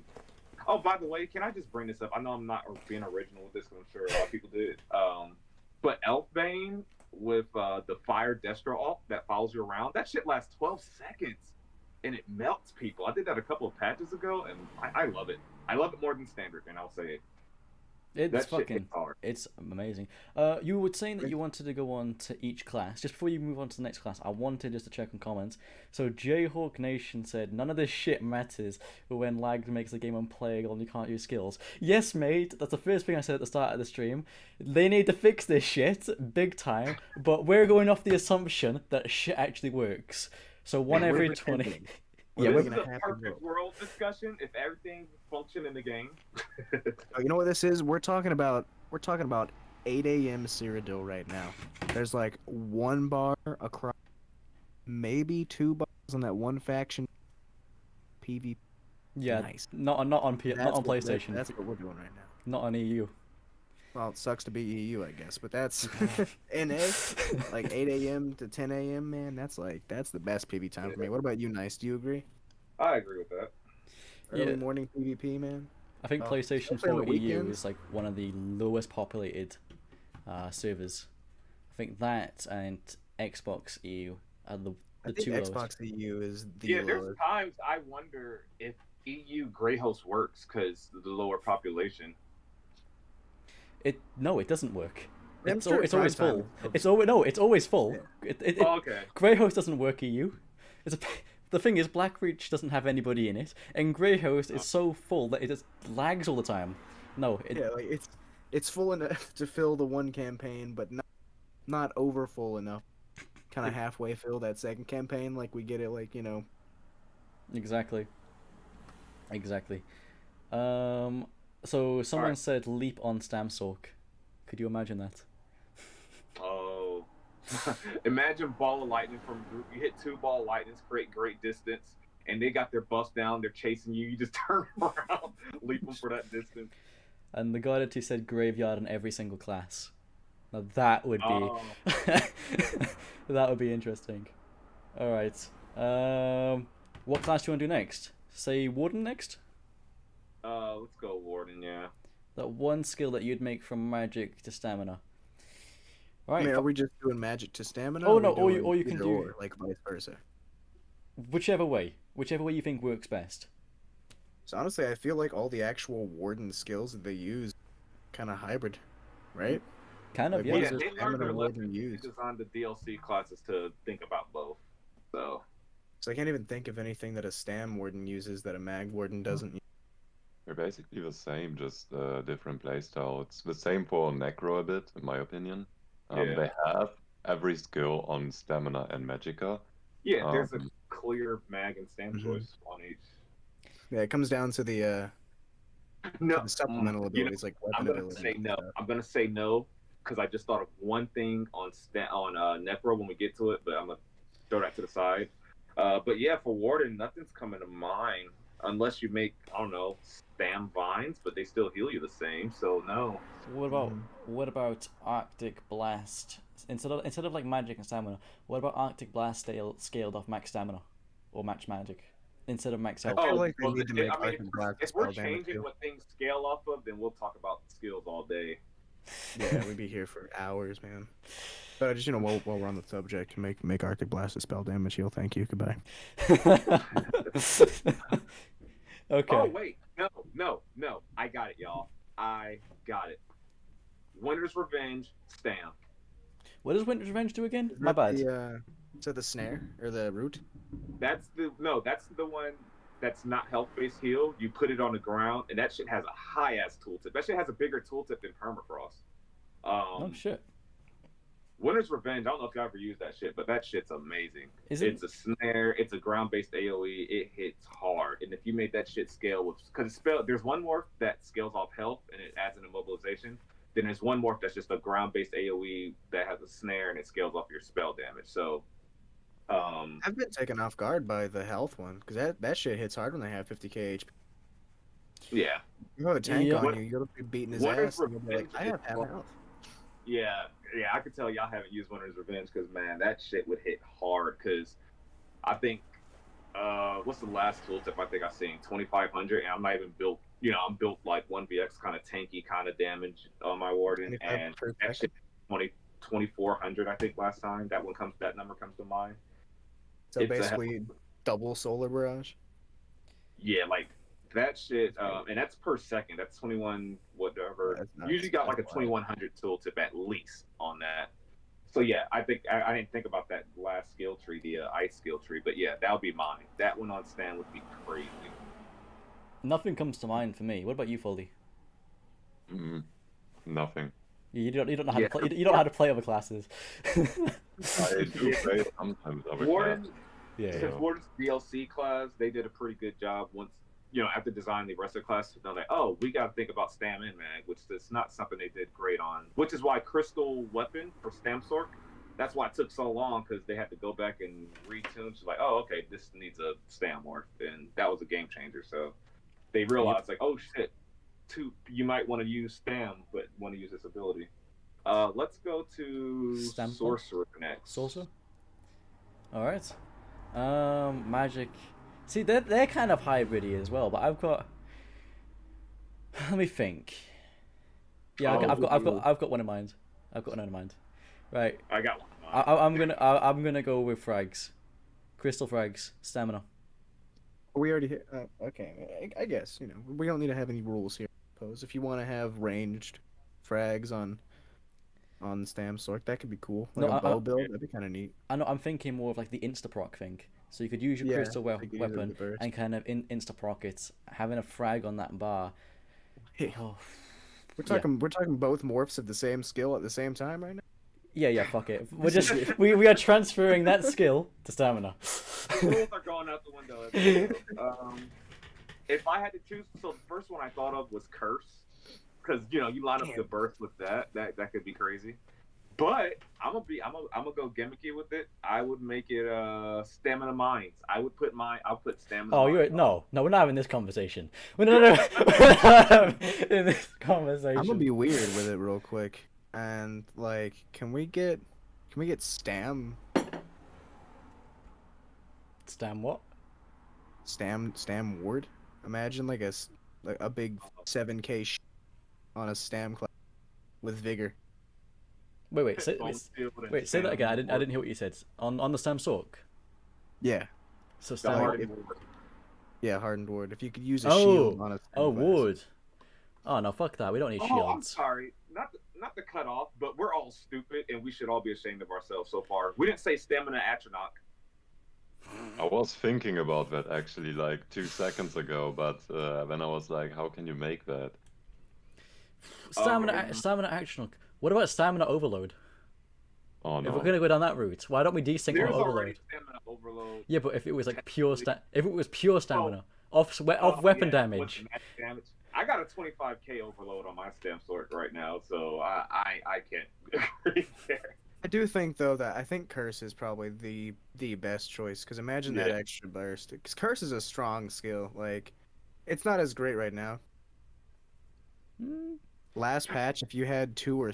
Oh, by the way, can I just bring this up? I know I'm not being original with this, because I'm sure a lot of people did. But Elfbane with the Fire Destro ult that follows you around, that shit lasts 12 seconds, and it melts people. I did that a couple of patches ago, and I love it. I love it more than standard, and I'll say it. It's amazing. You were saying that you wanted to go on to each class. Just before you move on to the next class, I wanted just to check on comments. So Jayhawk Nation said, none of this shit matters when lag makes the game unplayable and you can't use skills. Yes, mate, that's the first thing I said at the start of the stream. They need to fix this shit, big time, but we're going off the assumption that shit actually works. So one every 20... Yeah, this is a perfect world discussion if everything functioned in the game. Oh, you know what this is? We're talking about 8 a.m. Cyrodiil right now. There's like one bar across, maybe 2 bars on that one faction. PvP. Yeah, nice. Not on PlayStation. That's what we're doing right now. Not on EU. Well, it sucks to be EU, I guess, but that's NA, like 8 a.m. to 10 a.m. Man, that's the best PvP time for me. What about you, Nyce? Do you agree? I agree with that. Early morning PvP, man. I think PlayStation 4 EU is like one of the lowest populated servers. I think that and Xbox EU are the two lowest. Xbox EU is the lowest. There's times I wonder if EU Greyhost works because of the lower population. No, it doesn't work. It's sure always full. It's always full. Yeah. Okay. Greyhost doesn't work EU. The thing is, Blackreach doesn't have anybody in it, and Greyhost is so full that it just lags all the time. No, it's full enough to fill the one campaign, but not over full enough. Kind of halfway fill that second campaign, like we get it, like, you know. Exactly. So someone said leap on Stamsork. Could you imagine that? Oh. Imagine ball of lightning from group. You hit 2 ball of lightnings, create great distance, and they got their buffs down. They're chasing you. You just turn around, leap them for that distance. and the guided to said graveyard in every single class. Now that would be Oh. that would be interesting. All right. What class do you want to do next? Say Warden next. Let's go Warden. Yeah. That one skill that you'd make from magic to stamina. All right. I mean, are we just doing magic to stamina? Oh, are no, we or you doing can either do- or, like vice versa. Whichever way you think works best. So honestly, I feel like all the actual warden skills that they use, kind of hybrid, right? Kind of, Like, yeah. what Yeah, does they a learned stamina their warden lesson. They use? designed the DLC classes to think about both. So So I can't even think of anything that a stam warden uses that a mag warden doesn't use. They're basically the same, just different playstyle. It's the same for Necro a bit, in my opinion. Yeah. They have every skill on stamina and Magicka. yeah, there's a clear mag and stam Mhm. choice on each. Yeah, it comes down to the No, supplemental you know, abilities like I'm weapon gonna ability. say no. I'm gonna say no because I just thought of one thing on Necro when we get to it, but I'm gonna throw that to the side. But yeah, for Warden, nothing's coming to mind unless you make, I don't know, spam vines, but they still heal you the same. So no. What about Arctic Blast? Instead of like magic and stamina, what about Arctic Blast scaled off max stamina or max magic instead of max health? I feel like they well, need to I make mean, Arctic Blast if we're spell damage changing too. what things scale off of, then we'll talk about skills all day. Yeah, we'd be here for hours, man. But just while we're on the subject, make Arctic Blast a spell damage heal. Thank you. Goodbye. Okay. Oh wait, no, I got it, y'all. I got it. Winter's Revenge, Stam. What does Winter's Revenge do again? Is My that bad. Is that the snare or the root? That's the one that's not health based heal. You put it on the ground, and that shit has a high ass tooltip. That shit has a bigger tooltip than Permafrost. Oh shit. Winter's Revenge. I don't know if y'all ever used that shit, but that shit's amazing. Is it? It's a snare. It's a ground-based AOE. It hits hard, and if you make that shit scale with, because there's one morph that scales off health and it adds an immobilization. Then there's one morph that's just a ground-based AOE that has a snare and it scales off your spell damage. So, I've been taken off guard by the health one because that shit hits hard when they have 50k HP. yeah, You have a tank Yeah. on you, you'll be beating his Winter's ass. And you'll be like, Revenge I have is half rough. health. yeah. I could tell y'all haven't used Winter's Revenge because man, that shit would hit hard. Because I think, what's the last tooltip I think I've seen? 2500, and I'm not even built. I'm built like 1vx kind of tanky kind of damage on my warden, 25 and per that shit 2400 I think last time. That number comes to mind. So It's a basically, double solar barrage. Yeah, like that shit, and that's per second. That's 21 whatever. That's nuts. Usually got like a That's wild. 2100 tooltip at least on that. So yeah, I think I didn't think about that last skill tree, the ice skill tree, but yeah, that would be mine. That one on Stan would be crazy. Nothing comes to mind for me. What about you, Fullyy? Nothing. You don't know how Yeah. to play. You don't know how to play other classes. I do play sometimes other Warden, classes. Yeah. since Warden's DLC class, they did a pretty good job once. After designing the rest of the class, they're like, oh, we got to think about Stam and Mag, which is not something they did great on. Which is why Crystal Weapon for Stam Sork, that's why it took so long, because they had to go back and retune. She's like, oh, okay, this needs a Stam morph, and that was a game changer. So they realized, like, oh shit, you might want to use Stam, but want to use this ability. Let's go to Stamplar? Sorcerer next. Sorcerer. All right. Magic. See, they're kind of hybridy as well, but I've got. Let me think. Yeah, I've got one in mind. I've got one in mind. Right. I got one. I'm gonna go with frags, crystal frags, stamina. We already hit. Okay, I guess we don't need to have any rules here. I suppose if you want to have ranged frags on Stam Sork, that could be cool. Like No, a bow build, that'd be kind of neat. I know. I'm thinking more of like the insta proc thing. So you could use your Yeah, crystal you could use it with weapon the burst. and kind of insta proc it, having a frag on that bar. Hey, Oh, we're talking both morphs of the same skill at the same time right now. yeah. Fuck it. We're just we are transferring that skill to stamina. Rules are going out the window. If I had to choose, so the first one I thought of was Curse, because you line up the burst with that could be crazy. But I'm gonna go gimmicky with it. I would make it stamina mines. I'll put stamina. Oh, mines no, we're not having this conversation. We're not in this conversation. I'm gonna be weird with it real quick, and like, can we get Stam what? Stam Ward? Imagine like a big 7K on a Stam class with vigor. Wait, say that again. I didn't hear what you said. On the Stam Sork. Yeah. So The Stam. hardened ward. Yeah, hardened ward. If you could use a shield on a Stam class. ward. Oh no, fuck that. We don't need Oh, shields. I'm sorry. Not to cut off, but we're all stupid and we should all be ashamed of ourselves so far. We didn't say stamina atronach. I was thinking about that actually like 2 seconds ago, but then I was like, how can you make that? Stamina action. What about stamina overload? Oh no. If we're gonna go down that route, why don't we desync There's on already overload? stamina overload. Yeah, but if it was like pure stamina, off weapon Yeah, with damage. the magic damage. I got a 25k overload on my stamp sort right now, so I can't agree there. I do think though that I think Curse is probably the best choice, because imagine that Yeah. extra burst. Because Curse is a strong skill. Like, it's not as great right now. Last patch, if you had 2 or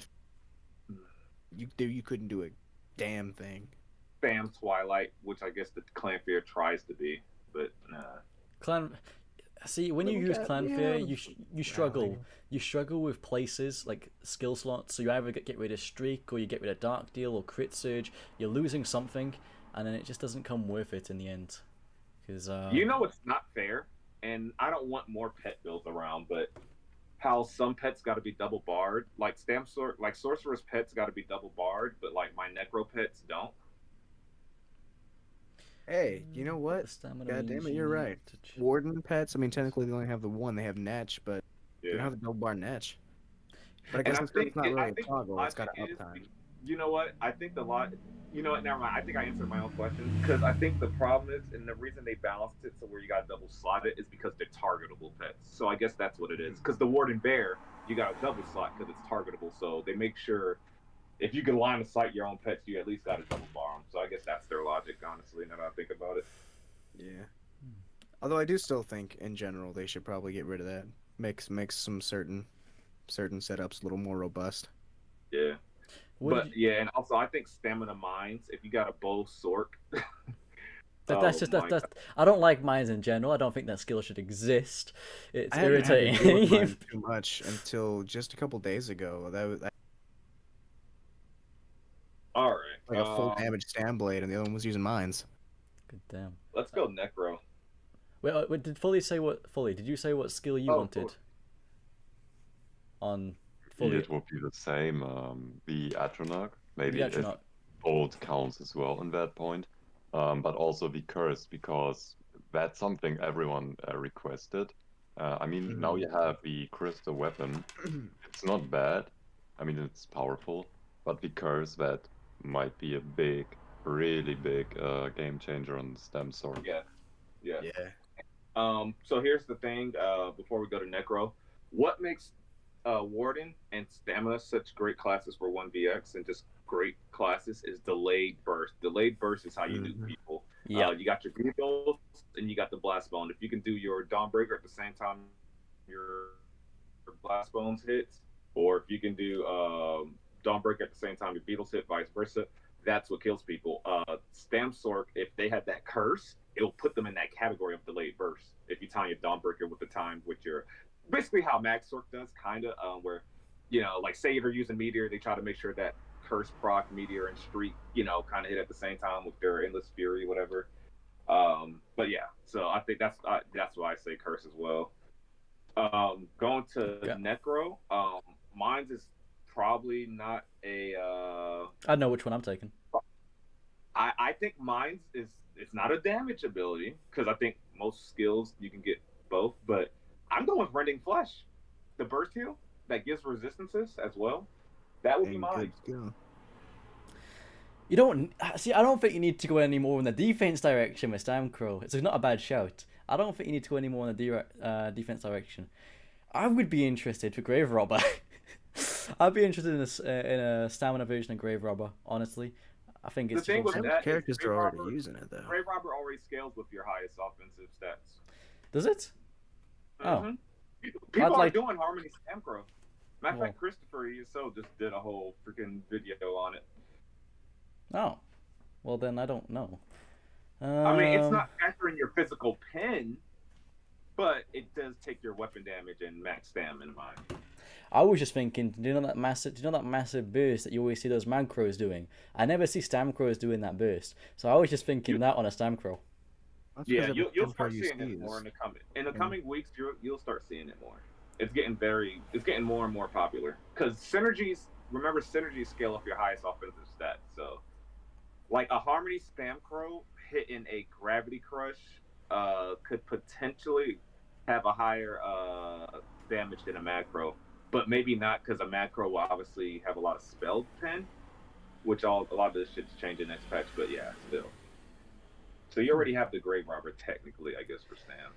you couldn't do a damn thing. Spam Twilight, which I guess the Clanfear tries to be, but Clan. See, when you Well, use yeah, Clanfear, yeah. you struggle. You struggle with places like skill slots. So you either get rid of Streak, or you get rid of Dark Deal, or Crit Surge. You're losing something, and then it just doesn't come worth it in the end. Because you know it's not fair, and I don't want more pet builds around, but how some pets got to be double barred, like Sorcerer's pets got to be double barred, but like my Necro pets don't. Hey, you know what? God damn it, you're right. Warden pets, I mean, technically they only have the one. They have Natch, but they don't have the double bar Natch. But I guess it's not really a toggle. It's got an uptime. You know what? I think you know what? Never mind. I think I answered my own question, because I think the problem is, and the reason they balanced it so where you got double slot it is because they're targetable pets. So I guess that's what it is. Because the Warden Bear, you got a double slot because it's targetable. So they make sure if you can line of sight your own pets, you at least got to double bar them. So I guess that's their logic, honestly, now that I think about it. Yeah. Although I do still think, in general, they should probably get rid of that. Makes some certain setups a little more robust. Yeah. Yeah, and also I think stamina mines, if you got a bow sork. That's I don't like mines in general. I don't think that skill should exist. It's I haven't had to deal with irritating. mine too much until just a couple days ago. That was All right. like a full damage Stam Blade, and the other one was using mines. Good damn. Let's go Necro. Wait, did Fullyy say what? Fullyy, did you say what skill you wanted? On Fullyy. It would be the same. The Atronach, maybe The if Atronach. old counts as well in that point. But also the Curse, because that's something everyone requested. I mean, now you have the Crystal Weapon. It's not bad. I mean, it's powerful. But the Curse, that might be a big, really big game changer on the Stem Sword. Yeah. So here's the thing, before we go to Necro. What makes Warden and Stamina such great classes for 1vx and just great classes is delayed burst. Delayed burst is how you do people. Yeah. You got your Beatles and you got the Blast Bone. If you can do your Dawnbreaker at the same time your Blast Bones hits, or if you can do Dawnbreaker at the same time your Beatles hit, vice versa, that's what kills people. Stamsork, if they had that curse, it'll put them in that category of delayed burst. If you time your Dawnbreaker with the time with your, basically how Magsork does, kind of, where, you know, like say you're using Meteor, they try to make sure that curse proc, Meteor, and Streak, you know, kind of hit at the same time with their Endless Fury, whatever. But yeah, so I think that's why I say curse as well. Going to Necro, mine's is probably not a. I know which one I'm taking. I think mine's is, it's not a damage ability, because I think most skills you can get both, but I'm going with Rending Flesh, the burst heal that gives resistances as well. That would be mine. You don't see. I don't think you need to go any more in the defense direction with Stamcrow. It's not a bad shout. I don't think you need to go any more in the defense direction. I would be interested for Grave Robber. I'd be interested in a stamina version of Grave Robber. Honestly, I think The it's thing with awesome. that is Characters Grave are already Robber- using it though. Grave Robber already scales with your highest offensive stats. Does it? Oh. Mhm. People are like- doing Harmony Scamcrow. Matter of Well. fact, Christopher ESO just did a whole freaking video on it. Oh. Well, then I don't know. I mean, it's not factoring your physical pen, but it does take your weapon damage and max stam in mind. I was just thinking, do you know that massive burst that you always see those Magcrows doing? I never see Stamcrows doing that burst, so I was just thinking that on a Stamcrow. That's Yeah, because of you'll the start you seeing it sneeze. more in the coming weeks. You'll start seeing it more. It's getting more and more popular because synergies scale off your highest offensive stats. So, like a Harmony Scamcrow hitting a Gravity Crush could potentially have a higher damage than a Macro, but maybe not because a Macro will obviously have a lot of spell pen, which a lot of this shit's changing next patch. But yeah, still. So you already have the Grave Robber technically, I guess, for Stam.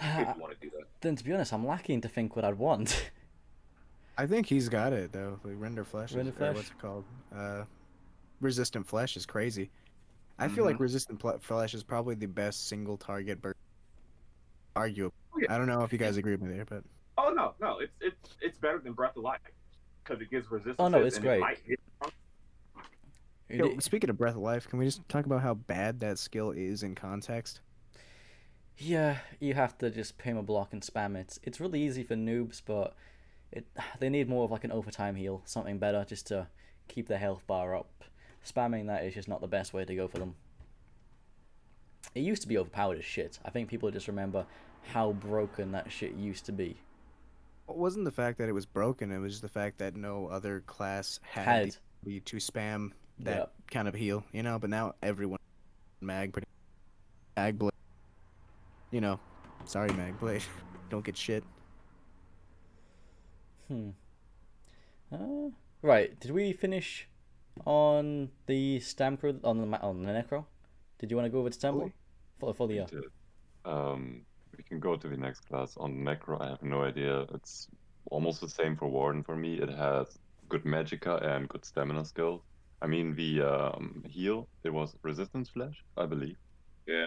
If you want to do that. Then, to be honest, I'm lacking to think what I'd want. I think he's got it though. Like Render Flesh. Render Or Flesh? what's it called? Resistant Flesh is crazy. I feel like Resistant Flesh is probably the best single target burst. Arguable. Yeah. I don't know if you guys agree with me there, but Oh no, it's better than Breath of Life because it gives resistance. Oh, no, it's and great. It might hit yo, speaking of Breath of Life, can we just talk about how bad that skill is in context? Yeah, you have to just pim a block and spam it. It's really easy for noobs, but they need more of like an overtime heal, something better just to keep their health bar up. Spamming that is just not the best way to go for them. It used to be overpowered as shit. I think people just remember how broken that shit used to be. It wasn't the fact that it was broken, it was just the fact that no other class had Had. the ability to spam that Yep. kind of heal, you know, but now everyone Mag Blade. You know, sorry Mag Blade. Don't get shit. Right, did we finish on the Stamcrow on the Necro? Did you want to go over to Stamplar? For the We can go to the next class. On Necro, I have no idea. It's almost the same for Warden for me. It has good Magicka and good stamina skills. I mean, the heal, it was Resistance Flash, I believe. Yeah.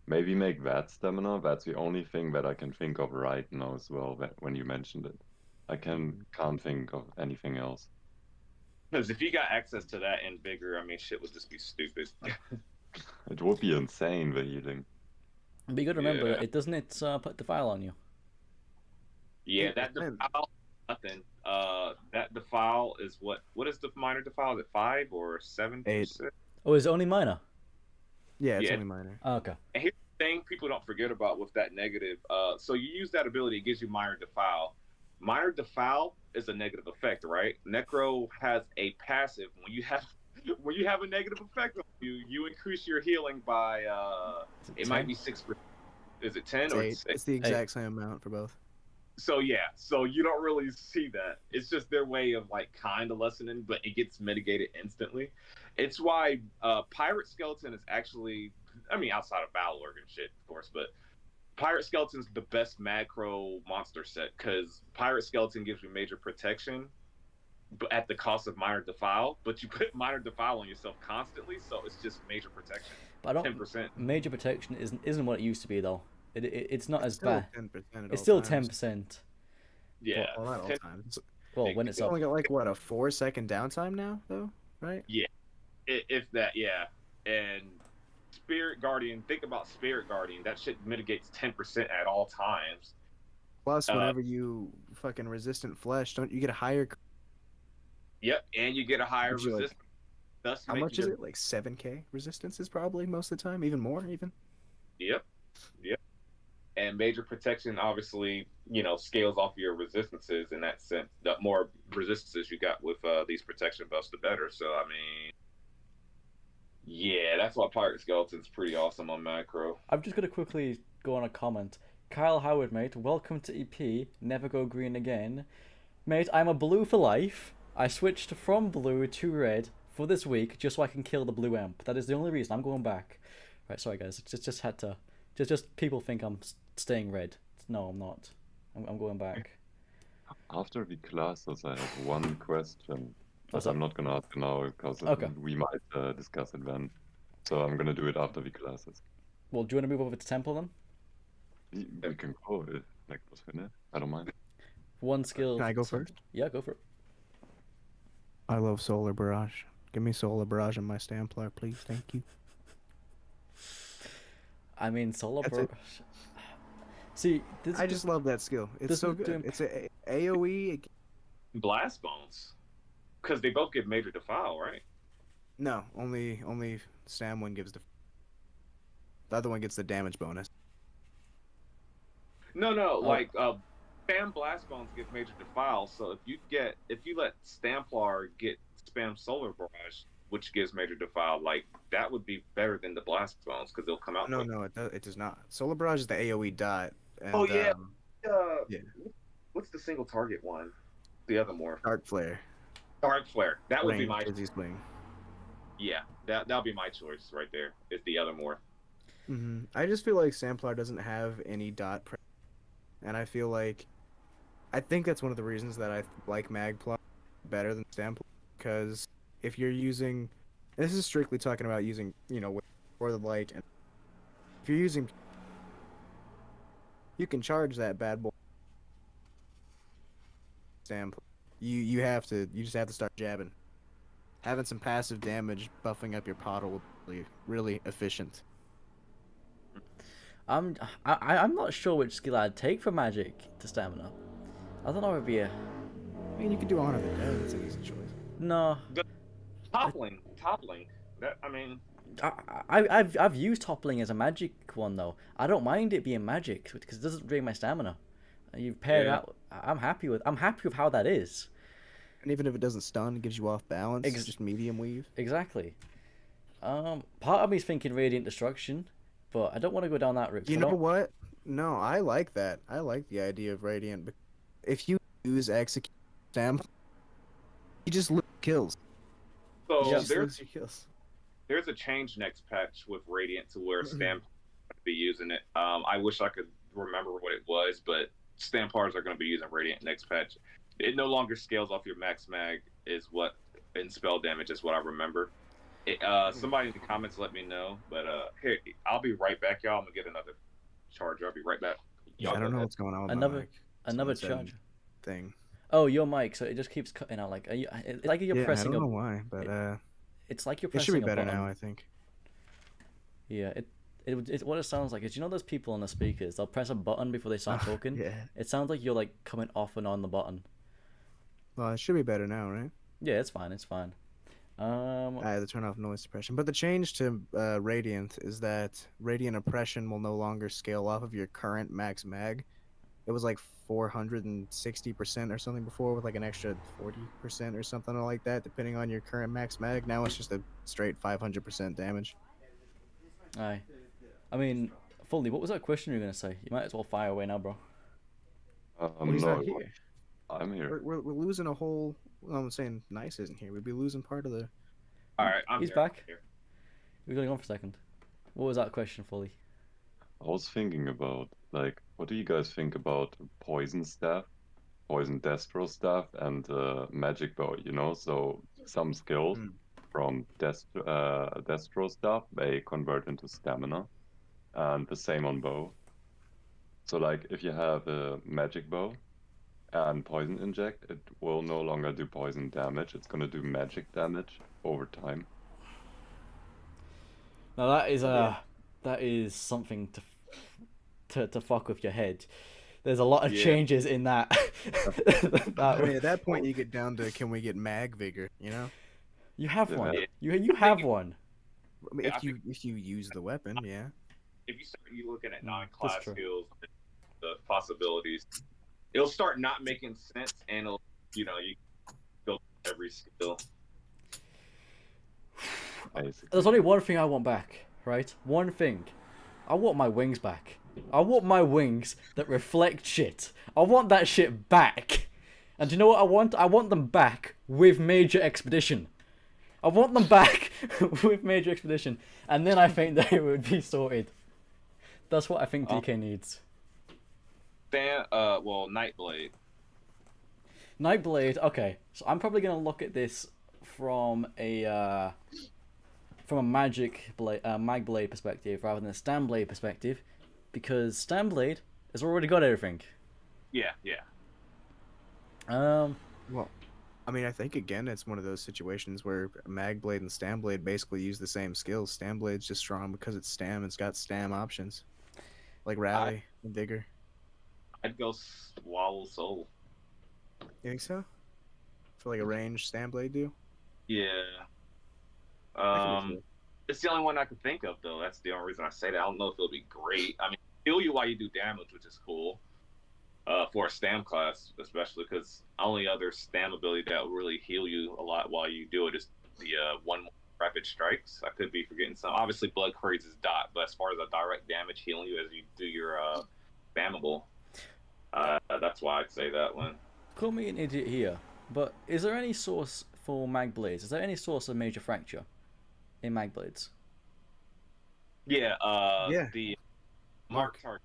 Maybe make that stamina. That's the only thing that I can think of right now as well when you mentioned it. I can't think of anything else. Because if you got access to that and bigger, I mean, shit would just be stupid. It would be insane, the healing. But you got to remember, Yeah. it doesn't put defile on you. Yeah, that defile, nothing. That defile is what is the minor defile? Is it 5 or 7%? 8. Oh, is it only minor? Yeah, it's Yeah. only minor. Oh, okay. And here's the thing people don't forget about with that negative. So you use that ability, it gives you minor defile. Minor defile is a negative effect, right? Necro has a passive. When you have a negative effect on you, you increase your healing by it might be 6%. Is it 10 It's or 8. 6? It's the exact same amount for both. So yeah, so you don't really see that. It's just their way of like kind of lessening, but it gets mitigated instantly. It's why Pirate Skeleton is actually, I mean, outside of Balorg and shit, of course, but Pirate Skeleton's the best macro monster set because Pirate Skeleton gives you major protection, but at the cost of minor defile. But you put minor defile on yourself constantly, so it's just major protection. But I don't. 10%. Major protection isn't what it used to be though. It's not as Still bad. 10% at It's all still times. 10%. Yeah, Well, not all 10 times. Well, when it's It's up. only got like what, a 4-second downtime now, though, right? if that, yeah. And Spirit Guardian, think about Spirit Guardian. That shit mitigates 10% at all times. Plus, whenever you fucking resistant flesh, don't you get a higher? Yep, and you get a higher Would you, like- resistance. Thus How making much is your- it? Like 7k resistance is probably most of the time, even more, even. Yep. And major protection, obviously, scales off your resistances in that sense. The more resistances you got with these protection buffs, the better. So, I mean, yeah, that's why Pirate Skeleton's pretty awesome on macro. I'm just gonna quickly go on a comment. Kyle Howard, mate, welcome to EP. Never go green again, mate. I'm a blue for life. I switched from blue to red for this week just so I can kill the blue amp. That is the only reason I'm going back. Right, sorry guys. Just had to. Just people think I'm staying red. No, I'm not. I'm going back. After the classes, I have one question. What's But I'm up? not gonna ask it now because Okay. we might discuss it then. So I'm gonna do it after the classes. Well, do you want to move over to temple then? We can go like was it? I don't mind. One skill. Can I go something. first? Yeah, go for it. I love Solar Barrage. Give me Solar Barrage on my Stamplar, please. Thank you. I mean, solo That's bro. it. See, this I just love that skill. It's this so is good. doing- It's a AOE. Blast bones, because they both give major defile, right? No, only Sam one gives the other one gets the damage bonus. No, Oh. like spam blast bones give major defile. So if you let Stamplar get spam solar barrage, which gives major defile, like that would be better than the blast bones because they'll come out. No, quick. no, it does not. Solar Barrage is the AOE dot. And, Oh, yeah. yeah. What's the single target one? The other morph. Dark Flare. Dark flare. That would be Range, my Dizzy Swing. yeah. That'll be my choice right there. Is the other morph. I just feel like Samplar doesn't have any dot, and I think that's one of the reasons that I like Magplar better than Stamplar, because if you're using, this is strictly talking about using, for the light, and if you're using, you can charge that bad boy. Stamplar, you just have to start jabbing. Having some passive damage, buffing up your pottle will be really efficient. I'm not sure which skill I'd take for magic to stamina. I don't know if it'd be a I mean, you could do Honor the Dead. It's an easy choice. no. Toppling. That I mean. I've used toppling as a magic one though. I don't mind it being magic because it doesn't drain my stamina. You've paired out. I'm happy with how that is. And even if it doesn't stun, it gives you off balance. Just medium weave. Exactly. Part of me's thinking radiant destruction, but I don't want to go down that route. 'cause You I know don't- what? No, I like that. I like the idea of radiant. But if you use execute stamp, you just lose kills. So You just there's lose your kills. there's a change next patch with Radiant to where Stamp going to be using it. I wish I could remember what it was, but Stampars are going to be using Radiant next patch. It no longer scales off your max mag, is what in spell damage is what I remember. Somebody in the comments let me know, but here I'll be right back, y'all. I'm gonna get another charger. I'll be right back. Yeah, I don't know what's going on with Another- my mic. another Someone said charge. thing. Oh, your mic, so it just keeps cutting out. Like, it's like you're Yeah, I pressing don't know a. why, but It's like you're it pressing should be a better button. now, I think. Yeah, it what it sounds like is, you know those people on the speakers, they'll press a button before they start talking. Yeah. It sounds like you're like coming off and on the button. Well, it should be better now, right? Yeah, it's fine. It's fine. I had to turn off noise suppression. But the change to Radiant is that Radiant Oppression will no longer scale off of your current max mag. It was like 460% or something before, with like an extra 40% or something like that, depending on your current max mag. Now it's just a straight 500% damage. Aye. I mean, Fullyy, what was that question you were gonna say? You might as well fire away now, bro. He's No, not here. I'm here. We're losing a whole. Well, I'm saying Nyce isn't here. We'd be losing part of the. All right, He's here, back. I'm here. We're going on for a second. What was that question, Fullyy? I was thinking about, like, what do you guys think about poison staff, poison destro staff, and magic bow? You know, so some skills from destro staff they convert into stamina, and the same on bow. So, like, if you have a magic bow and poison inject, it will no longer do poison damage. It's gonna do magic damage over time. Now that is something to fuck with your head. There's a lot of changes in that. I mean, at that point, you get down to, can we get mag vigor? You know. You have Yeah. one. You have one. I mean, Yeah, if you use the weapon, yeah. If you start looking at that's non-class true. skills, the possibilities, it'll start not making sense, and it'll, you build every skill. Basically. There's only one thing I want back, right? One thing. I want my wings back. I want my wings that reflect shit. I want that shit back. And do you know what I want? I want them back with Major Expedition. I want them back with Major Expedition. And then I think that it would be sorted. That's what I think DK needs. Nightblade. Nightblade. Okay, so I'm probably gonna look at this from a Magblade perspective rather than a Stanblade perspective, because Stanblade has already got everything. Yeah, yeah. Well, I mean, I think again, it's one of those situations where Magblade and Stamblade basically use the same skills. Stamblade's just strong because it's Stam. It's got Stam options, like Rally and Vigor. I'd go Swallow Soul. You think so? For like a ranged Stamblade do? Yeah. I can do It's the only one I can think of, though. That's the only reason I say that. I don't know if it'll be great. I mean, heal you while you do damage, which is cool. For a Stam class, especially, because only other Stam ability that will really heal you a lot while you do it is the one rapid strikes. I could be forgetting some. Obviously, Blood Craze is dot, but as far as a direct damage healing you as you do your spammable, that's why I'd say that one. Call me an idiot here, but is there any source for Magblades? Is there any source of major fracture in Magblades? Yeah, Yeah. the Mark Target.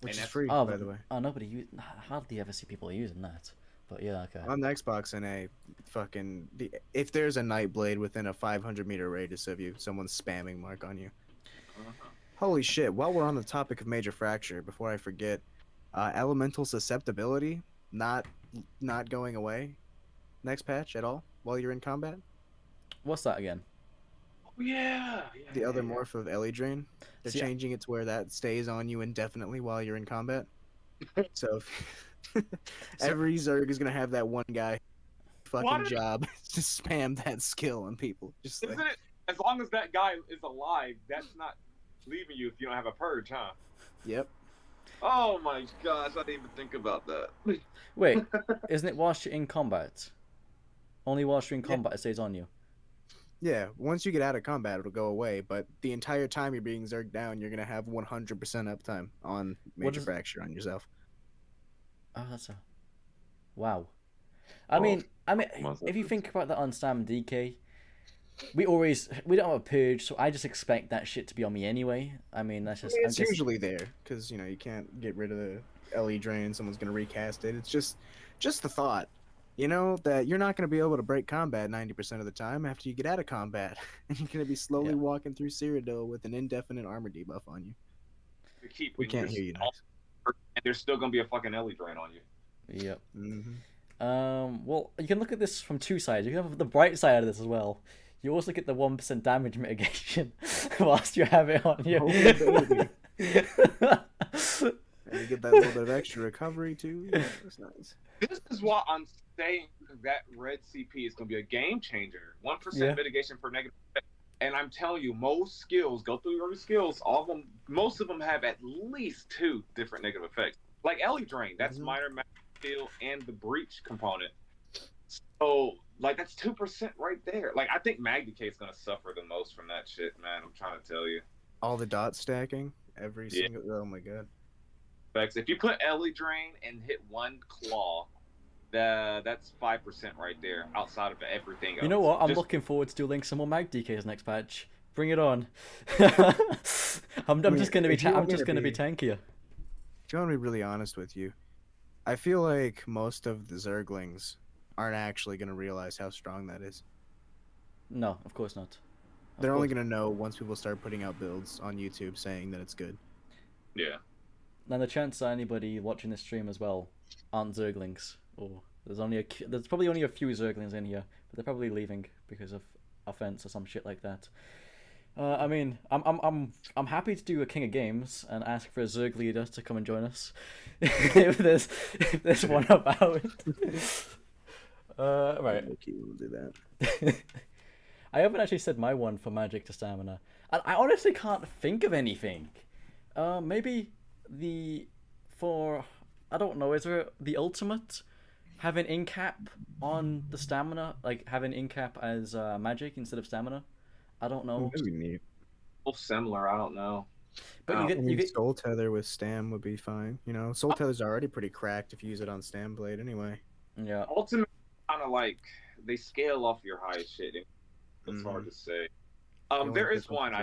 Which And is that's- free, Oh, by the way. Oh, nobody hardly ever see people using that. But yeah, okay. On the Xbox and a fucking if there's a Nightblade within a 500-meter radius of you, someone's spamming Mark on you. Holy shit! While we're on the topic of major fracture, before I forget, elemental susceptibility not going away next patch at all while you're in combat. What's that again? Oh, yeah. The other morph of Ellie Drain, they're See, changing it to where that stays on you indefinitely while you're in combat. So every Zerg is gonna have that one guy fucking job to spam that skill on people. Just like, Isn't it? As long as that guy is alive, that's not leaving you if you don't have a purge, huh? yep. Oh my gosh, I didn't even think about that. Wait, isn't it whilst you're in combat? Only whilst you're in combat it stays on you. Yeah, once you get out of combat, it'll go away. But the entire time you're being zerged down, you're gonna have 100% uptime on major fracture on yourself. Oh, that's a wow. I mean, if you think about that on Stam DK, we don't have a purge, so I just expect that shit to be on me anyway. I mean, that's just It's usually there because you can't get rid of the LE drain. Someone's gonna recast it. It's just the thought, that you're not gonna be able to break combat 90% of the time after you get out of combat, and you're gonna be slowly walking through Cyrodiil with an indefinite armor debuff on you. We can't hear you, Nyce. And there's still gonna be a fucking Ellie drain on you. Yep. Mm-hmm. Well, you can look at this from two sides. You can have the bright side of this as well. You also get the 1% damage mitigation whilst you have it on you. Oh, baby. And you get that little bit of extra recovery too. Yeah, that's nice. This is why I'm saying that red CP is gonna be a game changer. 1% mitigation for negative effect. And I'm telling you, most skills, go through your skills, most of them have at least 2 different negative effects. Like Ellie Drain, that's minor magic field and the breach component. So, that's 2% right there. I think Magicka is gonna suffer the most from that shit, man. I'm trying to tell you. All the dot stacking, every single. Oh my god. If you put Ellie Drain and hit 1 claw, that's 5% right there. Outside of everything else. You know what? I'm looking forward to doing some more Mag DKs next patch. Bring it on. I'm just gonna be tankier. If you want to be really honest with you, I feel like most of the Zerglings aren't actually going to realize how strong that is. No, of course not. They're only going to know once people start putting out builds on YouTube saying that it's good. Yeah. And the chance that anybody watching this stream as well aren't Zerglings, or there's probably only a few Zerglings in here, but they're probably leaving because of offense or some shit like that. I mean, I'm happy to do a King of Games and ask for a Zerg leader to come and join us if there's one about. Right. Okay, we'll do that. I haven't actually said my one for magic to stamina. I honestly can't think of anything. Maybe I don't know. Is there the ultimate having in cap on the stamina, like having in cap as magic instead of stamina? I don't know. That'd be neat. Both similar, I don't know. But you get Soul Tether with Stam would be fine. Soul Tether's already pretty cracked if you use it on Stam Blade anyway. Yeah. Ultimate kind of they scale off your highest shit. It's hard to say. There's one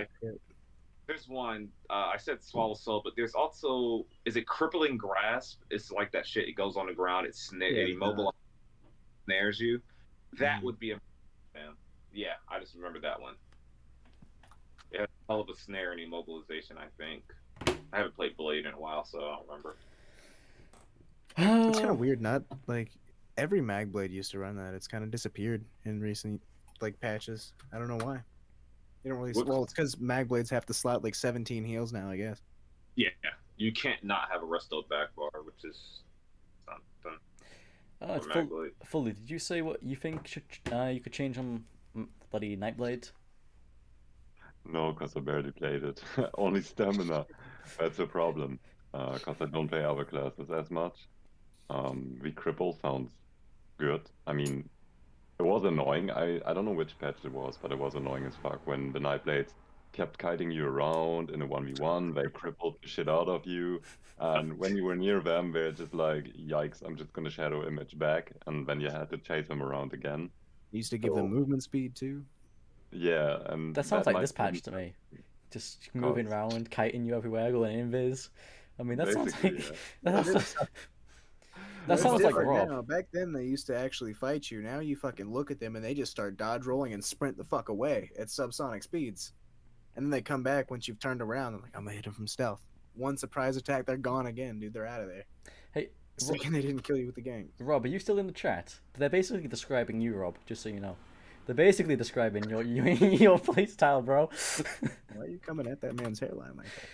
I said Swallow Soul, but there's also, is it Crippling Grasp? It's like that shit. It goes on the ground. It immobilizes. snares you. That would be a man. Yeah, I just remember that one. It had a hell of a snare and immobilization, I think. I haven't played Blade in a while, so I don't remember. It's kind of weird. Not like every mag blade used to run that. It's kind of disappeared in recent like patches. I don't know why. You don't really. Well, it's because mag blades have to slot like 17 heals now, I guess. Yeah, you can't not have a resto back bar, which is something. It's Fully, did you say what you think should you could change on bloody Nightblade? No, because I barely played it. Only stamina. That's a problem. Because I don't play other classes as much. The cripple sounds good. I mean, it was annoying. I don't know which patch it was, but it was annoying as fuck when the Nightblades kept kiting you around in a 1v1. They crippled the shit out of you. And when you were near them, they're just like, yikes, I'm just gonna shadow image back. And then you had to chase them around again. You used to give them movement speed too. Yeah, and that sounds like this patch to me. Just moving around, kiting you everywhere, going invis. I mean, that sounds like that sounds like Rob. Now. Back then, they used to actually fight you. Now you fucking look at them and they just start dodge rolling and sprint the fuck away at subsonic speeds. And then they come back once you've turned around. They're like, I'm gonna hit them from stealth. One surprise attack, they're gone again, dude. They're out of there. Hey, second they didn't kill you with the gang. Rob, are you still in the chat? They're basically describing you, Rob. Just so you know, they're basically describing your playstyle, bro. Why are you coming at that man's hairline like that?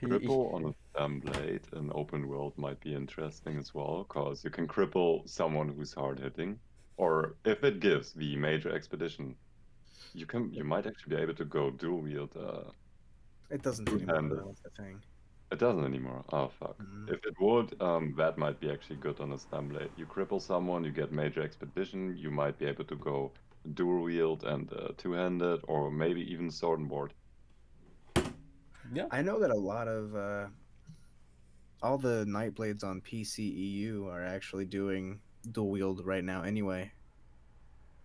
Cripple on a blade in open world might be interesting as well, because you can cripple someone who's hard hitting, or if it gives the major expedition, you might actually be able to go dual wield. It doesn't anymore. That's the thing. It doesn't anymore. Oh fuck. If it would, that might be actually good on a stem blade. You cripple someone, you get major expedition. You might be able to go dual wield and two-handed, or maybe even sword and board. Yeah, I know that a lot of all the Nightblades on PCEU are actually doing dual wield right now anyway,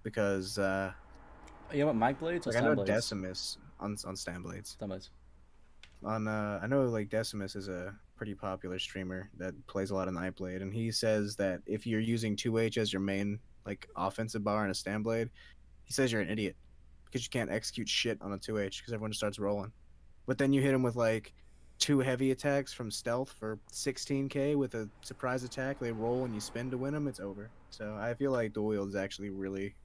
because you know what, mag blades or like, I know Decimus on stam blades. On I know like Decimus is a pretty popular streamer that plays a lot of Nightblade, and he says that if you're using 2H as your main like offensive bar in a stam blade, he says you're an idiot because you can't execute shit on a 2H because everyone just starts rolling. But then you hit him with like 2 heavy attacks from stealth for 16k with a surprise attack. They roll and you spin to win them. It's over. So I feel like dual wield is actually really,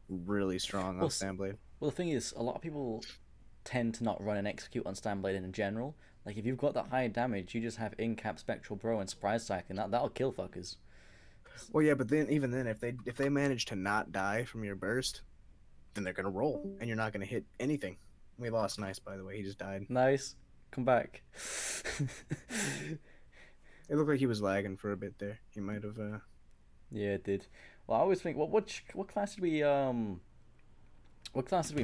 really strong on Stamblade. Well, the thing is, a lot of people tend to not run and execute on Stamblade in general. Like if you've got that high damage, you just have in-cap Spectral Bro and surprise attack, and that'll kill fuckers. Well, yeah, but then even then, if they manage to not die from your burst, then they're gonna roll, and you're not gonna hit anything. We lost Nyce, by the way. He just died. Nyce, come back. It looked like he was lagging for a bit there. He might have. Yeah, it did. Well, I always think, what class did we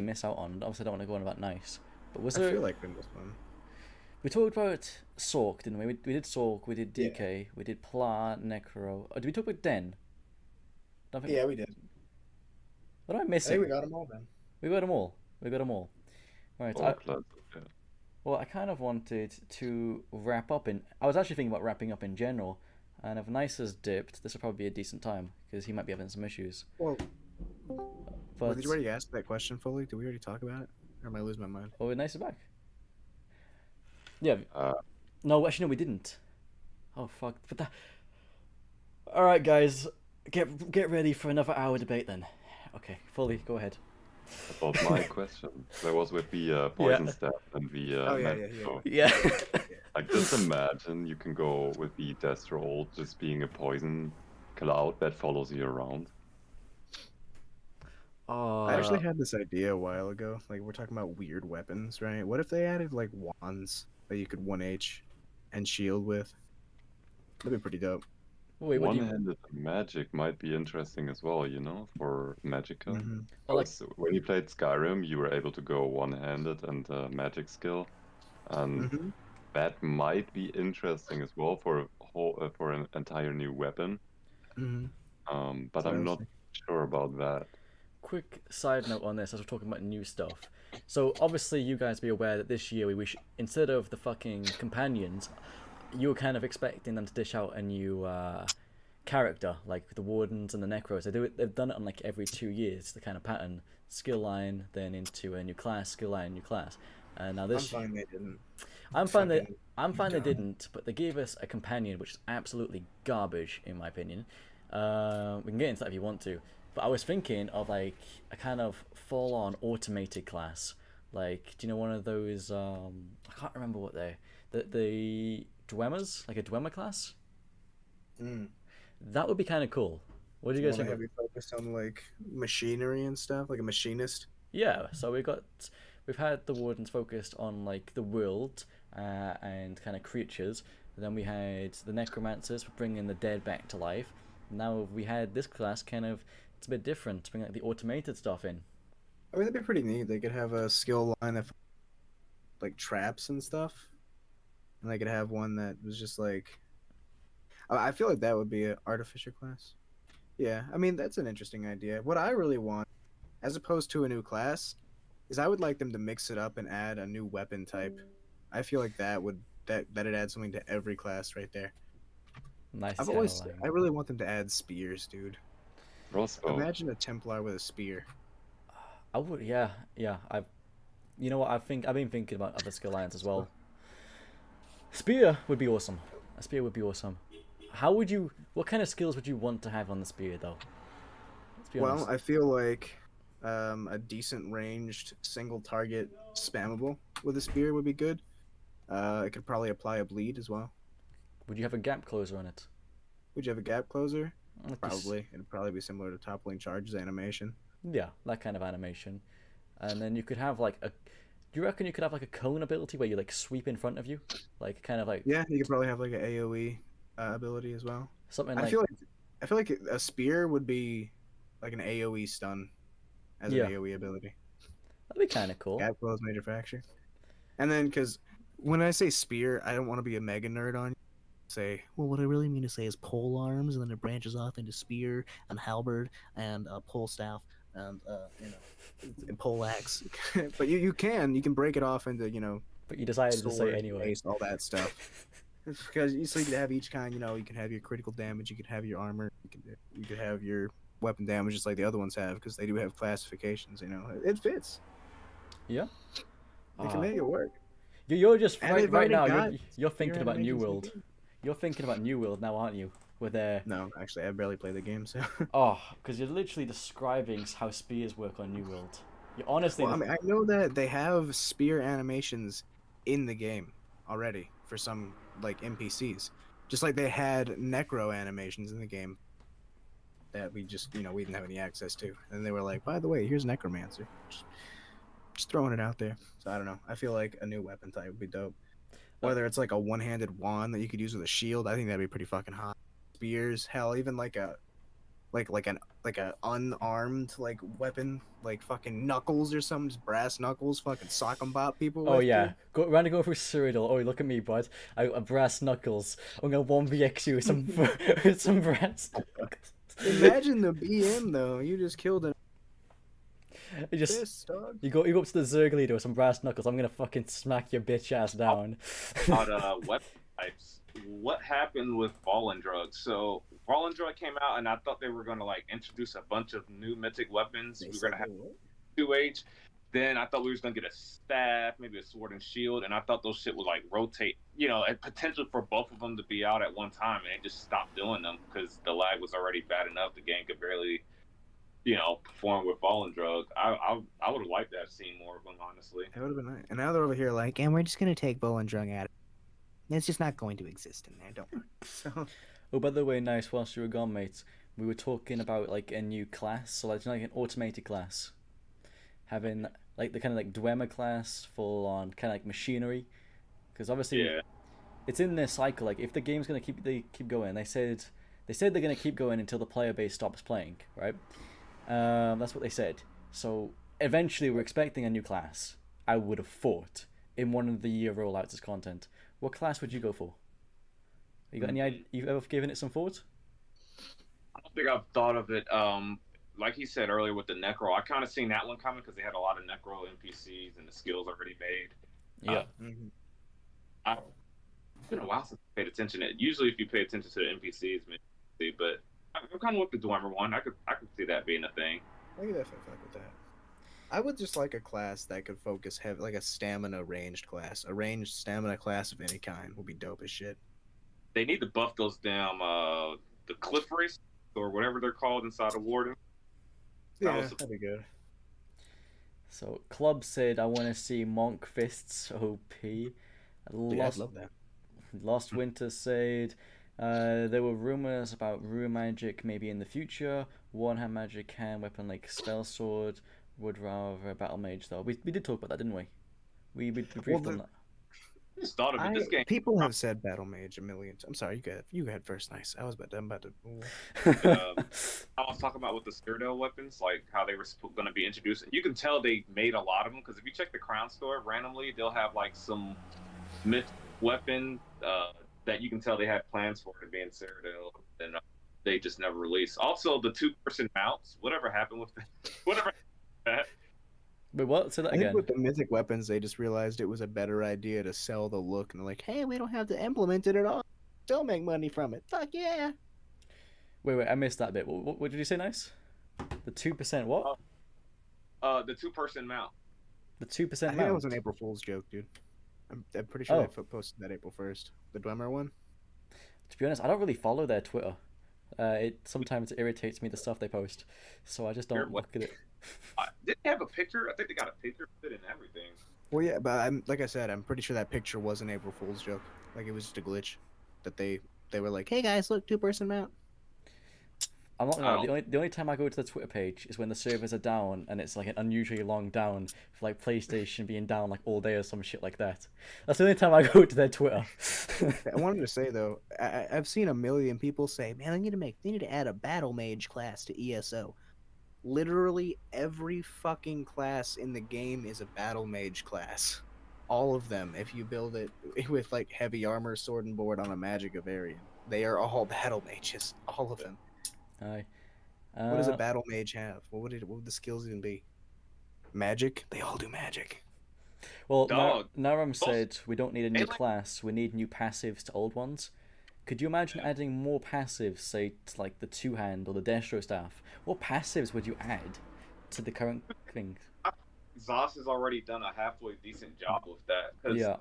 miss out on? Obviously, I don't want to go on about Nyce, but was there? I feel like we missed one. We talked about Sork, didn't we? We did Sork, we did DK, we did Pla, Necro. Did we talk about Den? Yeah, we did. What am I missing? I think we got them all, man. We got them all. We got them all. Right. Well, I kind of wanted to wrap up in. I was actually thinking about wrapping up in general, and if Nyce has dipped, this will probably be a decent time because he might be having some issues. Well, did you already ask that question fully? Did we already talk about it, or am I losing my mind? Oh, Nyce is back. Yeah. No, actually, no, we didn't. Oh fuck! But that. All right, guys, get ready for another hour debate then. Okay, Fully, go ahead. About my question, that was with the poison step and the yeah. Like, just imagine you can go with the death roll just being a poison cloud that follows you around. I actually had this idea a while ago. Like, we're talking about weird weapons, right? What if they added like wands that you could 1H and shield with? That'd be pretty dope. Wait, one-handed magic might be interesting as well, you know, for Magicka. Mm-hmm. When you played Skyrim, you were able to go one-handed and magic skill, and that might be interesting as well for an entire new weapon. But I'm not sure about that. Quick side note on this, as we're talking about new stuff. So obviously, you guys be aware that this year we instead of the fucking companions, you were kind of expecting them to dish out a new character, like the wardens and the necros. They do it. They've done it on like every 2 years. The kind of pattern, skill line, then into a new class, skill line, new class. And now this, I'm fine they didn't. I'm fine that Fucking they dumb. didn't, but they gave us a companion, which is absolutely garbage in my opinion. We can get into that if you want to, but I was thinking of like a kind of full-on automated class. Like, do you know one of those? I can't remember what the Dwemas, like a Dwemer class. Mm. That would be kind of cool. What do you guys Want to think? have you focused on like machinery and stuff, like a machinist? Yeah, so we've had the wardens focused on like the world and kind of creatures. Then we had the necromancers for bringing the dead back to life. Now we had this class kind of, it's a bit different, to bring like the automated stuff in. I mean, that'd be pretty neat. They could have a skill line of like traps and stuff, and they could have one that was just like. I feel like that would be an artificer class. Yeah, I mean that's an interesting idea. What I really want, as opposed to a new class, is I would like them to mix it up and add a new weapon type. I feel like that'd add something to every class right there. Nice. I really want them to add spears, dude. Crossbow. Imagine a Templar with a spear. I would, yeah. You know what? I've been thinking about other skill lines as well. Spear would be awesome. A spear would be awesome. What kind of skills would you want to have on the spear, though? Let's be honest. Well, I feel like a decent ranged single target spammable with a spear would be good. It could probably apply a bleed as well. Would you have a gap closer on it? Would you have a gap closer? Like this- Probably. It'd probably be similar to toppling charges animation. Yeah, that kind of animation. And then you could have like a. Do you reckon you could have like a cone ability where you like sweep in front of you, like kind of like Yeah, you could probably have like an AOE ability as well. something I like. feel like a spear would be like an AOE stun as Yeah. an AOE ability. That'd be kind of cool. Gap close major fracture. And then because when I say spear, I don't want to be a mega nerd on you. Say, Well, what I really mean to say is pole arms, and then it branches off into spear and halberd and pole staff and and pole axe. But you can break it off into But you decided to say sword, it anyway. mace, all that stuff. It's because so you could have each kind. You can have your critical damage, you could have your armor, you could have your weapon damage, just like the other ones have, because they do have classifications. It fits. Yeah. You can make it work. You're just And right, they've right already now. got You're thinking about New animations in the World. game. You're thinking about New World now, aren't you? With their No, actually, I barely play the game, so. because you're literally describing how spears work on New World. You're honestly. Well, I mean, I know that they have spear animations in the game already for some like NPCs, just like they had necro animations in the game that we just we didn't have any access to, and they were like, by the way, here's necromancer. Just throwing it out there. So I don't know. I feel like a new weapon type would be dope. Whether it's like a one-handed wand that you could use with a shield, I think that'd be pretty fucking hot. Spears, hell, even like an unarmed like weapon, like fucking knuckles or something, just brass knuckles, fucking sock 'em bop people. Oh with, yeah, dude. go through Cyrodiil. Oh, look at me, bud. I got a brass knuckles. I'm gonna 1vx you with some with some brass knuckles. Imagine the BM though. You just killed an You just fist, dog. you go up to the Zerg leader with some brass knuckles. I'm gonna fucking smack your bitch ass down. About weapon types. What happened with Fallen Drug? So Fallen Drug came out, and I thought they were gonna like introduce a bunch of new mythic weapons. We were gonna have 2H. Then I thought we were gonna get a staff, maybe a sword and shield, and I thought those shit would like rotate. A potential for both of them to be out at one time, and they just stopped doing them because the lag was already bad enough. The game could barely, perform with Fallen Drug. I would have liked to have seen more of them, honestly. That would have been nice. And now they're over here like, And we're just gonna take bow and drug at it. It's just not going to exist in there. Don't worry. so Oh, by the way, Nice, whilst you were gone, mate, we were talking about like a new class, so like an automated class, having like the kind of like Dwemer class, full on kind of like machinery, because obviously it's in their cycle. Like if the game's gonna keep going, they said they're gonna keep going until the player base stops playing, right? That's what they said. So eventually, we're expecting a new class. I would have thought in one of the year rollouts as content. What class would you go for? You got any idea? You've ever given it some thought? I don't think I've thought of it. Like he said earlier with the Necro, I kind of seen that one coming because they had a lot of Necro NPCs and the skills already made. Yeah. It's been a while since I paid attention. Usually, if you pay attention to the NPCs, man, but I'm kind of with the Dwemer one. I could see that being a thing. I could definitely fuck with that. I would just like a class that could focus heavy, like a stamina ranged class. A ranged stamina class of any kind would be dope as shit. They need to buff those damn the cliff race or whatever they're called inside of Warden. Yeah, that'd be good. So Club said, I want to see Monk Fists OP. Yeah, I'd love that. Lost Winter said, there were rumors about Rune Magic maybe in the future. One-hand magic can, weapon like Spell Sword. Would rather Battle Mage though. We did talk about that, didn't we? We briefed on that. I just thought of it. This game. People have said Battle Mage a million times. I'm sorry, you go ahead first. Nice. I'm about to. I was talking about with the Cyrodiil weapons, like how they were going to be introduced. You can tell they made a lot of them because if you check the Crown Store randomly, they'll have like some myth weapon that you can tell they had plans for to be in Cyrodiil, and they just never released. Also, the 2-person mounts. Whatever happened with that? Whatever. Wait, what? Say that I again. think with the mythic weapons, they just realized it was a better idea to sell the look, and they're like, "Hey, we don't have to implement it at all. Still make money from it. Fuck yeah!" Wait, I missed that bit. What did you say, Nice? The 2% what? The 2-person mount. The 2% I think mount. that was an April Fool's joke, dude. I'm pretty sure they posted that April 1st. The Dwemer one. To be honest, I don't really follow their Twitter. Sometimes it irritates me the stuff they post, so I just don't look at it. Did they have a picture? I think they got a picture of it and everything. Well, yeah, but like I said, I'm pretty sure that picture was an April Fool's joke. Like it was just a glitch that they were like, "Hey guys, look, 2-person mount." I'm not gonna lie, the only time I go to the Twitter page is when the servers are down and it's like an unusually long down for like PlayStation being down like all day or some shit like that. That's the only time I go to their Twitter. I wanted to say though, I've seen a million people say, "Man, they need to add a battle mage class to ESO." Literally every fucking class in the game is a battle mage class. All of them, if you build it with like heavy armor, sword and board on a Magicka variant, they are all battle mages. All of them. Aye. What does a battle mage have? What would the skills even be? Magic? They all do magic. Well, Naram said we don't need a new class, we need new passives to old ones. Could you imagine adding more passives, say, to like the two-hand or the Destro staff? What passives would you add to the current things? Zos has already done a halfway decent job with that. Yeah.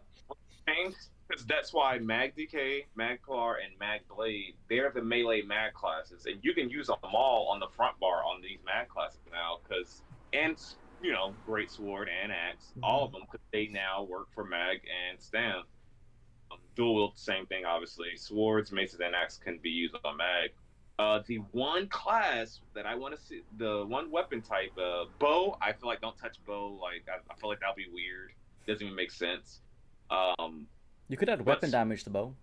Because that's why Mag DK, Mag Pilar, and Mag Blade, they're the melee mag classes. And you can use them all on the front bar on these mag classes now. And, Great Sword and Axe, all of them, because they now work for Mag and Stam. Dual wield, same thing, obviously. Swords, maces, and axes can be used on Mag. The one class that I want to see, the one weapon type, bow, I feel like don't touch bow. Like, I feel like that'll be weird. Doesn't even make sense. You could add weapon damage to bow.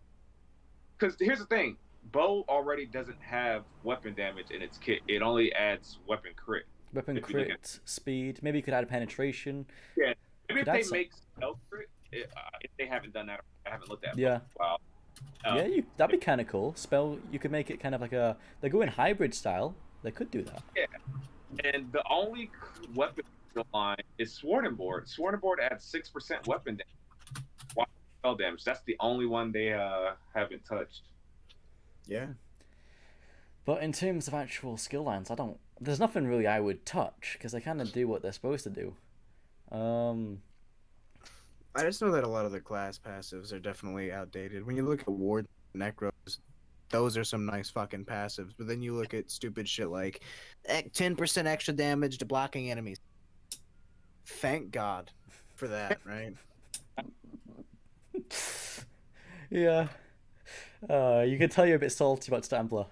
Because here's the thing. Bow already doesn't have weapon damage in its kit. It only adds weapon crit. Weapon crit, speed. Maybe you could add penetration. Yeah. Maybe if they make spell crit, if they haven't done that, I haven't looked at it. Yeah. Wow. That'd be kind of cool. Spell, you could make it kind of like they go in hybrid style. They could do that. Yeah. And the only weapon line is Sword and Board. Sword and Board adds 6% weapon damage. Spell damage. That's the only one they haven't touched. Yeah. But in terms of actual skill lines, there's nothing really I would touch because they kind of do what they're supposed to do. I just know that a lot of the class passives are definitely outdated. When you look at Ward Necros, those are some nice fucking passives. But then you look at stupid shit like 10% extra damage to blocking enemies. Thank God for that, right? Yeah. You can tell you're a bit salty about Stamplar.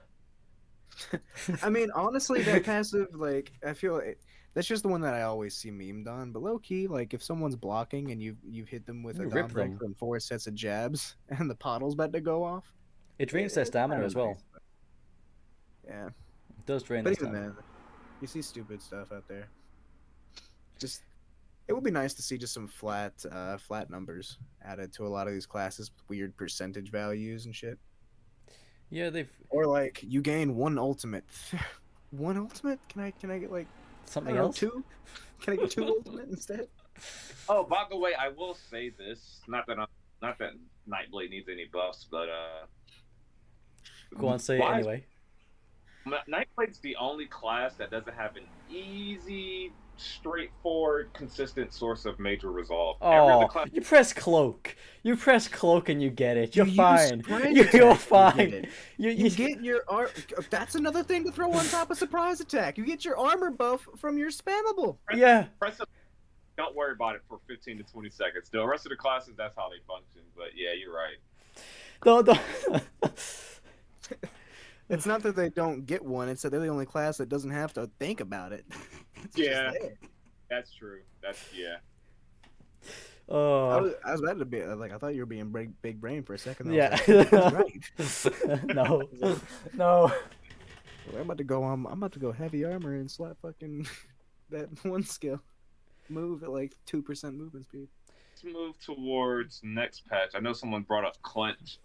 I mean, honestly, that passive, like, I feel like that's just the one that I always see memed on. But low key, like, if someone's blocking and you've hit them with a rip them. Dawnbreaker and 4 sets of jabs, and the pottle's about to go off, it drains their stamina as well. Nice, but... Yeah, it does drain but their even stamina. then, you see stupid stuff out there. Just, it would be nice to see just some flat numbers added to a lot of these classes with weird percentage values and shit. Yeah, or like you gain 1 ultimate. 1 ultimate? Can I get like something else? 2? Can I get 2 ultimate instead? Oh, by the way, I will say this. Not that Nightblade needs any buffs, but go on, say it anyway. Nightblade's the only class that doesn't have an easy, straightforward, consistent source of major resolve. Every other Oh, class, you press cloak. You press cloak and you get it. You're You use fine. surprise You're attack, you fine. get it. You, You get your That's another thing to throw on top of surprise attack. You get your armor buff from your spammable. yeah. press up, don't worry about it for 15 to 20 seconds. The rest of the classes, that's how they function. But yeah, you're right. The It's not that they don't get one; it's that they're the only class that doesn't have to think about it. It's just Yeah. there. That's true. That's yeah. I was about to be like, I thought you were being big brain for a second. I yeah. was like, that's right. No. No. I'm about to go I'm about to go heavy armor and slap fucking that one skill move at like 2% movement speed. Let's move towards next patch. I know someone brought up clench.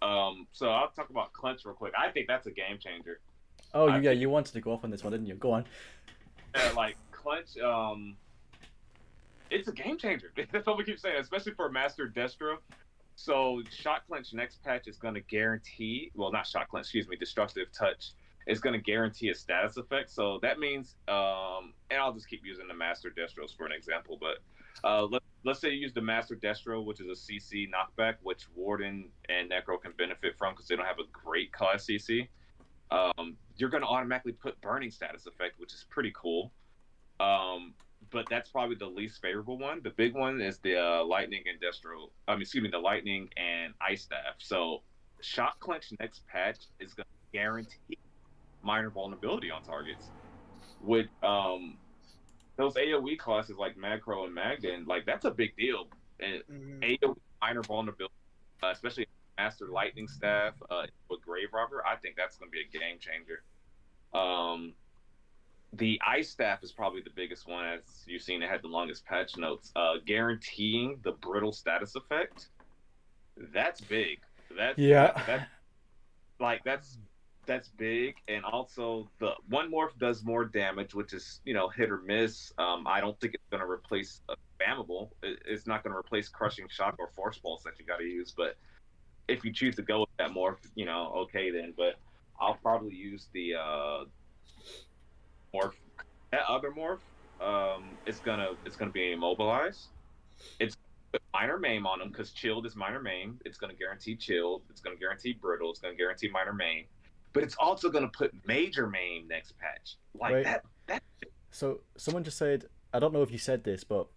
So I'll talk about clench real quick. I think that's a game changer. Oh, I yeah, think- you wanted to go off on this one, didn't you? Go on. Yeah, like clench. It's a game changer. That's what we keep saying, especially for Master Destro. So shot clench next patch is going to guarantee. Well, not shot clench. Excuse me. Destructive touch is going to guarantee a status effect. So that means, and I'll just keep using the Master Destros for an example, but let's say you use the Master Destro, which is a CC knockback, which Warden and Necro can benefit from because they don't have a great class CC. You're going to automatically put burning status effect, which is pretty cool. But that's probably the least favorable one. The big one is the lightning and Destro. The lightning and ice staff. So shot clench next patch is going to guarantee minor vulnerability on targets. With those AOE classes like Macro and Magden, like that's a big deal. And AOE minor vulnerability, especially Master Lightning Staff with Grave Robber, I think that's going to be a game changer. The Ice Staff is probably the biggest one, as you've seen. It had the longest patch notes. Guaranteeing the brittle status effect. That's big. That's big. And also the one morph does more damage, which is hit or miss. I don't think it's going to replace spammable. It's not going to replace crushing shock or force pulse that you got to use. But if you choose to go with that morph, okay then. But I'll probably use the morph. That other morph, it's gonna be immobilized. It's minor maim on them because chilled is minor maim. It's gonna guarantee chilled. It's gonna guarantee brittle. It's gonna guarantee minor maim. But it's also gonna put major maim next patch. Like Wait. that. So someone just said, I don't know if you said this, but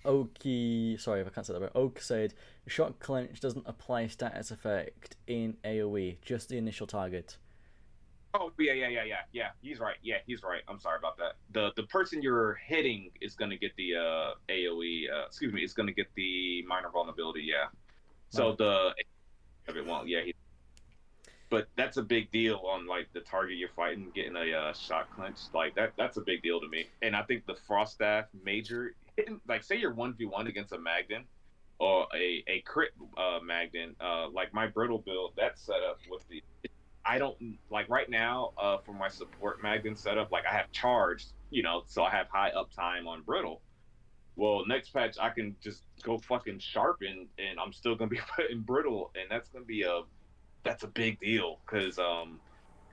sorry if I can't say that right. Oak said shot clench doesn't apply status effect in AoE, just the initial target. Oh yeah. He's right. Yeah, he's right. I'm sorry about that. The person you're hitting is gonna get the AOE. It's gonna get the minor vulnerability. Yeah. So it won't. Yeah. But that's a big deal on like the target you're fighting getting a shot clench. Like that's a big deal to me. And I think the Frost Staff major hitting, like say you're 1v1 against a Magden or a crit Magden. Like my brittle build, that's set up with the. I don't like right now for my support Magden setup. Like I have charged, so I have high uptime on brittle. Well, next patch I can just go fucking sharpen, and I'm still gonna be putting brittle, and that's gonna be that's a big deal because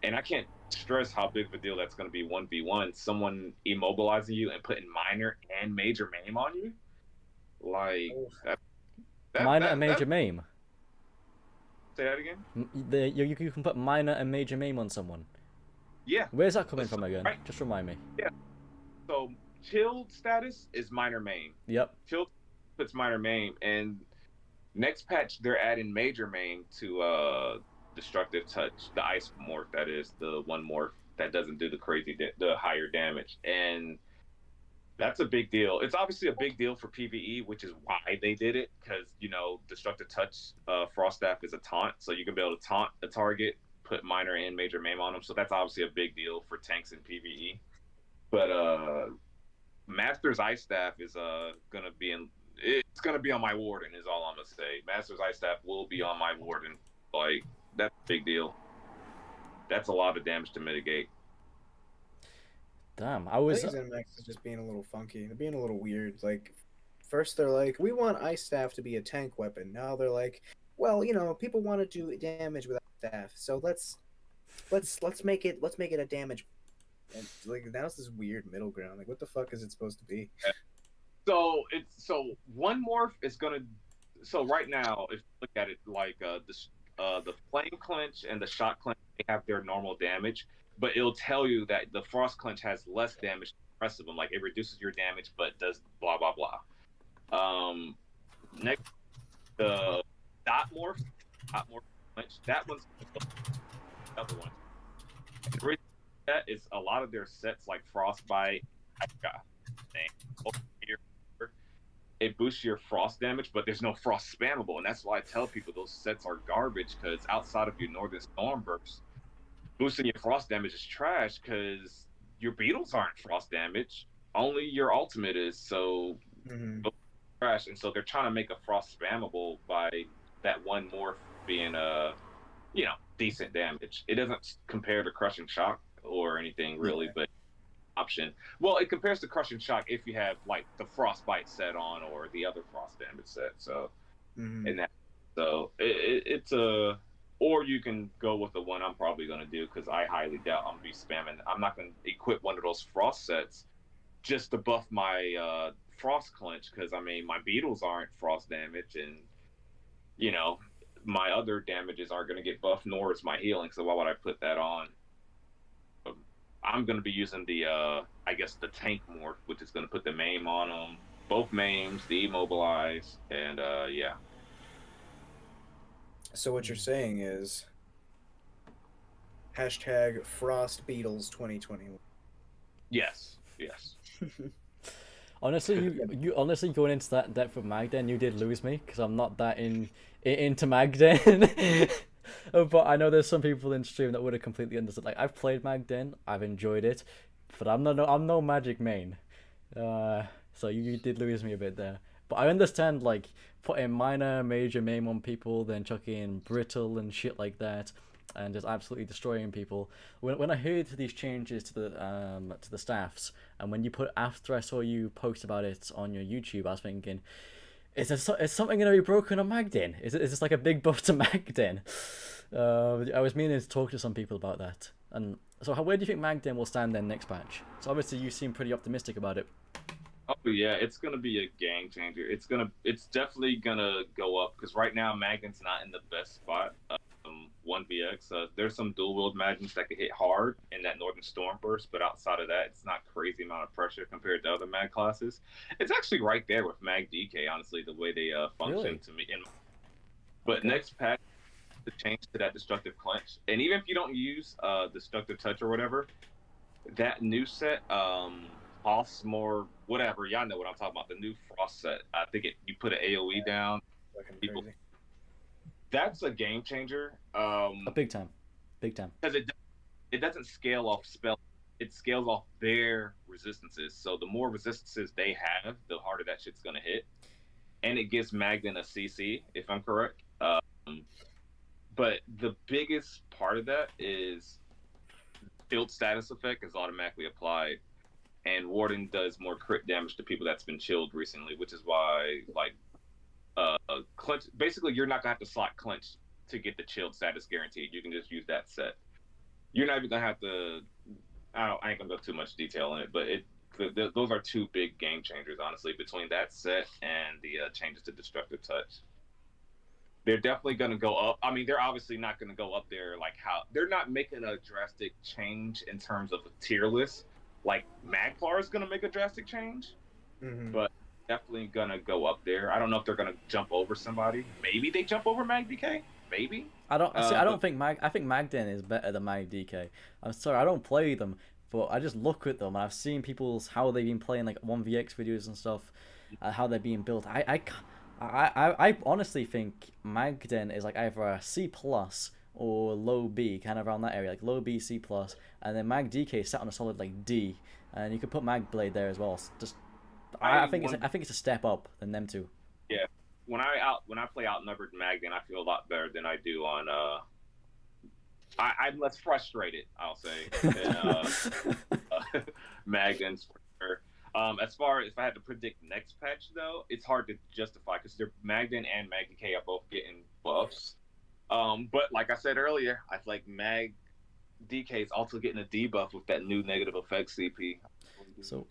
and I can't stress how big of a deal that's gonna be 1v1. Someone immobilizing you and putting minor and major maim on you, like Minor and major maim. Say that again. You can put minor and major maim on someone. Yeah. Where's that coming from again? Right. Just remind me. Yeah. So chilled status is minor maim. Yep. Chilled puts minor maim, and next patch they're adding major maim to destructive touch, the ice morph, that is the one morph that doesn't do the higher damage, and that's a big deal. It's obviously a big deal for PvE, which is why they did it, because destructive touch Frost Staff is a taunt, so you can be able to taunt a target, put minor and major maim on them. So that's obviously a big deal for tanks in PvE. But Master's Ice Staff is gonna be on my Warden, is all I'm gonna say. Master's Ice Staff will be on my Warden. Like that's a big deal. That's a lot of damage to mitigate. Damn, I was. ZeniMax is just being a little funky. They're being a little weird. Like, first they're like, we want Ice Staff to be a tank weapon. Now they're like, well, people want to do damage with Ice Staff, so let's let's make it a damage. And like now it's this weird middle ground. Like what the fuck is it supposed to be? So one morph is gonna. So right now, if you look at it like the flame clench and the shock clench, they have their normal damage, but it'll tell you that the frost clench has less damage than the rest of them. Like it reduces your damage, but does blah blah blah. Next, the dot morph clench. That one's the other one. And the reason that is a lot of their sets like frostbite. It boosts your frost damage, but there's no frost spammable, and that's why I tell people those sets are garbage. Because outside of your Northern Stormburst, boosting your frost damage is trash. Because your beetles aren't frost damage, only your ultimate is. So trash, and so they're trying to make a frost spammable by that one morph being decent damage. It doesn't compare to crushing shock or anything really, but option. Well, it compares to crushing shock if you have like the frostbite set on or the other frost damage set. So, and that, so it's a, or you can go with the one I'm probably going to do because I highly doubt I'm gonna be spamming. I'm not going to equip one of those frost sets just to buff my frost clench because I mean my beetles aren't frost damage and my other damages aren't going to get buffed, nor is my healing. So why would I put that on? I'm going to be using the, I guess, the tank morph, which is going to put the maim on them. Both maims, the immobilize, and yeah. So what you're saying is hashtag Frost Beetles 2021. Yes. Honestly, you honestly going into that depth of Magden, you did lose me because I'm not that into Magden. But I know there's some people in stream that would have completely understood. Like I've played Magden, I've enjoyed it, but I'm no magic main. So you did lose me a bit there. But I understand like putting minor, major maim on people, then chucking brittle and shit like that, and just absolutely destroying people. When I heard these changes to the staffs, and when you put after I saw you post about it on your YouTube, I was thinking, is something going to be broken on Magden? Is this like a big buff to Magden? I was meaning to talk to some people about that. And so, where do you think Magden will stand then next patch? So obviously you seem pretty optimistic about it. Oh yeah, it's gonna be a game changer. It's definitely gonna go up because right now Magden's not in the best spot. 1vx. There's some dual wield Magnums that can hit hard in that Northern Stormburst, but outside of that, it's not crazy amount of pressure compared to other mag classes. It's actually right there with Mag DK, honestly, the way they function Really? to me. But next patch, the change to that destructive clench, and even if you don't use destructive touch or whatever, that new set costs more. Whatever, y'all know what I'm talking about. The new frost set. I think you put an AOE down. People, that's a game changer. Big time. Because it doesn't scale off spell. It scales off their resistances. So the more resistances they have, the harder that shit's gonna hit. And it gives Magden a CC, if I'm correct. But the biggest part of that is field status effect is automatically applied, and Warden does more crit damage to people that's been chilled recently, which is why like clench. Basically, you're not gonna have to slot clench to get the chilled status guaranteed. You can just use that set. You're not even gonna have to. I ain't gonna go too much detail in it, but those are two big game changers, honestly, between that set and the changes to destructive touch. They're definitely gonna go up. I mean, they're obviously not gonna go up there like how they're not making a drastic change in terms of a tier list. Like Magplar is gonna make a drastic change, but definitely gonna go up there. I don't know if they're gonna jump over somebody. Maybe they jump over Mag DK. Maybe. I don't think I think Magden is better than Mag DK. I'm sorry, I don't play them, but I just look at them and I've seen how they've been playing like 1vx videos and stuff, how they're being built. I honestly think Magden is like either a C+ or low B, kind of around that area, like low B, C+, and then Mag DK sat on a solid like D, and you could put Magblade there as well. Just I think it's a step up than them two. Yeah, when I play outnumbered Magden, I feel a lot better than I do on. I'm less frustrated, I'll say, than Magden's for sure. As far as if I had to predict next patch, though, it's hard to justify because Magden and Mag DK are both getting buffs. But like I said earlier, I feel like DK is also getting a debuff with that new negative effect CP. So,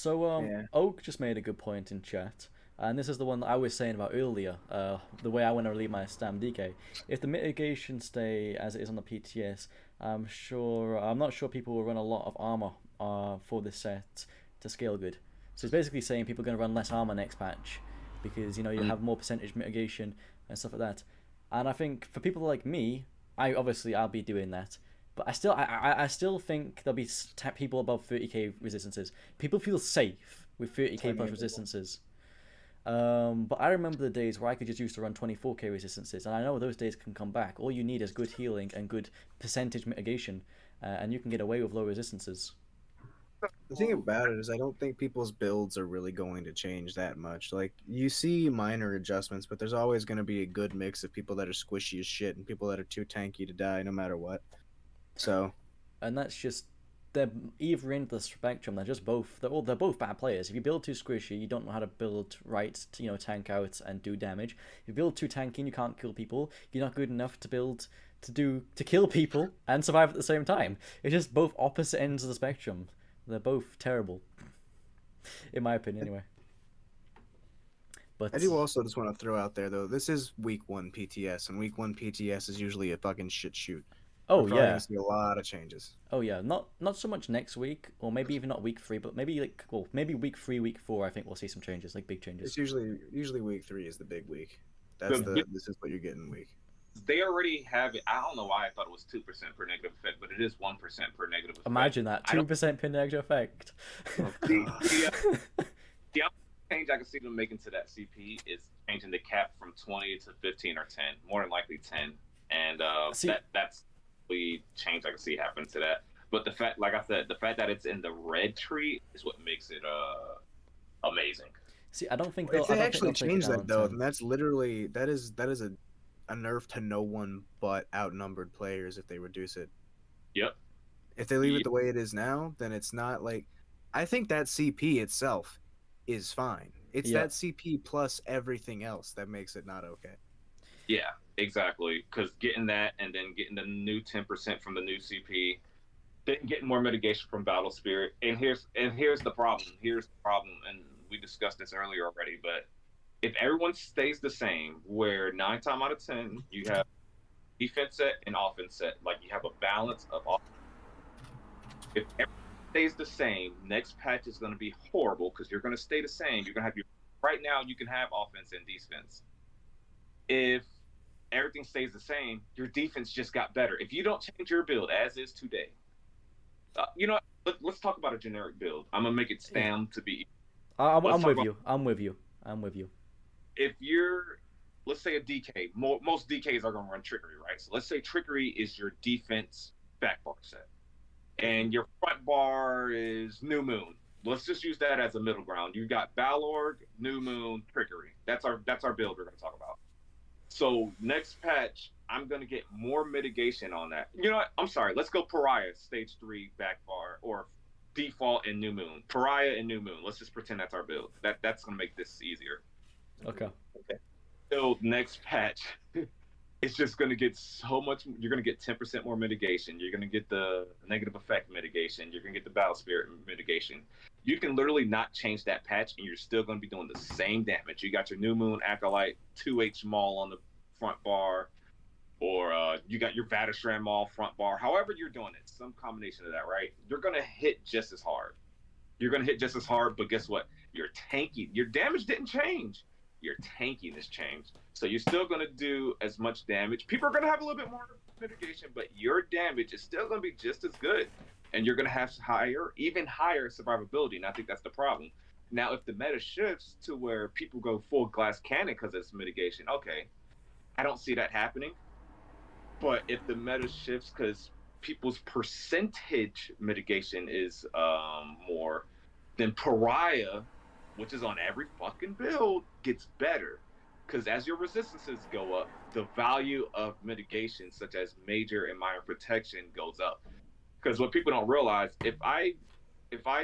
Yeah. Oak just made a good point in chat, and this is the one that I was saying about earlier. The way I want to relieve my Stam DK. If the mitigation stay as it is on the PTS, I'm not sure people will run a lot of armor for this set to scale good. So it's basically saying people are going to run less armor next patch because you have more percentage mitigation and stuff like that. And I think for people like me, I'll be doing that. But I still think there'll be people above 30k resistances. People feel safe with 30k plus resistances. But I remember the days where I could just used to run 24k resistances, and I know those days can come back. All you need is good healing and good percentage mitigation, and you can get away with low resistances. The thing about it is, I don't think people's builds are really going to change that much. Like, you see minor adjustments, but there's always going to be a good mix of people that are squishy as shit and people that are too tanky to die no matter what. So, and that's just they're either end of the spectrum. They're both bad players. If you build too squishy, you don't know how to build right to tank out and do damage. If you build too tanky and you can't kill people, you're not good enough to kill people and survive at the same time. It's just both opposite ends of the spectrum. They're both terrible, in my opinion, anyway. But I do also just want to throw out there, though, this is week 1 PTS, and week 1 PTS is usually a fucking shit shoot. Oh, We're probably yeah. gonna see a lot of changes. Oh yeah, not so much next week, or maybe even not week 3, but maybe maybe week 3, week 4. I think we'll see some changes, like big changes. It's usually week 3 is the big week. This is what you're getting week. They already have it. I don't know why I thought it was 2% per negative effect, but it is 1% per negative effect. Imagine that, 2% per negative effect. The change I can see them making to that CP is changing the cap from 20 to 15 or 10, more than likely 10, and that's the change I can see happen to that. But the fact, like I said, the fact that it's in the red tree is what makes it amazing. See, I don't think If they actually change that that, though, then that's literally that is a nerf to no one but outnumbered players if they reduce it. Yep. If they leave it the way it is now, then it's not like. I think that CP itself is fine. It's that CP plus everything else that makes it not okay. Yeah, exactly. Because getting that and then getting the new 10% from the new CP, then getting more mitigation from Battle Spirit. And here's the problem. Here's the problem, and we discussed this earlier already, but if everyone stays the same, where 9 times out of 10 you have defense set and offense set, like you have a balance of all. If everything stays the same, next patch is going to be horrible because you're going to stay the same. You're going to have right now you can have offense and defense. If everything stays the same, your defense just got better. If you don't change your build as is today, let's talk about a generic build. I'm gonna make it Stam to be. I'm with you. If you're, let's say a DK, most DKs are gonna run trickery, right? So let's say trickery is your defense back bar set, and your front bar is New Moon. Let's just use that as a middle ground. You got Balorg, New Moon, trickery. That's our build we're gonna talk about. So next patch, I'm going to get more mitigation on that. You know what? I'm sorry. Let's go Pariah, stage 3, back bar, or default and New Moon. Pariah and New Moon. Let's just pretend that's our build. That's going to make this easier. Okay. So next patch, it's just going to get so much. You're going to get 10% more mitigation. You're going to get the negative effect mitigation. You're going to get the Battle Spirit mitigation. You can literally not change that patch, and you're still going to be doing the same damage. You got your New Moon Acolyte 2H Maul on the front bar, or you got your Vatashran Maul front bar. However you're doing it, some combination of that, right? You're going to hit just as hard. But guess what? Your damage didn't change. Your tankiness changed. So you're still going to do as much damage. People are going to have a little bit more mitigation, but your damage is still going to be just as good. And you're going to have even higher survivability. And I think that's the problem. Now, if the meta shifts to where people go full glass cannon because it's mitigation, okay, I don't see that happening. But if the meta shifts because people's percentage mitigation is more, then Pariah, which is on every fucking build, gets better. Because as your resistances go up, the value of mitigation, such as major and minor protection, goes up. Because what people don't realize, if I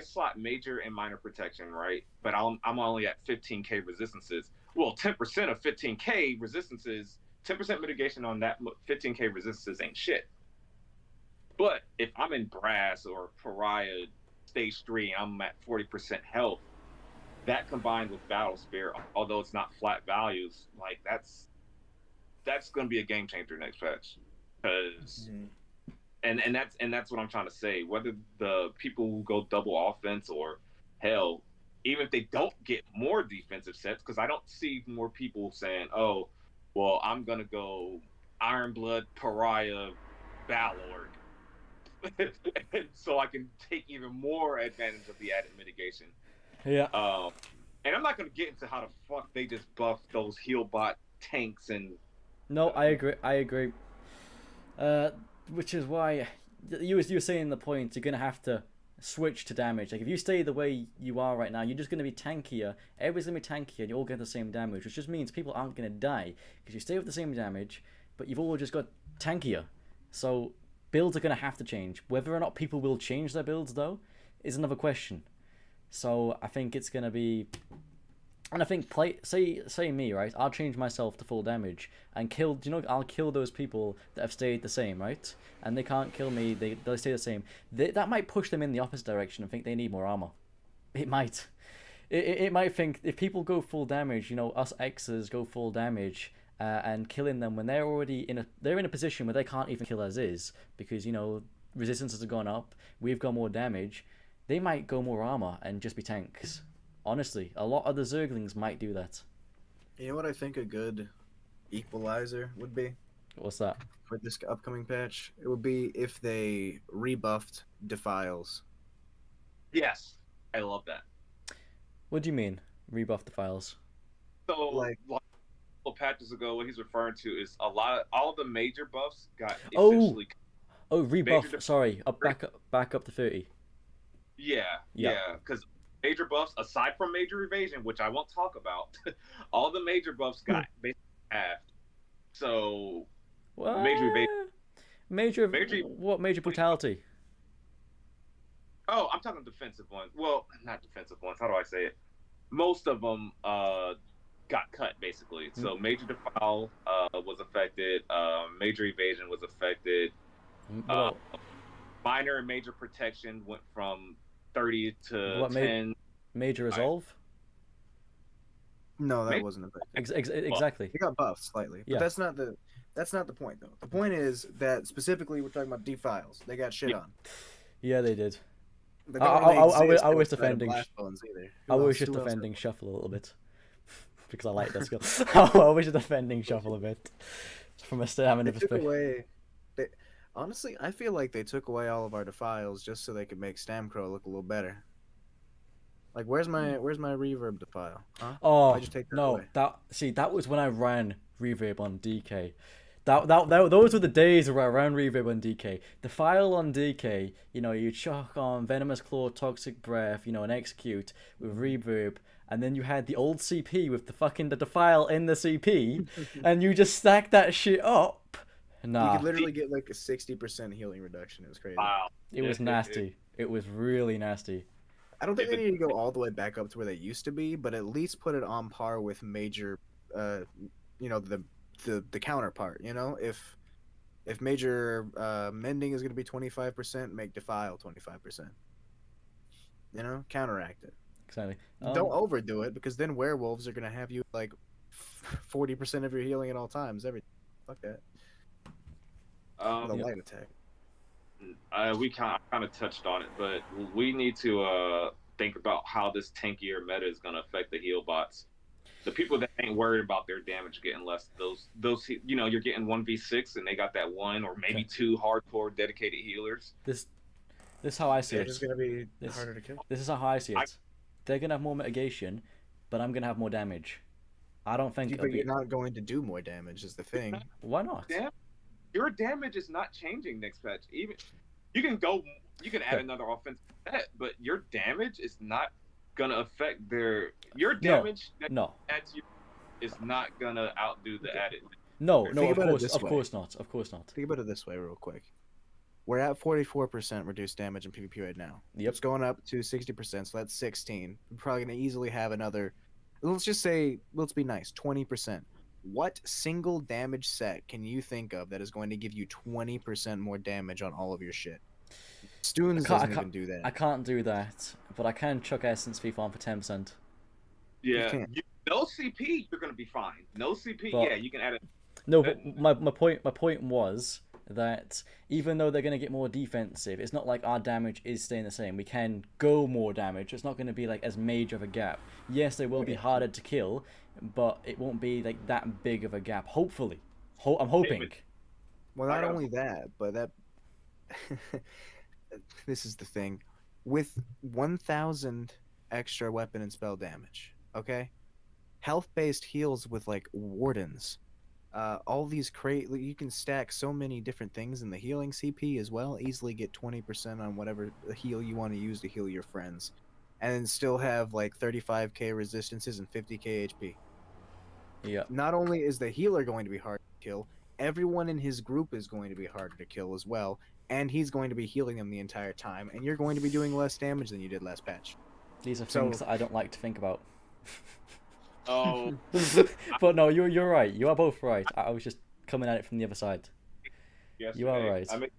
slot major and minor protection, right, but I'm only at 15k resistances, well, 10% of 15k resistances, 10% mitigation on that 15k resistances ain't shit. But if I'm in brass or pariah stage 3 and I'm at 40% health, that combined with battle spirit, although it's not flat values, like that's going to be a game changer next patch. Because and that's what I'm trying to say. Whether the people who go double offense or hell, even if they don't get more defensive sets, because I don't see more people saying, "Oh, well, I'm gonna go Iron Blood Pariah Balor, so I can take even more advantage of the added mitigation." Yeah. And I'm not gonna get into how the fuck they just buff those heal bot tanks and. No, I agree. I agree. Which is why you were saying the point. You're gonna have to switch to damage. Like if you stay the way you are right now, you're just gonna be tankier. Everybody's gonna be tankier, and you all get the same damage, which just means people aren't gonna die because you stay with the same damage, but you've all just got tankier. So builds are gonna have to change. Whether or not people will change their builds though is another question. So I think it's gonna be. And I think say me, right? I'll change myself to full damage and kill. I'll kill those people that have stayed the same, right? And they can't kill me. They'll stay the same. That might push them in the opposite direction and think they need more armor. It might. It might think if people go full damage, us X's go full damage and killing them when they're already in a position where they can't even kill as is because resistances have gone up. We've got more damage. They might go more armor and just be tanks. Honestly, a lot of the Zerglings might do that. You know what I think a good equalizer would be? What's that? For this upcoming patch? It would be if they rebuffed Defiles. Yes, I love that. What do you mean, rebuff Defiles? So, like a couple patches ago, what he's referring to is all of the major buffs got essentially. Oh, rebuff. Sorry, back up to 30. Yeah, because major buffs, aside from major evasion, which I won't talk about, all the major buffs got basically halved. So, what? Major evasion. What major brutality? Oh, I'm talking defensive ones. Well, not defensive ones. How do I say it? Most of them got cut, basically. So, major defile was affected. Major evasion was affected. Minor and major protection went from 30 to 10. Major resolve? No, that wasn't effective. Exactly. They got buffed slightly, but that's not the point though. The point is that specifically we're talking about Defiles. They got shit on. Yeah, they did. I was defending. I was just defending Shuffle a little bit because I like that skill. I was just defending Shuffle a bit from a stamina perspective. Honestly, I feel like they took away all of our Defiles just so they could make Stamcrow look a little better. Like, where's my reverb Defile? Huh? Oh, I just take that away? That was when I ran reverb on DK. Those were the days where I ran reverb on DK. Defile on DK, you chuck on Venomous Claw, Toxic Breath, and Execute with reverb, and then you had the old CP with the Defile in the CP, and you just stack that shit up. Nah. You could literally get like a 60% healing reduction. It was crazy. Wow. It was nasty. It was really nasty. I don't think they need to go all the way back up to where they used to be, but at least put it on par with major, the counterpart. If major mending is going to be 25%, make defile 25%. Counteract it. Exactly. Don't overdo it because then werewolves are going to have you like 40% of your healing at all times. Everything. Fuck that. The light attack. We kind of touched on it, but we need to think about how this tankier meta is going to affect the heal bots. The people that ain't worried about their damage getting less, those you're getting 1v6 and they got that one or maybe two hardcore dedicated healers. This is how I see it. It's just going to be harder to kill. This is how I see it. They're going to have more mitigation, but I'm going to have more damage. I don't think. But you're not going to do more damage is the thing. Why not? Your damage is not changing next patch. Even you can add another offensive set, but your damage is not gonna affect your damage. No. Is not gonna outdo the added. No, of course not. Think about it this way, real quick. We're at 44% reduced damage in PvP right now. Yep. It's going up to 60%, so that's 16. We're probably gonna easily have another. Let's just say, let's be nice, 20%. What single damage set can you think of that is going to give you 20% more damage on all of your shit? Stoons doesn't even do that. I can't do that, but I can chuck Essence Fee Farm for 10%. Yeah, can't. no CP, you're gonna be fine. No CP, But- yeah, you can add it. No, but my point was that even though they're going to get more defensive, it's not like our damage is staying the same. We can go more damage. It's not going to be like as major of a gap. Yes, they will be harder to kill, but it won't be like that big of a gap. Hopefully, I'm hoping. Well, not only that, but that this is the thing. With 1,000 extra weapon and spell damage, okay? Health-based heals with like wardens. All these you can stack so many different things in the healing CP as well. Easily get 20% on whatever heal you want to use to heal your friends, and then still have like 35k resistances and 50k HP. Yeah. Not only is the healer going to be hard to kill, everyone in his group is going to be harder to kill as well, and he's going to be healing them the entire time, and you're going to be doing less damage than you did last patch. These are things that I don't like to think about. Oh, But no, you're right. You are both right. I was just coming at it from the other side. You are right. I mean,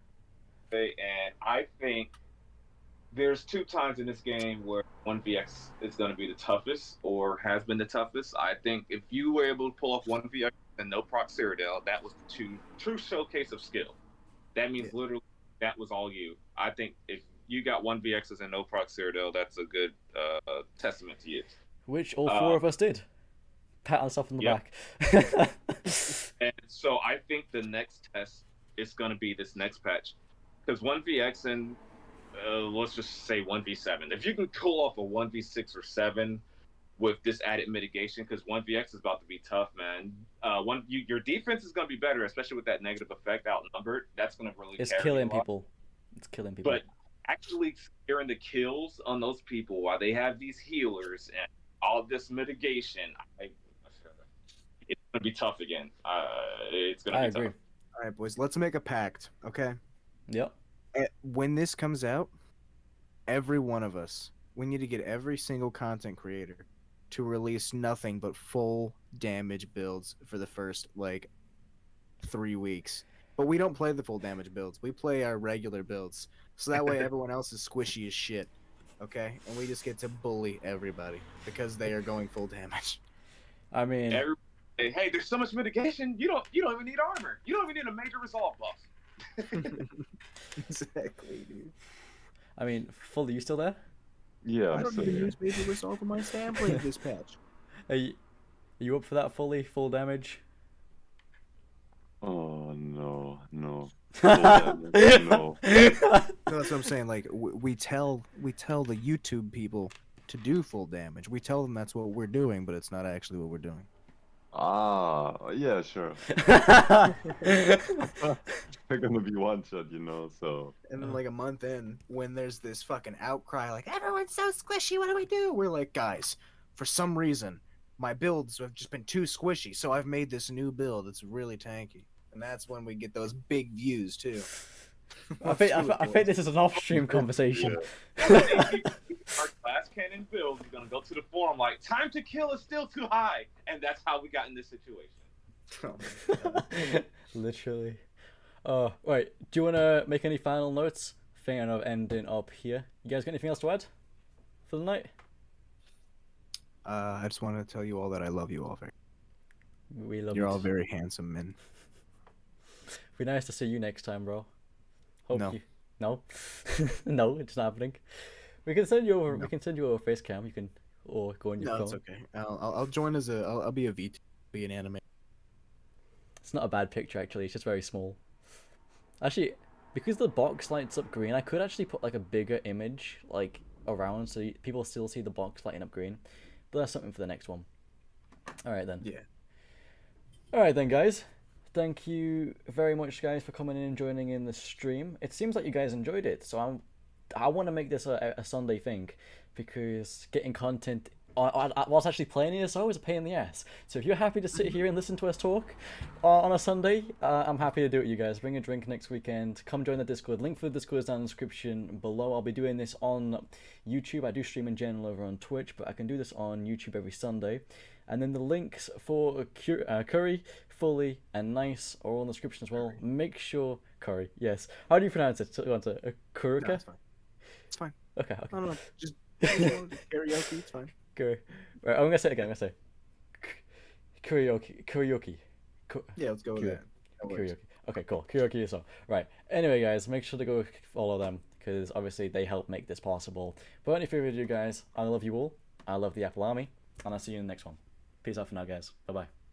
and I think there's 2 times in this game where 1vx is going to be the toughest, or has been the toughest. I think if you were able to pull off 1vx and no proc Cyrodiil, that was the true showcase of skill. That means literally that was all you. I think if you got 1vx's and no proc Cyrodiil, that's a good testament to you. Which all 4 of us did. Pat ourselves on the back. And so I think the next test is going to be this next patch. Because 1vx and let's just say 1v7. If you can pull off a 1v6 or 7 with this added mitigation, because 1vx is about to be tough, man. Your defense is going to be better, especially with that negative effect outnumbered. That's going to really It's carry killing you a lot. people. It's killing people. But actually securing the kills on those people while they have these healers and all this mitigation, it's going to be tough again. It's going to be agree. tough. All right, boys, let's make a pact, okay? Yep. When this comes out, every one of us, we need to get every single content creator to release nothing but full damage builds for the first, 3 weeks. But we don't play the full damage builds. We play our regular builds. So that way everyone else is squishy as shit, okay? And we just get to bully everybody because they are going full damage. I mean... Hey, there's so much mitigation. You don't even need armor. You don't even need a major resolve buff. Exactly, dude. I mean, Fullyy, you still there? Yeah, I I'm don't still even here. use major resolve for my Stamplar this patch. Are you up for that, Fullyy? Full damage? Oh no, no. Full damage, no. That's what I'm saying. Like we tell the YouTube people to do full damage. We tell them that's what we're doing, but it's not actually what we're doing. Ah, yeah, sure. They're gonna be one shot, so. And then like a month in, when there's this fucking outcry, like everyone's so squishy, what do we do? We're like, guys, for some reason, my builds have just been too squishy, so I've made this new build that's really tanky, and that's when we get those big views too. I think this is an off-stream conversation. Our glass cannon build, you're gonna go to the forum like, time to kill is still too high, and that's how we got in this situation. Oh my God. Literally. Right. Do you want to make any final notes? Thinking of ending up here. You guys got anything else to add for the night? I just want to tell you all that I love you all very. We love You're you all too. very handsome men. Be nice to see you next time, bro. Hope No. You... No. No, it's not happening. We can send you over. No. We can send you over face cam. You can, or go on your No, phone. it's okay. I'll join as I'll be a VT, be an anime. It's not a bad picture actually. It's just very small. Actually, because the box lights up green, I could actually put like a bigger image like around so people still see the box lighting up green. But that's something for the next one. All right then. Yeah. All right then, guys. Thank you very much, guys, for coming in and joining in the stream. It seems like you guys enjoyed it, so I want to make this a Sunday thing, because getting content whilst actually playing ESO is a pain in the ass. So if you're happy to sit here and listen to us talk on a Sunday, I'm happy to do it, you guys. Bring a drink next weekend. Come join the Discord. Link for the Discord is down in the description below. I'll be doing this on YouTube. I do stream in general over on Twitch, but I can do this on YouTube every Sunday. And then the links for Curry, Fullyy, and Nyce are all in the description as well. Make sure Curry, yes. How do you pronounce it? You want to Kuroyuki? No, it's fine. It's fine. Okay. I don't know. Just karaoke. It's fine. Curry. Right, I'm gonna say it again. I'm gonna say Kuroyuki. Yeah, let's go with that. Kuroyuki. Okay, cool. Kuroyuki ESO. Right. Anyway, guys, make sure to go follow them because obviously they help make this possible. But any further ado, guys, I love you all. I love the Apple Army, and I'll see you in the next one. Peace out for now, guys. Bye bye.